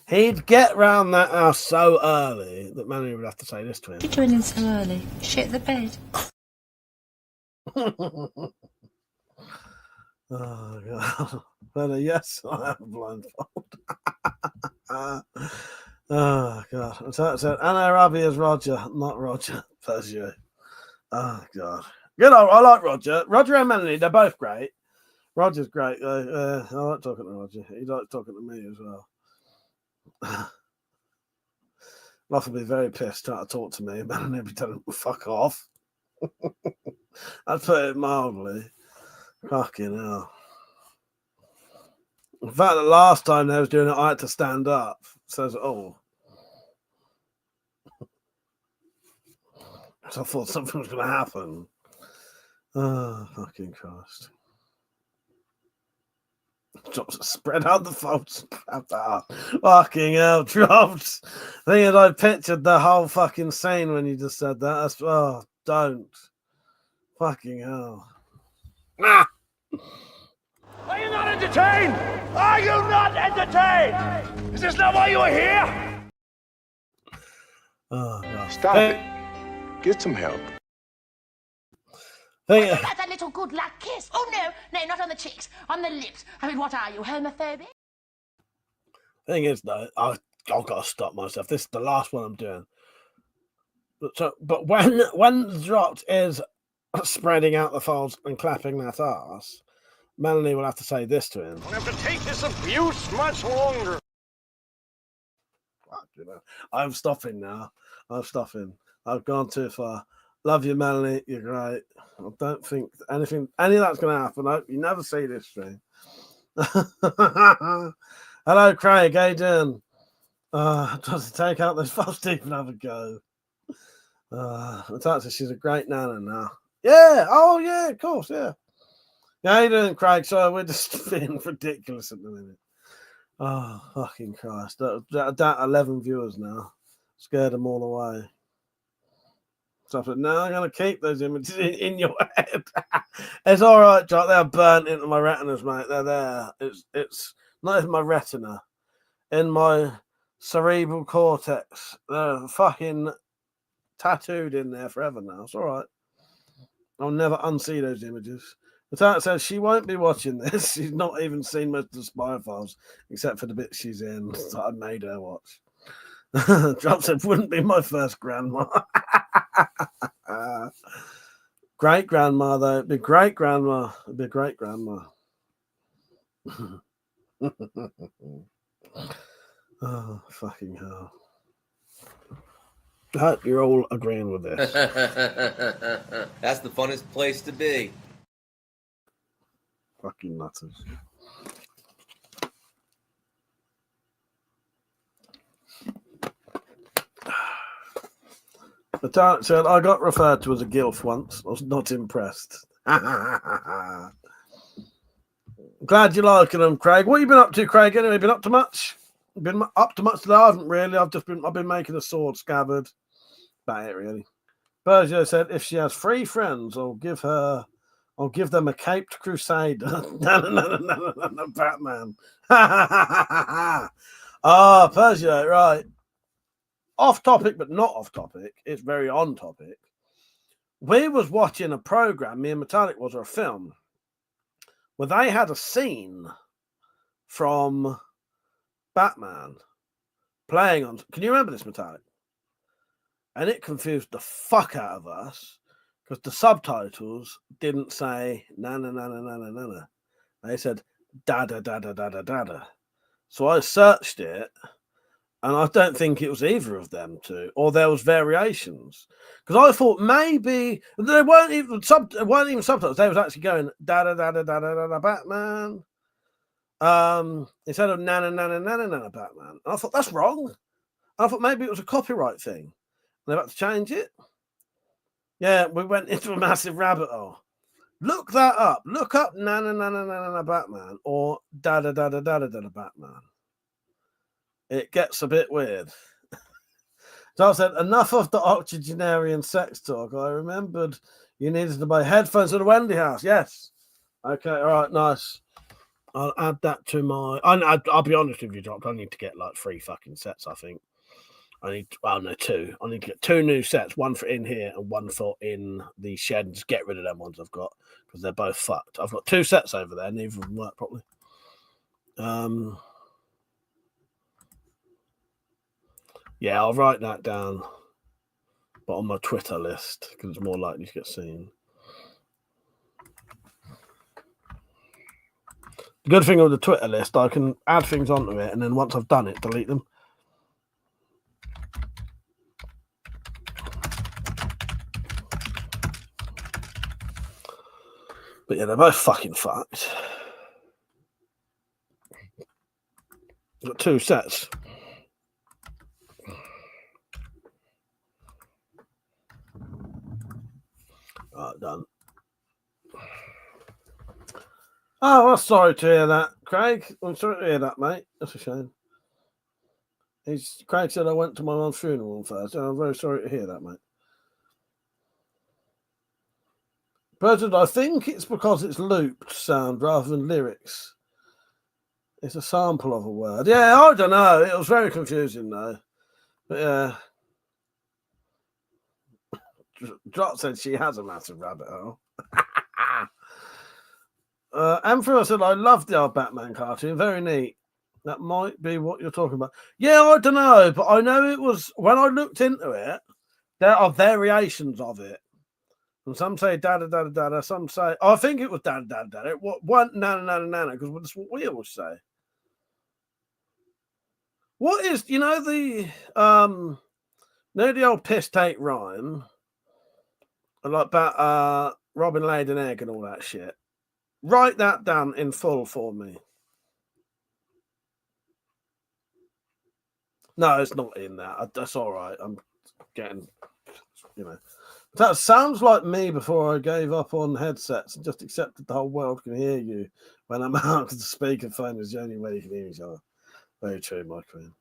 He'd get round that house so early that Manny would have to say this to him. What are you doing in so early? Shit the bed. Oh, God. But yes, I have a blindfold. Oh, God. So Anna Ravi is Roger, not Roger. That's you. Oh, God. Good. I like Roger. Roger and Melanie, they're both great. Roger's great. I like talking to Roger. He likes talking to me as well. I'll often be very pissed trying to talk to me, and he'll be telling him, fuck off. I'd put it mildly. Fucking hell. In fact, the last time they was doing it, I had to stand up. Says it all. So I thought something was going to happen. Oh, fucking Christ. Drops spread out the folds. Fucking hell, Drops. I think I pictured the whole fucking scene when you just said that. That's, oh, don't. Fucking hell. Ah! Are you not entertained? Are you not entertained? Is this not why you are here? Oh, God. Stop it. Get some help. What about that little good luck kiss? Oh, no, not on the cheeks, on the lips. I mean, what are you, homophobic? Thing is, though, I've got to stop myself. This is the last one I'm doing. But when Dropped is spreading out the folds and clapping that ass, Melanie will have to say this to him. I have to take this abuse much longer. I'm stopping now. I'm stopping. I've gone too far. Love you, Melanie. You're great. I don't think any of that's going to happen. I hope you never see this stream. Hello, Craig. How you doing? Just to take out this false teeth and have a go. She's a great nana now. Yeah. Oh, yeah, of course. Yeah. How you doing, Craig? So we're just being ridiculous at the minute. Oh, fucking Christ. That 11 viewers now. Scared them all away. So I said, no, I'm going to keep those images in your head. It's all right, Jock. They're burnt into my retinas, mate. They're there. It's not even my retina. In my cerebral cortex. They're fucking tattooed in there forever now. It's all right. I'll never unsee those images. The talent says she won't be watching this. She's not even seen most of the Spy Files, except for the bit she's in that I made her watch. Drop said, wouldn't be my first grandma. Great grandma, though. It'd be great grandma. It'd be great grandma. Oh, fucking hell. I hope you're all agreeing with this. That's the funnest place to be. Fucking nutters. The talent said, I got referred to as a gilf once. I was not impressed. Glad you're liking them, Craig. What have you been up to, Craig? Anyway, been up to much? Been up to much today? I haven't really. I've been making a sword scabbard. About it, really. Bergio said, if she has 3 friends, I'll give them a caped crusader. No, Batman. Bergio, right. Off topic, but not off topic. It's very on topic. We was watching a program, me and Metallic was, or a film, where they had a scene from Batman playing on. Can you remember this, Metallic? And it confused the fuck out of us because the subtitles didn't say na na na na na na na na. They said da da da da da da da da. So I searched it, and I don't think it was either of them two, or there was variations. Because I thought maybe they weren't even subtitles. They was actually going da da da da da da da Batman. Instead of na na na na na na na Batman. And I thought that's wrong. And I thought maybe it was a copyright thing. They've had to change it. Yeah, we went into a massive rabbit hole. Look that up. Look up na na na na na na Batman or da da da da da da da Batman. It gets a bit weird. So I said, enough of the octogenarian sex talk. I remembered you needed to buy headphones at the Wendy house. Yes. Okay. All right. Nice. I'll add that to my. I'll be honest with you, Dropped. I need to get like 3 fucking sets. I think. I need, 2. I need to get 2 new sets, one for in here and one for in the shed, and just get rid of them ones I've got because they're both fucked. I've got 2 sets over there, neither of them work properly. Yeah, I'll write that down, but on my Twitter list because it's more likely to get seen. The good thing with the Twitter list, I can add things onto it, and then once I've done it, delete them. But yeah, they're both fucking fucked. I've got 2 sets. Right, done. Oh, well, sorry to hear that, Craig. I'm sorry to hear that, mate. That's a shame. Craig said I went to my mum's funeral on Thursday. I'm very sorry to hear that, mate. President, I think it's because it's looped sound rather than lyrics. It's a sample of a word. Yeah, I don't know. It was very confusing, though. But yeah. Drop said she has a massive rabbit hole. Emperor said, I love the old Batman cartoon. Very neat. That might be what you're talking about. Yeah, I don't know. But I know it was, when I looked into it, there are variations of it. And some say da da da da da. Some say, I think it was da da da da. It wasn't nana nana nana because that's what we always say. What is, the old piss take rhyme, like about Robin laid an egg and all that shit. Write that down in full for me. No, it's not in that. That's all right. I'm getting, That sounds like me before I gave up on headsets and just accepted the whole world can hear you when I'm out because the speakerphone is the only way you can hear each other. Very true, my friend.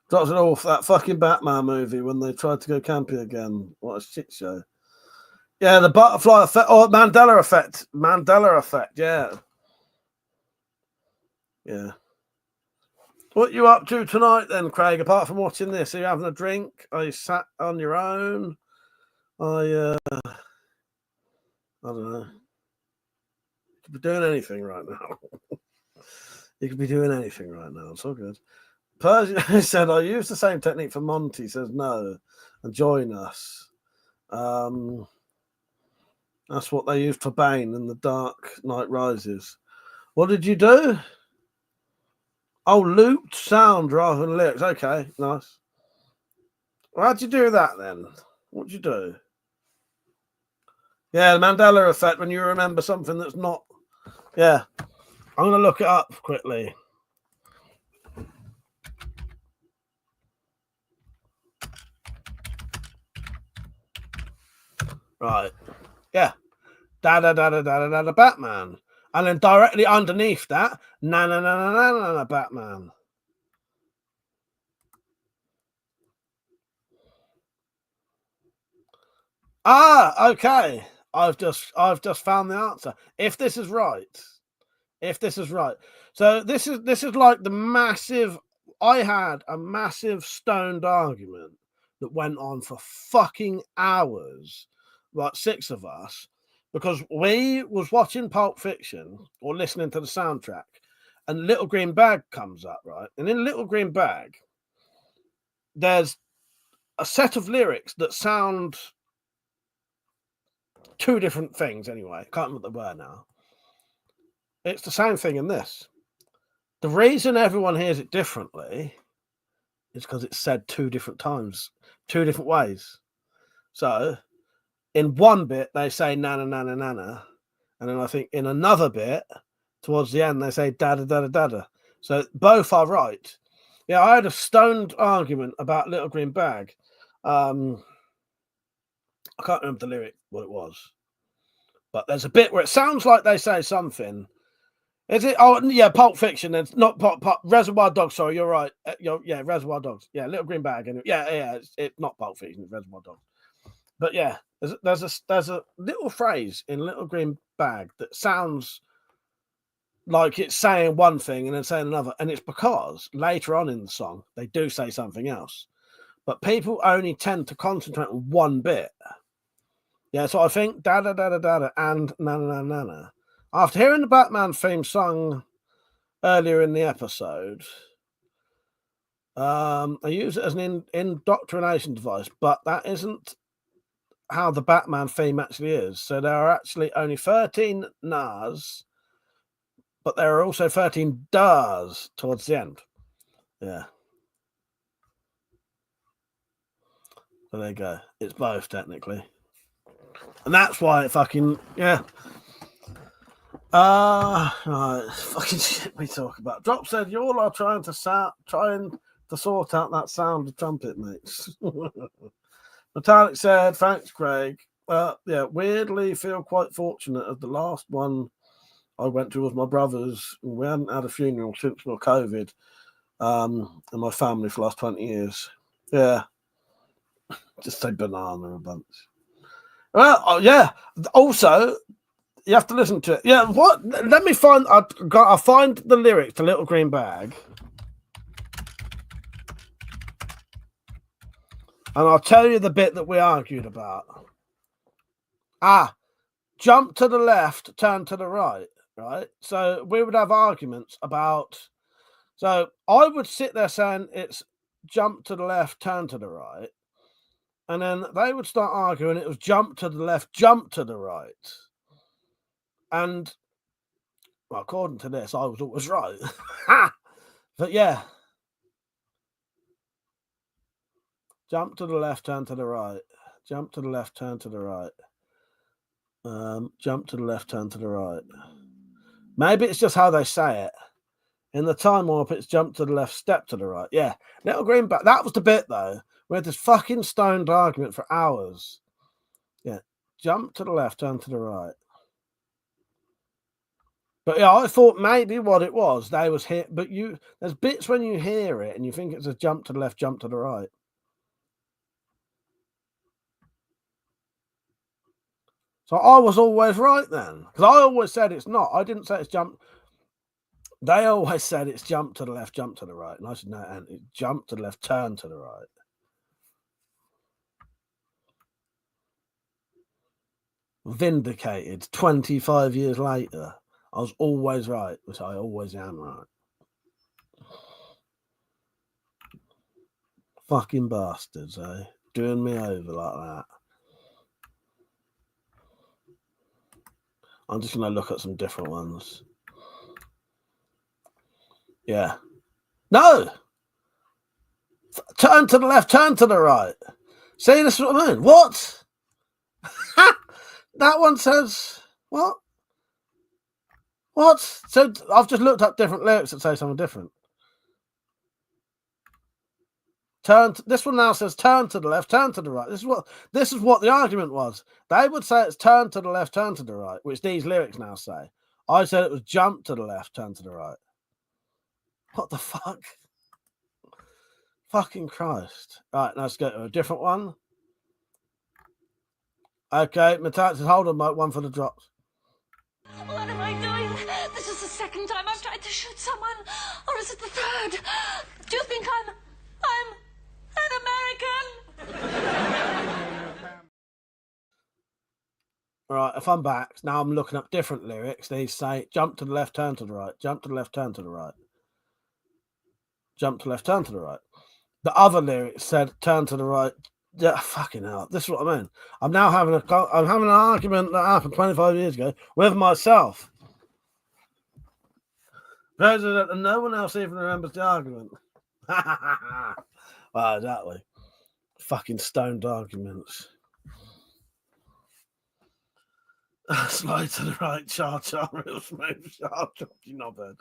Dropped it off that fucking Batman movie when they tried to go camping again. What a shit show. Yeah, the butterfly effect. Oh, Mandela effect. Mandela effect, yeah. Yeah. What you up to tonight then, Craig? Apart from watching this, are you having a drink? Are you sat on your own? I don't know. You could be doing anything right now. You could be doing anything right now. It's all good. Persian said, I use the same technique for Monty. He says no. And join us. That's what they used for Bane in The Dark Knight Rises. What did you do? Oh, looped sound rather than lyrics. Okay, nice. How'd you do that then? What'd you do? Yeah, the Mandela effect when you remember something that's not. Yeah. I'm going to look it up quickly. Right. Yeah. Da da da da da da da Batman. And then directly underneath that, na na na na na na na Batman. Ah, okay. I've just found the answer. If this is right. So this is like the massive. I had a massive stoned argument that went on for fucking hours, like 6 of us, because we was watching Pulp Fiction or listening to the soundtrack, and Little Green Bag comes up, right? And in Little Green Bag, there's a set of lyrics that sound 2 different things anyway. Can't remember what they were now. It's the same thing in this. The reason everyone hears it differently is because it's said 2 different times, 2 different ways. So in one bit, they say nana, nana, nana. And then I think in another bit, towards the end, they say dada, dada, dada. So both are right. Yeah, I had a stoned argument about Little Green Bag. I can't remember the lyric, what it was. But there's a bit where it sounds like they say something. Is it? Oh, yeah, Pulp Fiction. It's not Reservoir Dogs. Sorry, you're right. Yeah, Reservoir Dogs. Yeah, Little Green Bag. And yeah, it's not Pulp Fiction. It's Reservoir Dogs. But yeah, there's a little phrase in Little Green Bag that sounds like it's saying one thing and then saying another, and it's because later on in the song they do say something else, but people only tend to concentrate on one bit. Yeah, so I think da da da da da and na na na na. After hearing the Batman theme sung earlier in the episode, I use it as an indoctrination device, but that isn't how the Batman theme actually is. So there are actually only 13 nas, but there are also 13 das towards the end. Yeah. So there you go. It's both, technically. And that's why it fucking, yeah. Right, fucking shit we talk about. Drop said you all are trying to sort out that sound the trumpet makes. Metallic said, thanks, Craig. Yeah, weirdly feel quite fortunate as the last one I went to was my brother's. We hadn't had a funeral since my COVID, and my family for the last 20 years. Yeah. Just say banana a bunch. Well, yeah. Also, you have to listen to it. Yeah, what? Let me find. I'll find the lyrics to Little Green Bag, and I'll tell you the bit that we argued about. Jump to the left, turn to the right. Right. So we would have arguments about. So I would sit there saying it's jump to the left, turn to the right, and then they would start arguing. It was jump to the left, jump to the right. And, well, according to this, I was always right. But yeah. Jump to the left, turn to the right. Jump to the left, turn to the right. Jump to the left, turn to the right. Maybe it's just how they say it. In the time warp, it's jump to the left, step to the right. Yeah. Little Green Bag. That was the bit, though. We had this fucking stoned argument for hours. Yeah. Jump to the left, turn to the right. But yeah, I thought maybe what it was, they was hit, but there's bits when you hear it and you think it's a jump to the left, jump to the right. So I was always right then, because I always said it's not. I didn't say it's jump. They always said it's jump to the left, jump to the right. And I said, no, and it's jump to the left, turn to the right. Vindicated 25 years later. I was always right, which I always am right. Fucking bastards, eh? Doing me over like that. I'm just going to look at some different ones. Yeah. No! Turn to the left, turn to the right. See, this is what I mean. What? That one says, what? What? So I've just looked up different lyrics that say something different. This one now says turn to the left, turn to the right. This is what the argument was. They would say it's turn to the left, turn to the right, which these lyrics now say. I said it was jump to the left, turn to the right. What the fuck? Fucking Christ. Right, now let's go to a different one. Okay, Matat says, hold on, mate, one for the drops. What am I doing? This is the second time I've tried to shoot someone. Or is it the third? Do you think I'm an American? Right, if I'm back, now I'm looking up different lyrics. These say, jump to the left, turn to the right. Jump to the left, turn to the right. Jump to the left, turn to the right. The other lyrics said, turn to the right. Yeah, fucking hell. This is what I mean. I'm having an argument that happened 25 years ago with myself. President, and no one else even remembers the argument. Well, exactly. Fucking stoned arguments. Slide to the right, char, real smooth, char, you knobhead.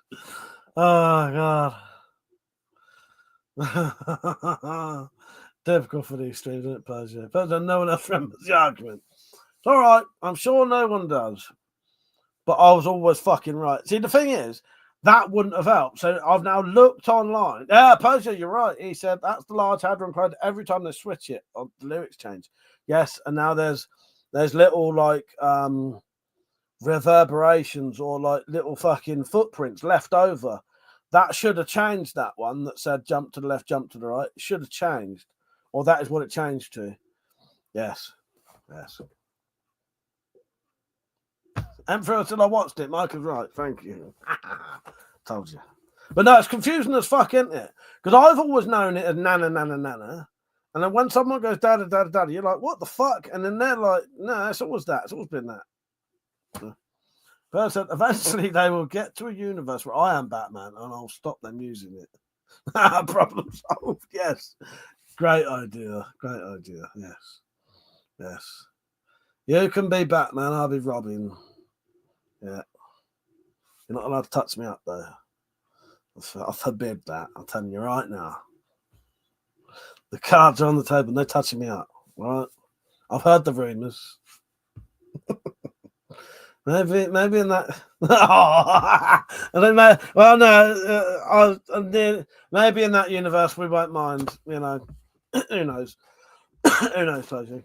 Oh, God. Difficult for these streams, isn't it, Persia? But no one else remembers the argument. It's all right. I'm sure no one does. But I was always fucking right. See, the thing is, that wouldn't have helped. So I've now looked online. Yeah, Persia, you're right. He said that's the large hadron code every time they switch it, or the lyrics change. Yes, and now there's little like reverberations or like little fucking footprints left over. That should have changed that one that said jump to the left, jump to the right. It should have changed. Or that is what it changed to. Yes. Yes. Emperor said I watched it. Mike is right. Thank you. Told you. But no, it's confusing as fuck, isn't it? Because I've always known it as nana, nana, nana. And then when someone goes dada, dada, dada, you're like, what the fuck? And then they're like, no, it's always that. It's always been that. But said, eventually they will get to a universe where I am Batman and I'll stop them using it. Problem solved. Yes. Great idea. Great idea. Yes. Yes. You can be Batman, I'll be Robin. Yeah. You're not allowed to touch me up, though. I forbid that. I'm telling you right now. The cards are on the table. No touching me up. All right? I've heard the rumours. maybe in that. And then, well, no. Maybe in that universe we won't mind. You know, who knows? Who knows, Persia?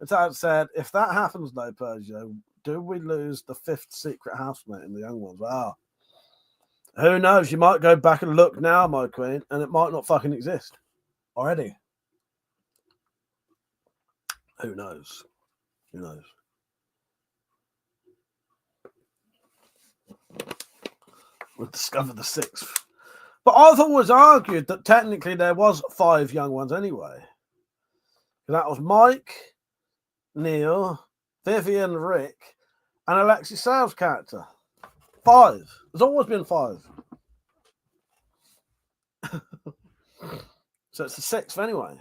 As I said, if that happens, though, Persia, do we lose the fifth secret housemate in the young ones? Wow. Who knows? You might go back and look now, my queen, and it might not fucking exist already. Who knows? Who knows? We'll discover the sixth. But I've always argued that technically there was 5 young ones anyway. That was Mike, Neil, Vivian, Rick, and Alexis Sales character. 5. There's always been 5. So it's the 6th anyway.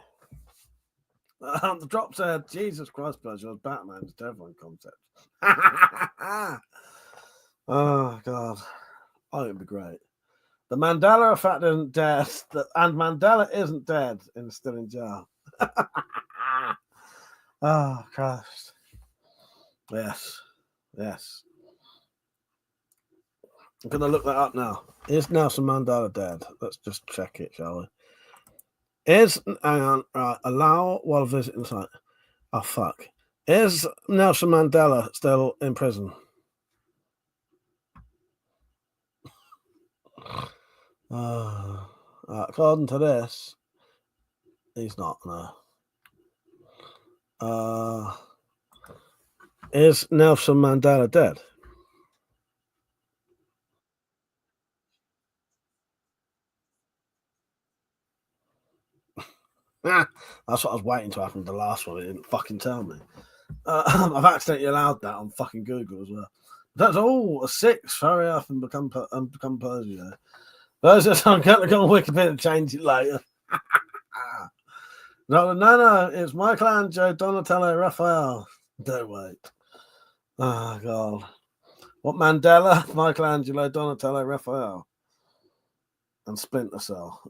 The drop said, Jesus Christ, Persia, Batman's terrifying concept. Oh, God. Oh, it'd be great. The Mandela effect isn't dead, and Mandela isn't dead and still in jail. Oh, Christ. Yes. Yes. I'm going to look that up now. Is Nelson Mandela dead? Let's just check it, shall we? Hang on, right, allow while visiting site. Oh, fuck. Is Nelson Mandela still in prison? According to this, he's not, no. Is Nelson Mandela dead? That's what I was waiting to happen to the last one. It didn't fucking tell me. I've accidentally allowed that on fucking Google as well. That's all a 6. Hurry up and become Persia. Those are I'm going to go on Wikipedia and change it later. No, it's Michelangelo, Donatello, Raphael. Don't wait. Oh, God. What Mandela, Michelangelo, Donatello, Raphael, and Splinter Cell.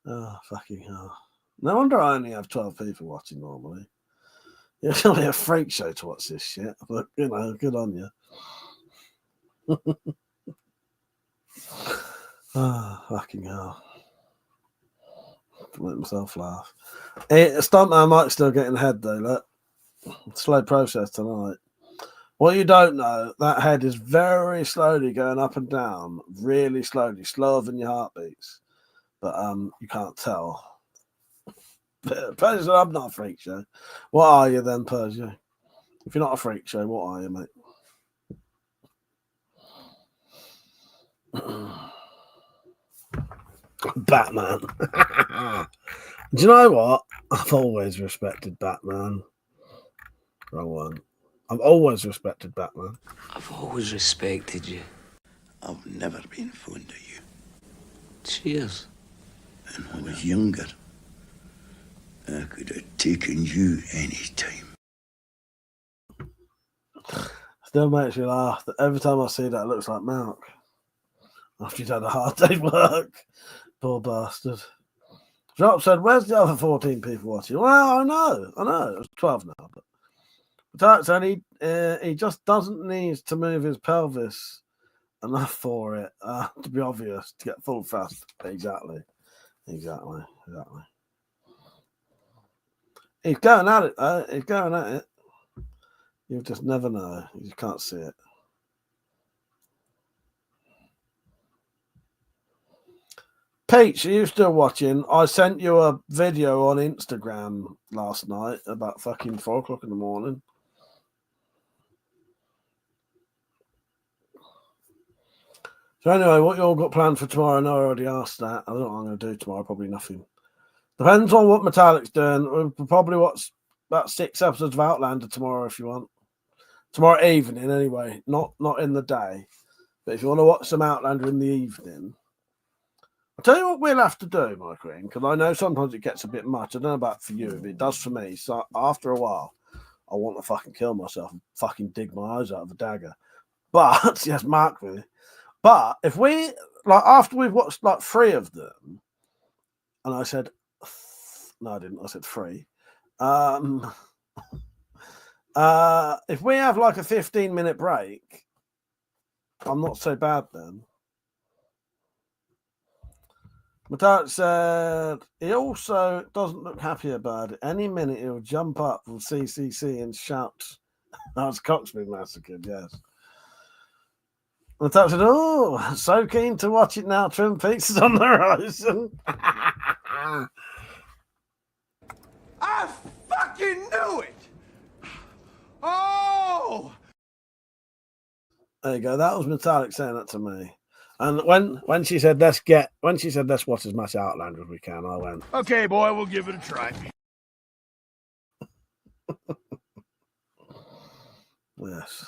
Oh, fucking hell. No wonder I only have 12 people watching normally. It's going to be a freak show to watch this shit, but, you know, good on you. Oh, fucking hell. Make myself laugh. Stuntman Mike's still getting head, though, look. Slow process tonight. What you don't know, that head is very slowly going up and down, really slowly, slower than your heartbeats. But you can't tell. Persia, I'm not a freak show. What are you then, Persia? If you're not a freak show, what are you, mate? Batman. Do you know what? I've always respected Batman. Wrong one. I've always respected Batman. I've always respected you. I've never been fond of you. Cheers. And when I was younger, I could have taken you any time. Still makes me laugh. Every time I see that, it looks like Mark. After he's had a hard day's work. Poor bastard. Drop said, where's the other 14 people watching? Well, I know. It's 12 now. But said he just doesn't need to move his pelvis enough for it to be obvious, to get full thrust. Exactly. He's going at it, though. He's going at it. You just never know. You just can't see it. Peach, are you still watching? I sent you a video on Instagram last night about fucking 4 o'clock in the morning. So anyway, what you all got planned for tomorrow? I know I already asked that. I don't know what I'm going to do tomorrow. Probably nothing. Depends on what Metallic's doing. We'll probably watch about 6 episodes of Outlander tomorrow if you want. Tomorrow evening, anyway. Not in the day. But if you want to watch some Outlander in the evening, I'll tell you what we'll have to do, my queen, because I know sometimes it gets a bit much. I don't know about for you, but it does for me. So after a while, I want to fucking kill myself and fucking dig my eyes out of a dagger. But, yes, mark me. But if we, like, after we've watched like 3 of them, and I said, no, I didn't. I said 3. If we have like a 15-minute break, I'm not so bad then. Metallic said he also doesn't look happy about it. Any minute he'll jump up from CCC and shout, "That's Cox been massacred." Yes. Metallic said, "Oh, so keen to watch it now. Twin Peaks is on the horizon." I fucking knew it! Oh! There you go. That was Metallic saying that to me. And when she said let's watch as much Outlander as we can, I went, Okay, boy, we'll give it a try. yes.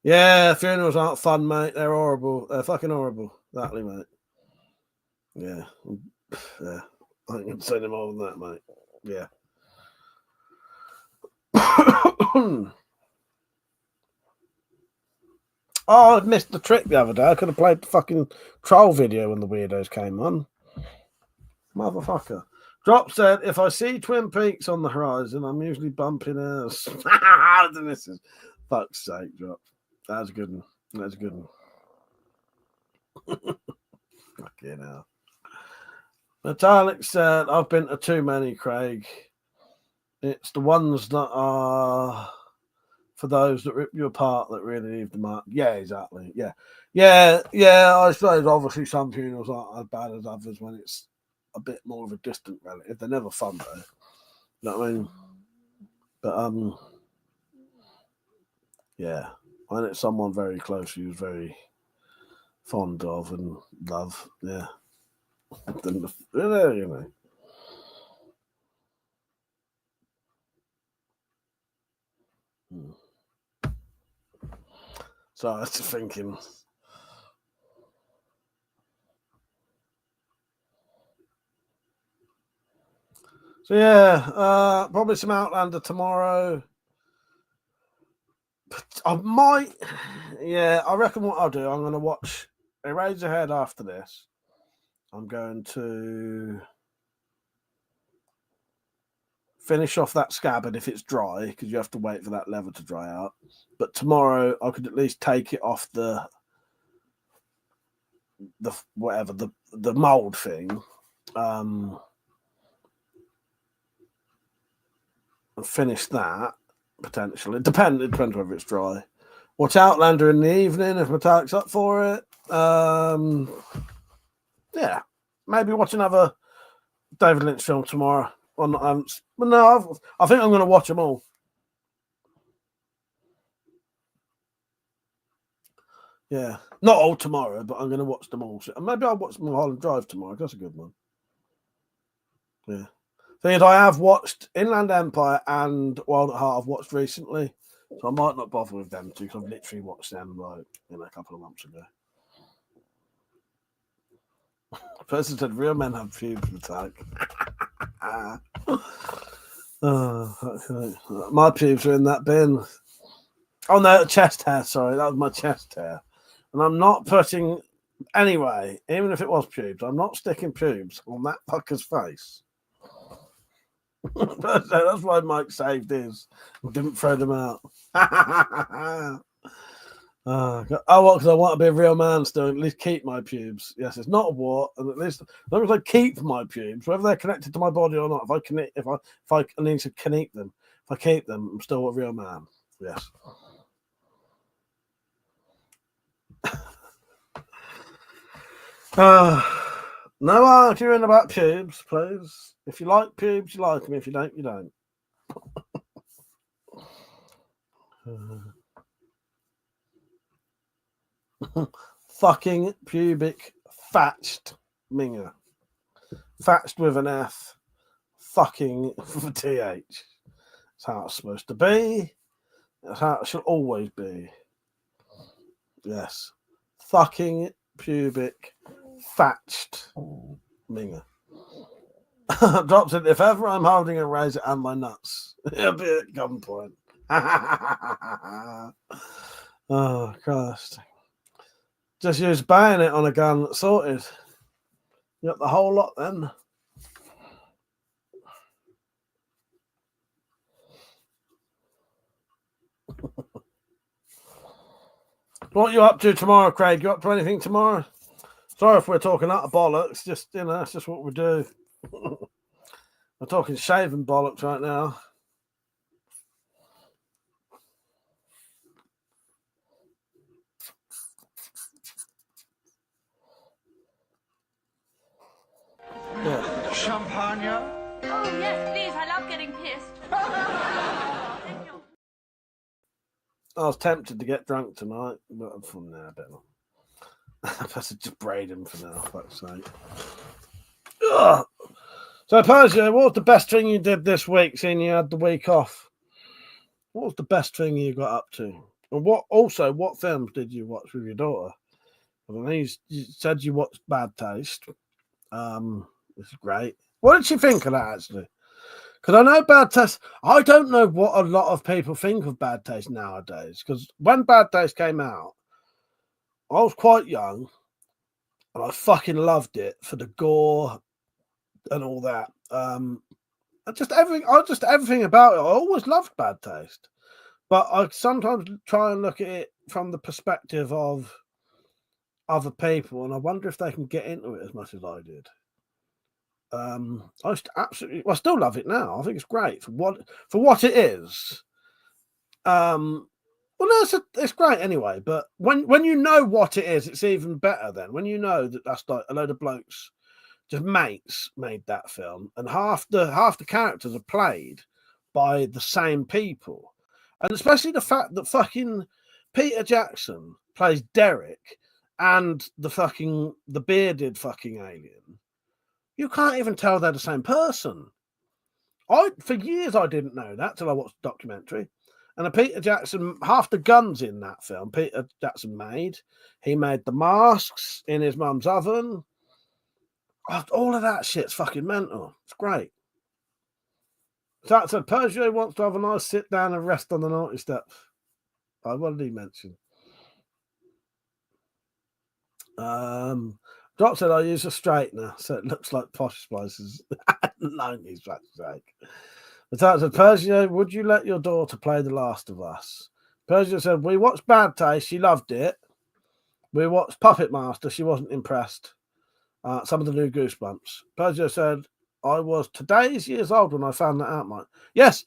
Yeah, funerals aren't fun, mate. They're horrible. They're fucking horrible. Exactly, mate. Yeah. Yeah. I ain't gonna say no more than that, mate. Yeah. Oh, I missed the trick the other day. I could have played the fucking troll video when the weirdos came on. Motherfucker. Drop said, if I see Twin Peaks on the horizon, I'm usually bumping ass. This is fuck's sake, Drop. That's a good one. That's a good one. Fucking hell. Metallic said, I've been to too many, Craig. It's the ones that are for those that rip you apart that really leave the mark. Yeah, exactly. Yeah. I suppose obviously some funerals aren't as bad as others when it's a bit more of a distant relative. They're never fun though. You know what I mean? But yeah, when it's someone very close you was very fond of and love, yeah. Then you know. So I was just thinking, So yeah, probably some Outlander tomorrow. But I might, yeah, I reckon what I'll do, I'm going to watch Eraserhead after this. I'm going to finish off that Scabbard if it's dry, because you have to wait for that leather to dry out. But tomorrow I could at least take it off the whatever, the mold thing. And finish that potentially. It depends whether it's dry. Watch Outlander in the evening if Metallic's up for it. Yeah, maybe watch another David Lynch film tomorrow. But no, I think I'm going to watch them all. Yeah, not all tomorrow, but I'm going to watch them all. Maybe I'll watch Mulholland Drive tomorrow. That's a good one. Yeah. Thing is, I have watched Inland Empire and Wild at Heart. I've watched recently, so I might not bother with them two because I've literally watched them like a couple of months ago. The person said, "Real men have pubes." Metallic. My pubes are in that bin. Oh no, chest hair. Sorry, that was my chest hair. And I'm not putting anyway. Even if it was pubes, I'm not sticking pubes on that fucker's face. That's why Mike saved his and didn't throw them out. What? Because I want to be a real man still. At least keep my pubes. Yes, it's not a what, and at least as long as I keep my pubes, whether they're connected to my body or not. If I need to keep them, if I keep them, I'm still a real man. Yes. No arguing about pubes, please. If you like pubes, you like them. If you don't, you don't. Fucking pubic thatched minger. Thatched with an F. Fucking with a TH. That's how it's supposed to be. That's how it should always be. Yes. Fucking pubic thatched minger. Drops it. If ever I'm holding a razor and my nuts, it'll be at gunpoint. Oh, Christ. Just use bayonet on a gun, sorted. You got the whole lot then. What are you up to tomorrow, Craig? You up to anything tomorrow? Sorry if we're talking out of bollocks. Just, that's just what we do. We're talking shaving bollocks right now. Yeah. Champagne? Oh, yes, please. I love getting pissed. Thank you. I was tempted to get drunk tonight, but from there, I better not. I better just braid him for now, fuck's sake. Ugh. So, Persia, what was the best thing you did this week, seeing you had the week off? What was the best thing you got up to? And what films did you watch with your daughter? I mean, you said you watched Bad Taste. It's great. What did she think of that, actually? Because I know Bad Taste, I don't know what a lot of people think of Bad Taste nowadays. Because when Bad Taste came out, I was quite young, and I fucking loved it for the gore and all that. Just everything about it. I always loved Bad Taste, but I sometimes try and look at it from the perspective of other people, and I wonder if they can get into it as much as I did. I still love it now. I think it's great for what it is. Well, no, it's great anyway. But when you know what it is, it's even better. Then when you know that that's like a load of blokes, just mates, made that film, and half the characters are played by the same people, and especially the fact that fucking Peter Jackson plays Derek and the bearded fucking alien. You can't even tell they're the same person. For years I didn't know that till I watched the documentary. And a Peter Jackson, half the guns in that film, Peter Jackson made. He made the masks in his mum's oven. All of that shit's fucking mental. It's great. That said, Persier wants to have a nice sit down and rest on the naughty step. What did he mention? Drop said, I use a straightener, so it looks like Posh Spices. 90s, for sake. But that said, Persier, would you let your daughter play The Last of Us? Persier said, we watched Bad Taste, she loved it. We watched Puppet Master, she wasn't impressed. Some of the new Goosebumps. Persier said, I was today's years old when I found that out, Mike. Yes,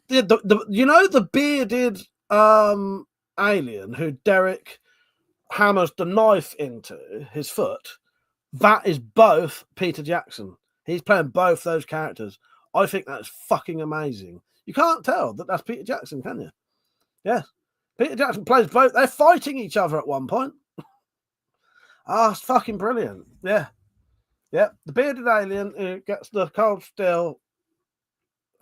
the you know the bearded alien who Derek hammers the knife into his foot? That is both Peter Jackson. He's playing both those characters. I think that's fucking amazing. You can't tell that that's Peter Jackson, can you? Yeah. Peter Jackson plays both. They're fighting each other at one point. It's fucking brilliant. Yeah. Yeah. The bearded alien who gets the cold steel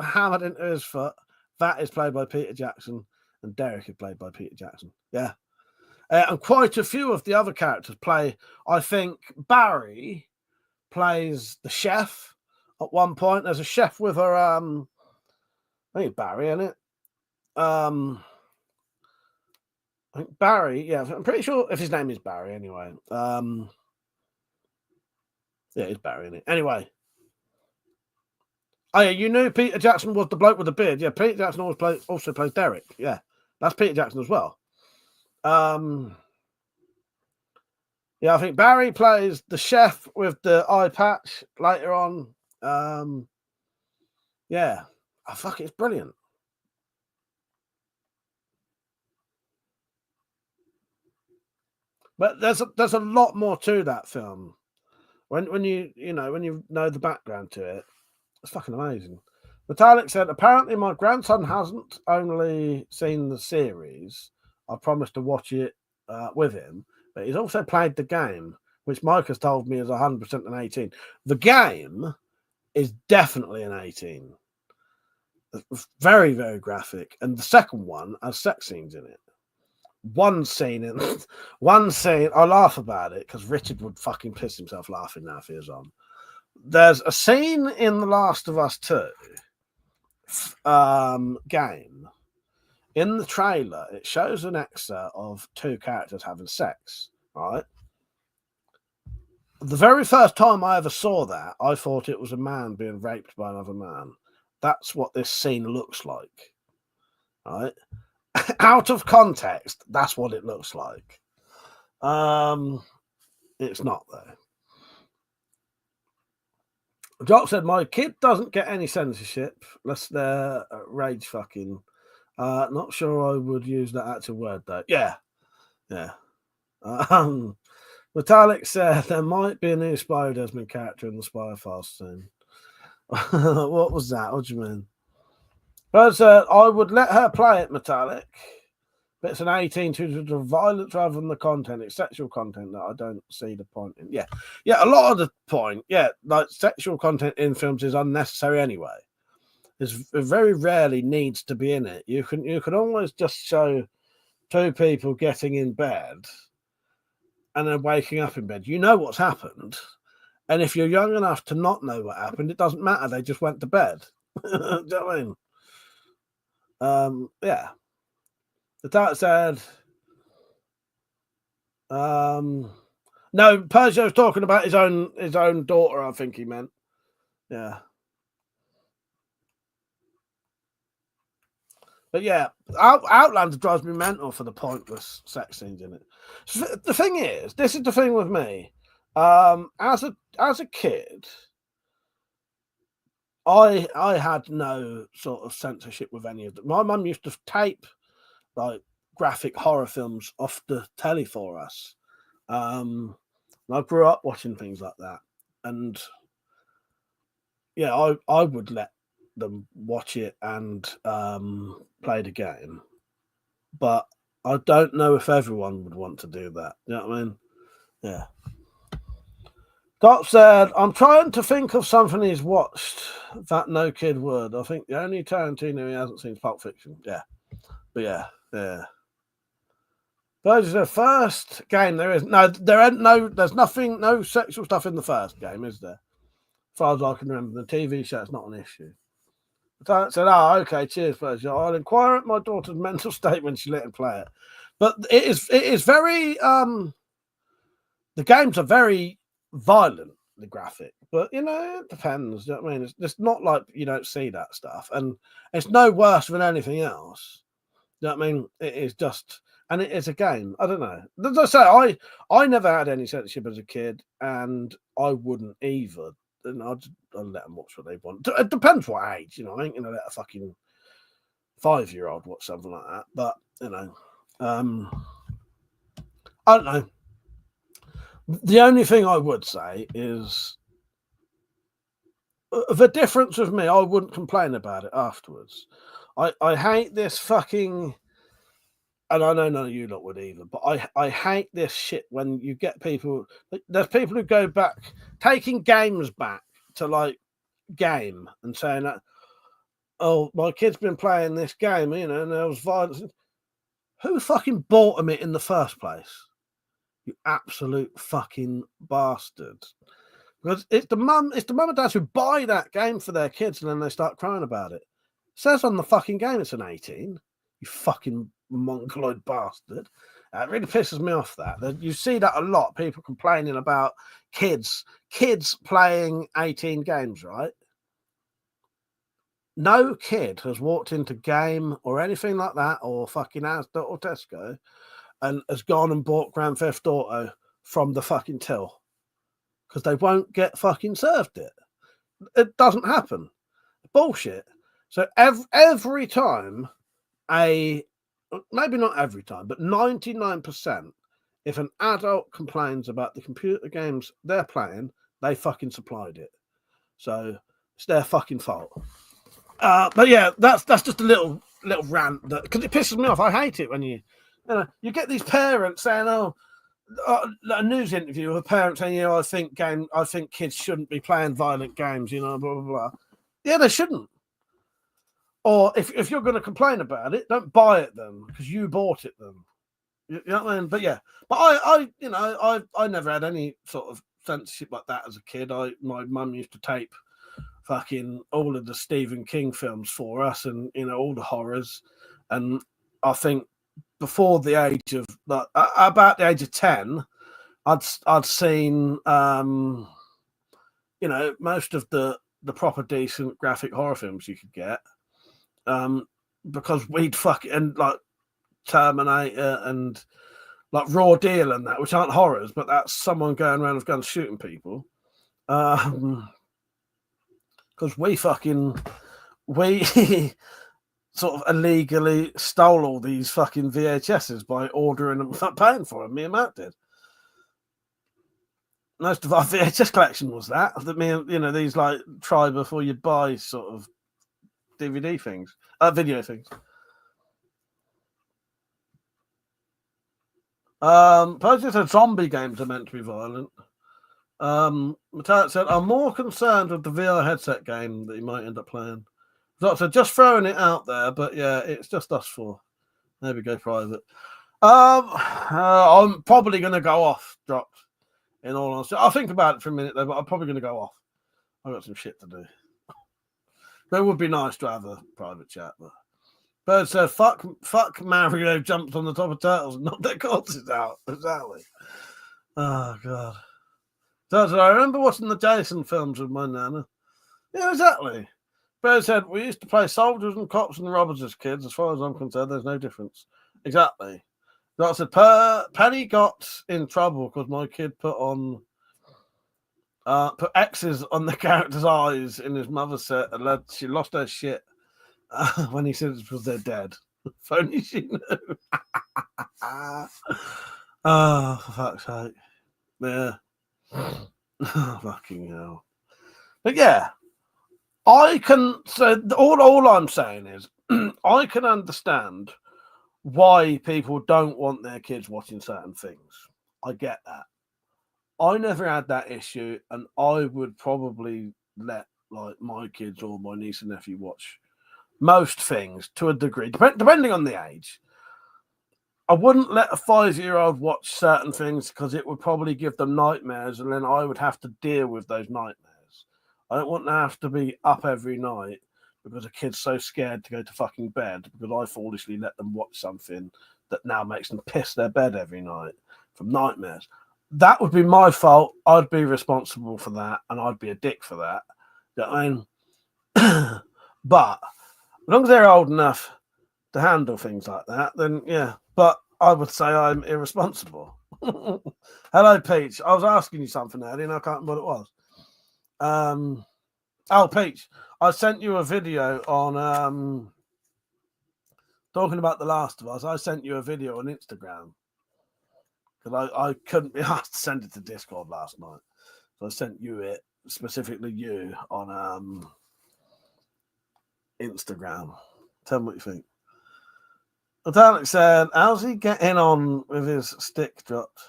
hammered into his foot. That is played by Peter Jackson. And Derek is played by Peter Jackson. Yeah. And quite a few of the other characters play. I think Barry plays the chef at one point. There's a chef with her. I think Barry in it. I think Barry. Yeah, I'm pretty sure if his name is Barry. Anyway. Yeah, it's Barry in it. Anyway. Oh yeah, you knew Peter Jackson was the bloke with the beard. Yeah, Peter Jackson also plays Derek. Yeah, that's Peter Jackson as well. Yeah, I think Barry plays the chef with the eye patch later on. Yeah, fuck, it's brilliant. But there's a lot more to that film. When you know the background to it, it's fucking amazing. Metallic said, apparently my grandson hasn't only seen the series. I promised to watch it with him, but he's also played the game, which Mike has told me is 100% an 18. The game is definitely an 18. It's very, very graphic. And the second one has sex scenes in it. One scene, I laugh about it because Richard would fucking piss himself laughing now if he was on. There's a scene in The Last of Us 2 game. In the trailer, it shows an excerpt of two characters having sex, right? The very first time I ever saw that, I thought it was a man being raped by another man. That's what this scene looks like, right? Out of context, that's what it looks like. It's not, though. Jock said, my kid doesn't get any censorship unless they're rage fucking. Not sure I would use that actual word, though. Yeah. Metallic said, there might be a new Spy Desmond character in the Spy Files soon. What was that? What do you mean? But I would let her play it, Metallic. But it's an 18 to the violence rather than the content. It's sexual content that I don't see the point in. Yeah, a lot of the point. Yeah, like sexual content in films is unnecessary anyway. It very rarely needs to be in it. You can always just show two people getting in bed and then waking up in bed. You know what's happened. And if you're young enough to not know what happened, it doesn't matter. They just went to bed. Do you know what I mean? Yeah. The dad said, no, Persio's talking about his own daughter, I think he meant. Yeah. But yeah, Outlander drives me mental for the pointless sex scenes in it. The thing is, this is the thing with me. As a kid, I had no sort of censorship with any of them. My mum used to tape like graphic horror films off the telly for us. I grew up watching things like that, and yeah, I would let them watch it and play the game, but I don't know if everyone would want to do that. You know what I mean? Yeah. Dot said, I'm trying to think of something he's watched that no kid would. I think the only Tarantino he hasn't seen is Pulp Fiction. Yeah. But yeah. But it's the first game there's nothing, no sexual stuff in the first game, is there? As far as I can remember, the TV show, it's not an issue. I said, "Oh, okay, cheers, pleasure. I'll inquire at my daughter's mental state when she let him play it." But it is very the games are very violent, the graphic, but you know, it depends. You know what I mean? It's not like you don't see that stuff, and it's no worse than anything else. You know what I mean? It is just, and it is a game. I don't know. As I say, I never had any censorship as a kid, and I wouldn't either. And I'd let them watch what they want. It depends what age, you know. I ain't gonna let a fucking 5-year-old watch something like that. But you know, I don't know. The only thing I would say is the difference with me. I wouldn't complain about it afterwards. I hate this fucking. And I know none of you lot would either, but I hate this shit when you get people. There's people who go back, taking games back to like game and saying that, oh, my kid's been playing this game, you know, and there was violence. Who fucking bought them it in the first place? You absolute fucking bastard. Because it's the mum and dads who buy that game for their kids and then they start crying about it. It says on the fucking game it's an 18. You fucking mongoloid bastard. It really pisses me off that you see that a lot. People complaining about kids playing 18 games, right? No kid has walked into Game or anything like that, or fucking Asda or Tesco, and has gone and bought Grand Theft Auto from the fucking till, because they won't get fucking served it. It doesn't happen. Bullshit. So every time maybe not every time, but 99%, if an adult complains about the computer games they're playing, they fucking supplied it. So it's their fucking fault. But yeah, that's just a little rant, because it pisses me off. I hate it when you get these parents saying, a news interview with a parent saying, I think kids shouldn't be playing violent games, you know, blah blah blah. Yeah, they shouldn't. Or if you're going to complain about it, don't buy it then, because you bought it then. You know what I mean? But yeah, but I never had any sort of censorship like that as a kid. My mum used to tape fucking all of the Stephen King films for us, and you know, all the horrors. And I think before the age of about the age of 10, I'd seen you know, most of the proper decent graphic horror films you could get. Because we'd fucking like Terminator and like Raw Deal and that, which aren't horrors, but that's someone going around with guns shooting people. Because we sort of illegally stole all these fucking VHSs by ordering them, paying for them. Me and Matt did. Most of our VHS collection was that these like try before you buy sort of DVD things, video things. Posey said zombie games are meant to be violent. Matthias said, I'm more concerned with the VR headset game that you might end up playing. So just throwing it out there, but yeah, it's just us four. Maybe go private. I'm probably going to go off, dropped, in all honesty. I'll think about it for a minute though, but I'm probably going to go off. I've got some shit to do. But it would be nice to have a private chat. But Bird said, fuck Mario jumped on the top of turtles and knocked their corpses out. Exactly. Oh, God. So I remember watching the Jason films with my nana. Yeah, exactly. Bird said, we used to play soldiers and cops and robbers as kids. As far as I'm concerned, there's no difference. Exactly. I said, Penny got in trouble because my kid put X's on the character's eyes in his mother's set, and she lost her shit when he said it was their dad. If only she knew. Oh, for fuck's sake. Yeah. Oh, fucking hell. But yeah, I can. So all I'm saying is, I can understand why people don't want their kids watching certain things. I get that. I never had that issue, and I would probably let like my kids or my niece and nephew watch most things to a degree, depending on the age. I wouldn't let a 5-year-old watch certain things because it would probably give them nightmares, and then I would have to deal with those nightmares. I don't want to have to be up every night because a kid's so scared to go to fucking bed because I foolishly let them watch something that now makes them piss their bed every night from nightmares. That would be my fault. I'd be responsible for that, and I'd be a dick for that. You know what I mean? But as long as they're old enough to handle things like that, then yeah. But I would say I'm irresponsible. Hello, Peach. I was asking you something earlier, and I can't remember what it was. Oh, Peach, I sent you a video on talking about The Last of Us. I sent you a video on Instagram because I couldn't be asked to send it to Discord last night, so I sent you it, specifically you, on Instagram. Tell me what you think. Alex said, how's he getting on with his stick dropped?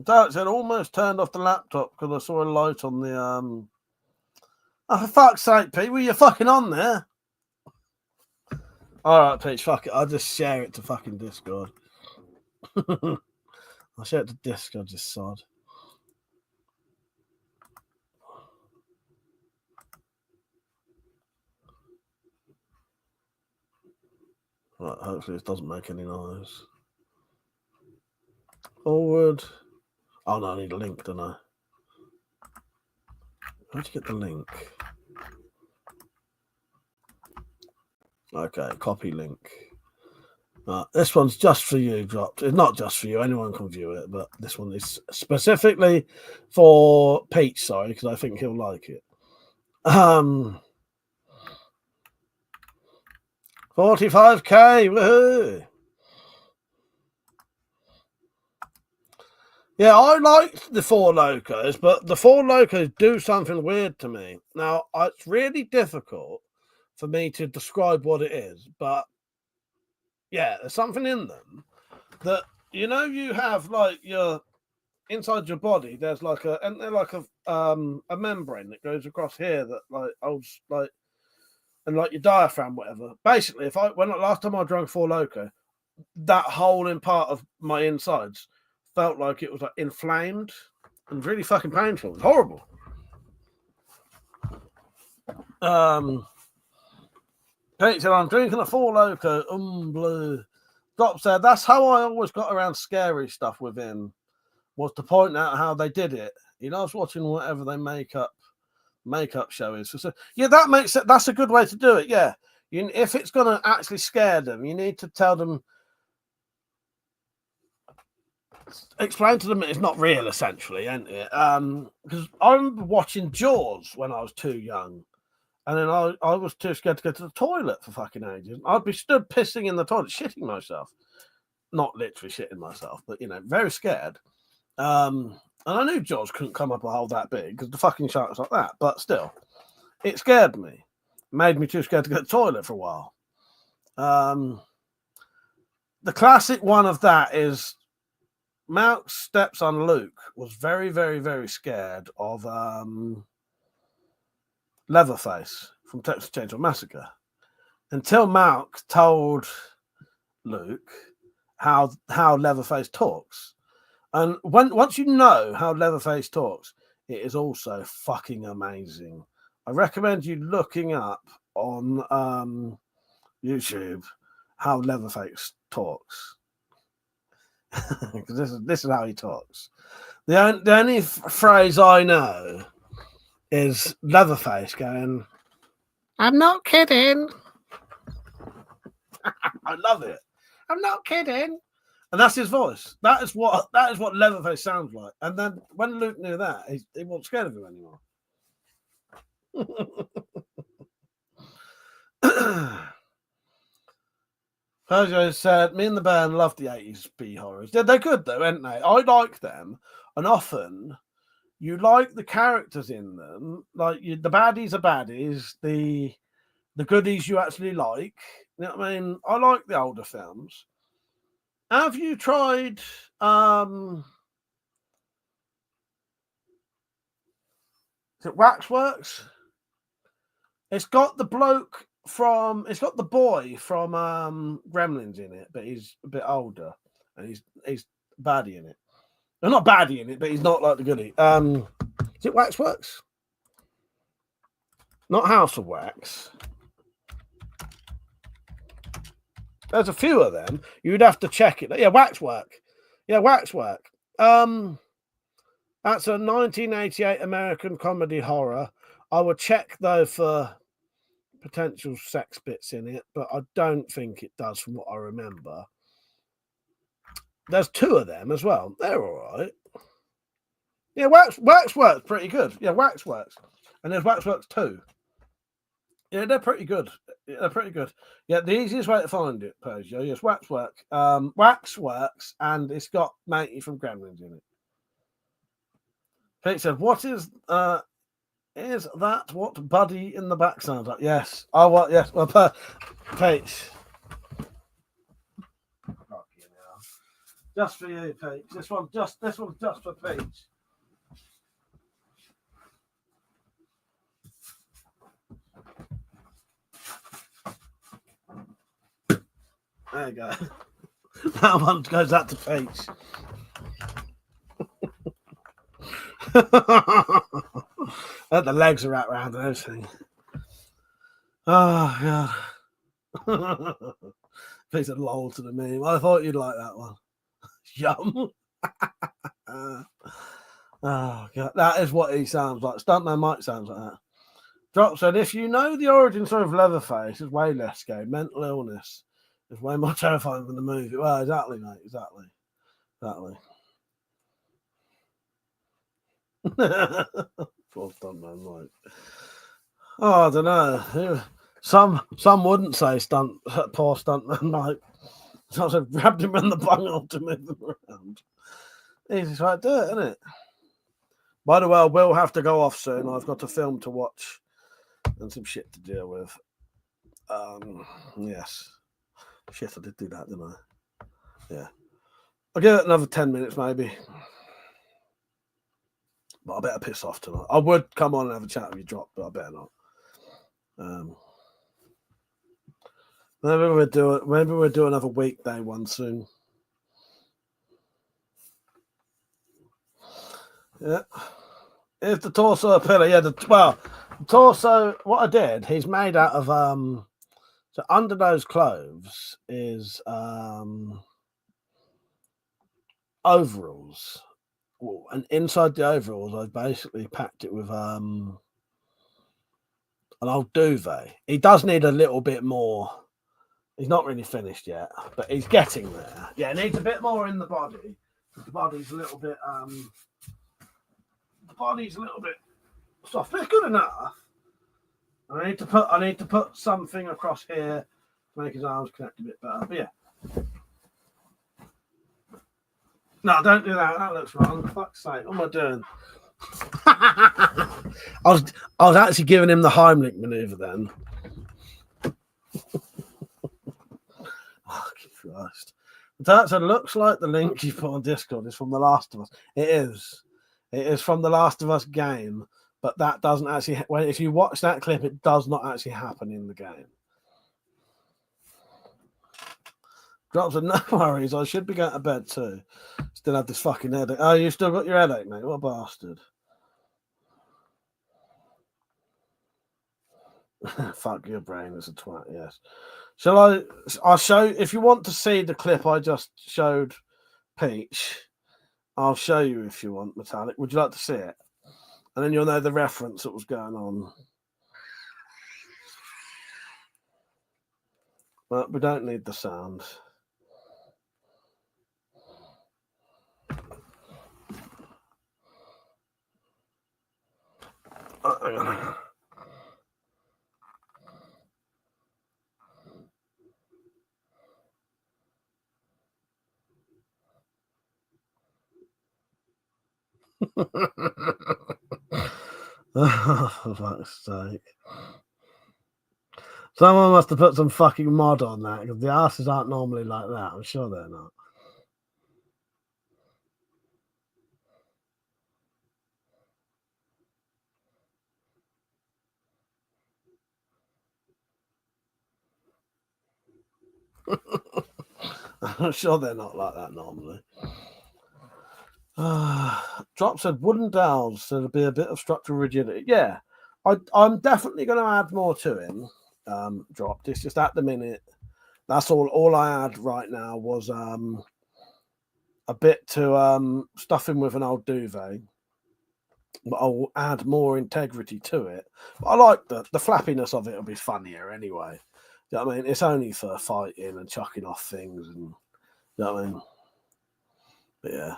Alex said, almost turned off the laptop because I saw a light on the Oh, for fuck's sake, Pete, were you fucking on there? Alright, Peach, fuck it. I'll just share it to fucking Discord. I'll share it to Discord, just sod. Right, hopefully it doesn't make any noise. Forward. Oh no, I need a link, don't I? How'd you get the link? Okay, copy link. This one's just for you, dropped. It's not just for you, anyone can view it, but this one is specifically for Pete, sorry, because I think he'll like it. 45k, woohoo! Yeah, I liked the Four Locos, but the Four Locos do something weird to me. Now, it's really difficult for me to describe what it is, but yeah, there's something in them that, you know, you have like your inside your body, there's like a membrane that goes across here that like holds like, and like your diaphragm, whatever. Basically, last time I drank Four Loko, that hole in part of my insides felt like it was like inflamed and really fucking painful. It was horrible. Pete said, I'm drinking a Four Loko, blue. Dop said, that's how I always got around scary stuff with him, was to point out how they did it. He loves watching whatever they makeup show is. So yeah, that makes it. That's a good way to do it. Yeah, if it's going to actually scare them, you need to tell them, explain to them it's not real, essentially, isn't it? Because I remember watching Jaws when I was too young, and then I was too scared to go to the toilet for fucking ages. I'd be stood pissing in the toilet, shitting myself, not literally shitting myself, but you know, very scared. And I knew Jaws couldn't come up a hole that big because the fucking shark was like that, but still, it scared me. Made me too scared to go to the toilet for a while. The classic one of that is Malk's stepson Luke was very, very, very scared of Leatherface from Texas Chainsaw Massacre until Malk told Luke how Leatherface talks. And once you know how Leatherface talks, it is also fucking amazing. I recommend you looking up on YouTube how Leatherface talks. Because this is how he talks. The only phrase I know is Leatherface going, I'm not kidding. I love it. I'm not kidding. And that's his voice. That is what Leatherface sounds like. And then when Luke knew that, he wasn't scared of him anymore. Sergio said, me and the band loved the 80s B horrors. They're good though, aren't they? I like them. And often you like the characters in them. Like the baddies are baddies. The goodies you actually like. You know what I mean? I like the older films. Have you tried is it Waxworks? It's got the boy from Gremlins in it, but he's a bit older and he's baddie in it. They're not baddie in it, but he's not like the goodie. Is it Waxworks? Not House of Wax. There's a few of them. You'd have to check it. Yeah, Waxwork. Yeah, Waxwork. That's a 1988 American comedy horror. I would check though for potential sex bits in it, but I don't think it does from what I remember. There's 2 of them as well. They're all right. Yeah, Waxworks pretty good. Yeah, Waxworks. And there's Waxworks 2. Yeah, they're pretty good. Yeah, they're pretty good. Yeah, the easiest way to find it, Persia, is Waxwork. Waxworks, and it's got Matey from Gremlins in it. Pete said, "What is that? What Buddy in the back sounds like?" Yes. Oh, what? Yes. Well, Pete. Just for you, Pete. This one's just for Pete. There you go. That one goes out to Pete. The legs are wrapped around and everything. Oh, God. Pete said lol to the meme. I thought you'd like that one. Yum. Oh, God. That is what he sounds like. Stuntman Mike sounds like that. Drop said, if you know the origin story of Leatherface, it's way less scary. Mental illness is way more terrifying than the movie. Well, exactly, mate. Exactly. Poor stuntman Mike. Oh, I don't know. Some wouldn't say poor stuntman Mike. So I grabbed him in the bunghole to move him around. Easiest way to do it, isn't it? By the way, I will have to go off soon. I've got a film to watch and some shit to deal with. Yes. Shit, I did do that, didn't I? Yeah. I'll give it another 10 minutes, maybe. But I better piss off tonight. I would come on and have a chat with you, Drop, but I better not. Maybe we'll do another weekday one soon. Yeah. Here's the torso pillar. Yeah, the torso, what I did, he's made out of so under those clothes is overalls. And inside the overalls, I basically packed it with an old duvet. He does need a little bit more. He's not really finished yet, but he's getting there. Yeah, it needs a bit more in the body. The body's a little bit soft, but it's good enough. And I need to put something across here to make his arms connect a bit better. But yeah. No, don't do that. That looks wrong. For fuck's sake, what am I doing? I was actually giving him the Heimlich maneuver then. Oh, Christ. That looks like the link you put on Discord is from The Last of Us. It is. It is from The Last of Us game, but that doesn't actually. If you watch that clip, it does not actually happen in the game. Drops said, no worries. I should be going to bed too. Still have this fucking headache. Oh, you still got your headache, mate? What a bastard. Fuck your brain, it's a twat, yes. I'll show, if you want to see the clip I just showed Peach, I'll show you if you want, Metallic. Would you like to see it? And then you'll know the reference that was going on. But we don't need the sound. Hang on. Oh, for fuck's sake. Someone must have put some fucking mod on that because the asses aren't normally like that. I'm sure they're not. I'm sure they're not like that normally. Drop said wooden dowels, so there'll be a bit of structural rigidity. Yeah, I'm definitely going to add more to him. Dropped. It's just at the minute. That's all I had right now was a bit to stuff him with an old duvet. But I'll add more integrity to it. But I like the flappiness of it. Will be funnier anyway. You know what I mean? It's only for fighting and chucking off things, and you know what I mean. But yeah.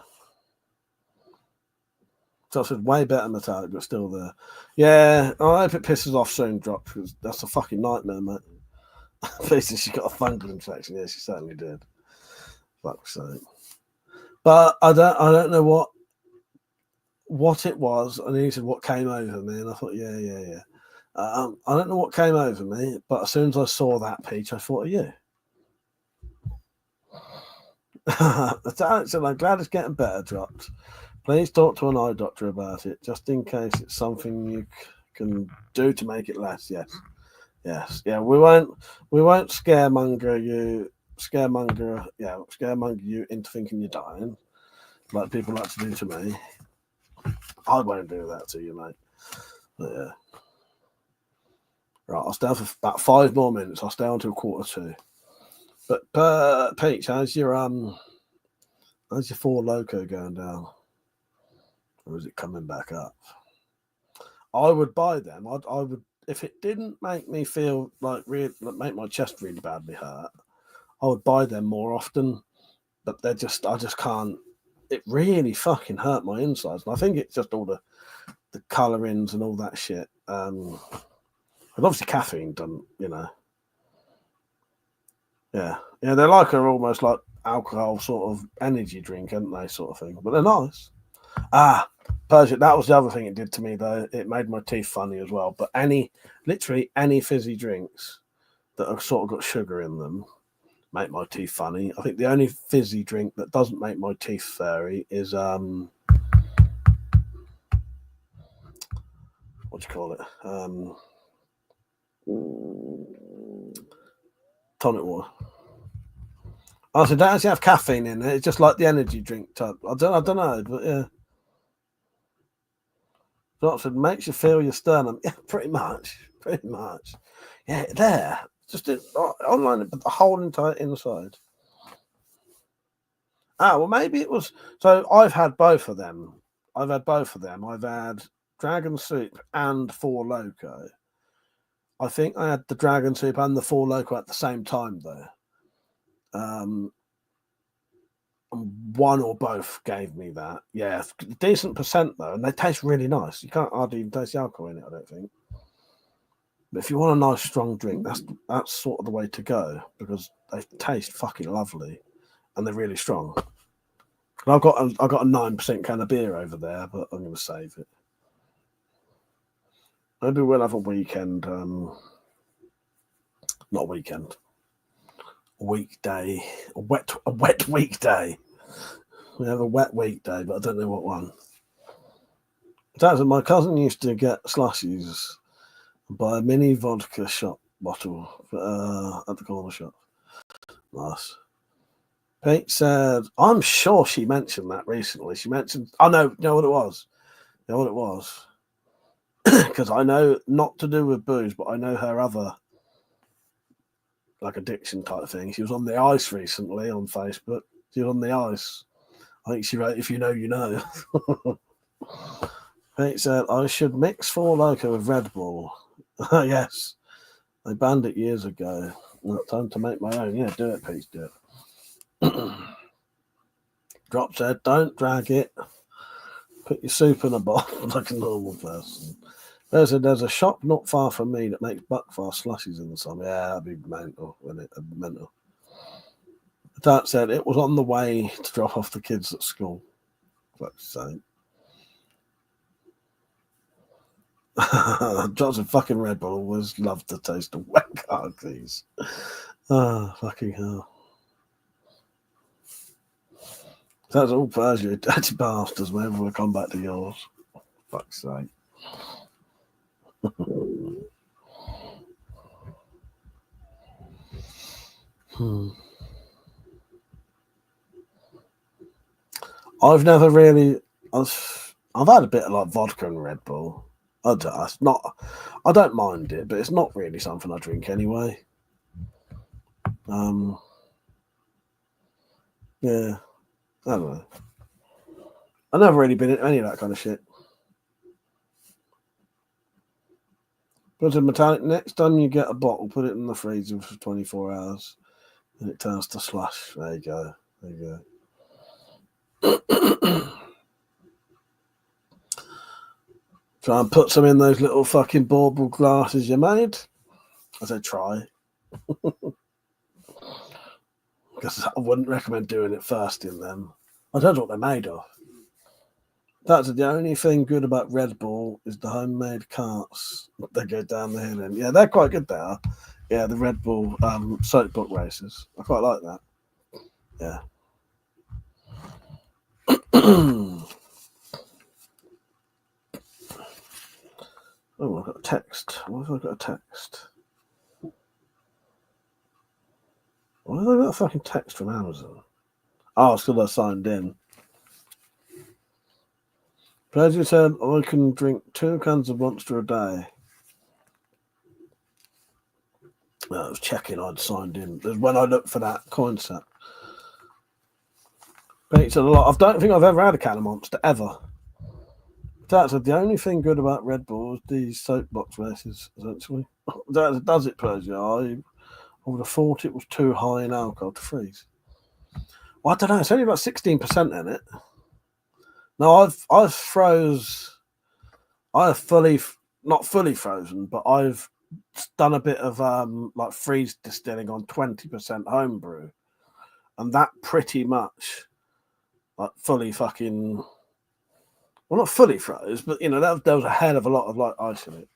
So I said way better metallic, but still there. Yeah, I hope it pisses off soon, Drop, because that's a fucking nightmare, mate. Basically, she got a fungal infection. Yeah, she certainly did. Fuck's sake. But I don't know what it was, and he said what came over me, and I thought, yeah. I don't know what came over me, but as soon as I saw that peach, I thought of you. So I'm glad it's getting better, Dropped. Please talk to an eye doctor about it, just in case it's something you can do to make it less. Yes. Yeah. We won't scaremonger you into thinking you're dying, like people like to do to me. I won't do that to you, mate. But yeah. Right, I'll stay on for about 5 more minutes. I'll stay on till 1:45. But Peach, how's your 4 loco going down? Or is it coming back up? I would buy them. I would, if it didn't make me feel like make my chest really badly hurt, I would buy them more often. But I just can't. It really fucking hurt my insides, and I think it's just all the colorings and all that shit. And obviously caffeine doesn't, you know. Yeah, they're almost like alcohol sort of energy drink, aren't they, sort of thing? But they're nice. Persia, that was the other thing it did to me, though. It made my teeth funny as well. But literally any fizzy drinks that have sort of got sugar in them make my teeth funny. I think the only fizzy drink that doesn't make my teeth furry is what do you call it? Tonic water. I said, don't actually have caffeine in it. It's just like the energy drink type. I don't know, but yeah. Said makes you feel your sternum. Yeah, pretty much. Yeah, there. Just online, but the whole entire inside. Well, maybe it was. So I've had both of them. I've had dragon soup and 4 loco. I think I had the dragon soup and the 4 loco at the same time, though. One or both gave me that. Yeah, decent percent though, and they taste really nice. You can't hardly even taste the alcohol in it, I don't think. But if you want a nice strong drink, that's sort of the way to go, because they taste fucking lovely and they're really strong. And I've got a 9% can of beer over there, but I'm going to save it. Maybe we'll have a weekend. Not a weekend. A weekday. A wet weekday. We have a wet weekday, but I don't know what one. My cousin used to get slushies and buy a mini vodka shot bottle at the corner shop. Nice. Pete said, I'm sure she mentioned that recently. She mentioned, you know what it was? Because I know, not to do with booze, but I know her other like addiction type thing. She was on the ice recently on Facebook. She was on the ice. I think she wrote, if you know, you know. Pete said, I should mix 4 loco with Red Bull. Yes. They banned it years ago. Time to make my own. Yeah, do it, Pete, do it. Drop said, don't drag it. Put your soup in a bottle like a normal person. There's a shop not far from me that makes Buckfast slushies in the summer. Yeah, that'd be mental, wouldn't it? Mental. Dad said it was on the way to drop off the kids at school. Fuck's sake. Johnson fucking Red Bull always loved the taste of wet khakis. Fucking hell. That's all Persia, you dirty bastards. Maybe we'll come back to yours. Fuck's sake. I've never really. I've had a bit of like vodka and Red Bull. It's not. I don't mind it, but it's not really something I drink anyway. Yeah, I don't know. I've never really been into any of that kind of shit. Put a metallic. Next time you get a bottle, put it in the freezer for 24 hours, and it turns to slush. There you go. There you go. Try and put some in those little fucking bauble glasses you made. I said try. Because I wouldn't recommend doing it first in them. I don't know what they're made of. That's the only thing good about Red Bull is the homemade carts that go down the hill. And yeah, they're quite good there. Yeah, the Red Bull soapbook races. I quite like that. Yeah. Oh, I've got a text. Why have I got a text? Why have I got a fucking text from Amazon? Oh, it's because I signed in. President said I can drink 2 cans of Monster a day. I was checking I'd signed in. There's when I looked for that coin set. Pete said a lot. I don't think I've ever had a can of Monster, ever. That said, the only thing good about Red Bull is these soapbox races, essentially. That does it, Persia. I would have thought it was too high in alcohol to freeze. Well, I don't know. It's only about 16% in it. No, I've froze. I have not fully frozen, but I've done a bit of like freeze distilling on 20% homebrew, and that pretty much like fully fucking. Well, not fully froze, but you know there was a hell of a lot of like ice in it.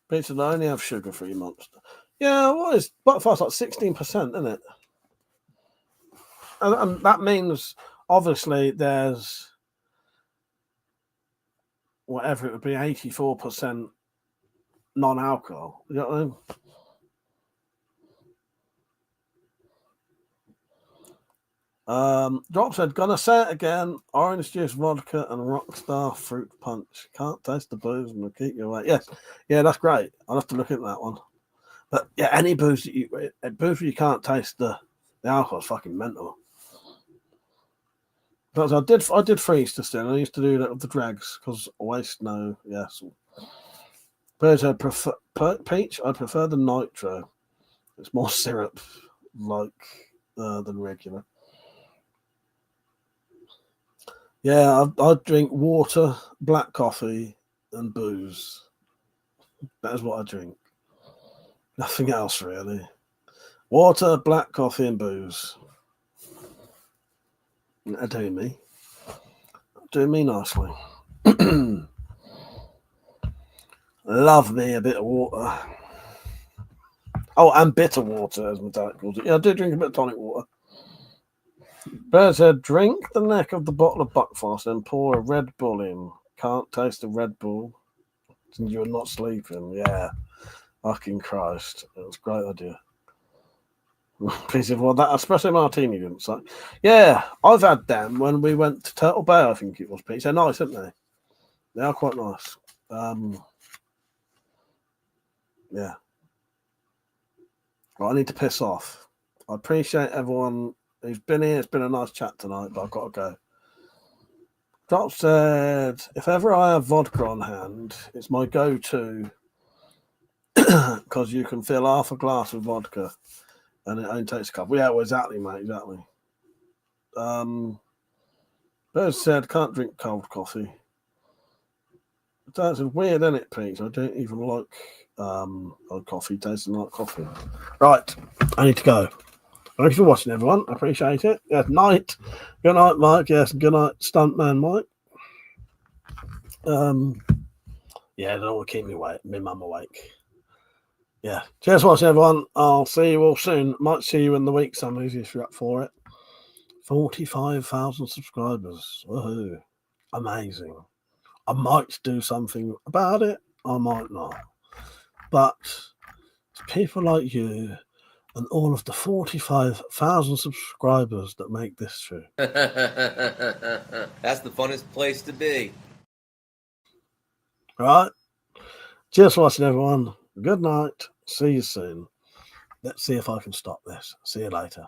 Pizza, I only have sugar-free Monster. Yeah, what is Buckfast like 16%, isn't it? And that means obviously there's whatever it would be, 84% non-alcohol. You know what I mean? Drop said, gonna say it again, orange juice, vodka, and Rockstar fruit punch. Can't taste the booze and will keep you awake. Yes, yeah, that's great. I'll have to look at that one. But yeah, any booze that you can't taste the alcohol is fucking mental. But I did freeze to still. I used to do that with the drags because waste no, yes. But I prefer peach. I prefer the nitro. It's more syrup like than regular. Yeah, I drink water, black coffee, and booze. That is what I drink. Nothing else really. Water, black coffee, and booze. Do me. Do me nicely. Love me a bit of water. Oh, and bitter water, as my dad calls it. Yeah, I do drink a bit of tonic water. Bear said, drink the neck of the bottle of Buckfast and pour a Red Bull in. Can't taste the Red Bull since you're not sleeping. Yeah. Fucking Christ. It was a great idea. Piece of, well, that espresso martini didn't suck. Yeah, I've had them when we went to Turtle Bay, I think it was, Pete. They're nice, aren't they? They are quite nice. Yeah. Right, I need to piss off. I appreciate everyone who's been here. It's been a nice chat tonight, but I've got to go. Drop said, if ever I have vodka on hand, it's my go-to because you can fill half a glass of vodka and it only takes a cup. Yeah, well, exactly, mate, exactly. Bird said, can't drink cold coffee. That's weird, isn't it, Pete? I don't even like cold coffee tasting like coffee. Right, I need to go. Thanks for watching, everyone. I appreciate it. Yes, night. Good night, Mike. Yes, good night, stuntman Mike. Yeah, they don't want to keep me awake. My mum awake. Yeah. Cheers for watching, everyone. I'll see you all soon. Might see you in the week, some if you're up for it. 45,000 subscribers. Woohoo. Amazing. I might do something about it. I might not. But it's people like you and all of the 45,000 subscribers that make this true. That's the funnest place to be. Right. Cheers for watching, everyone. Good night. See you soon. Let's see if I can stop this. See you later.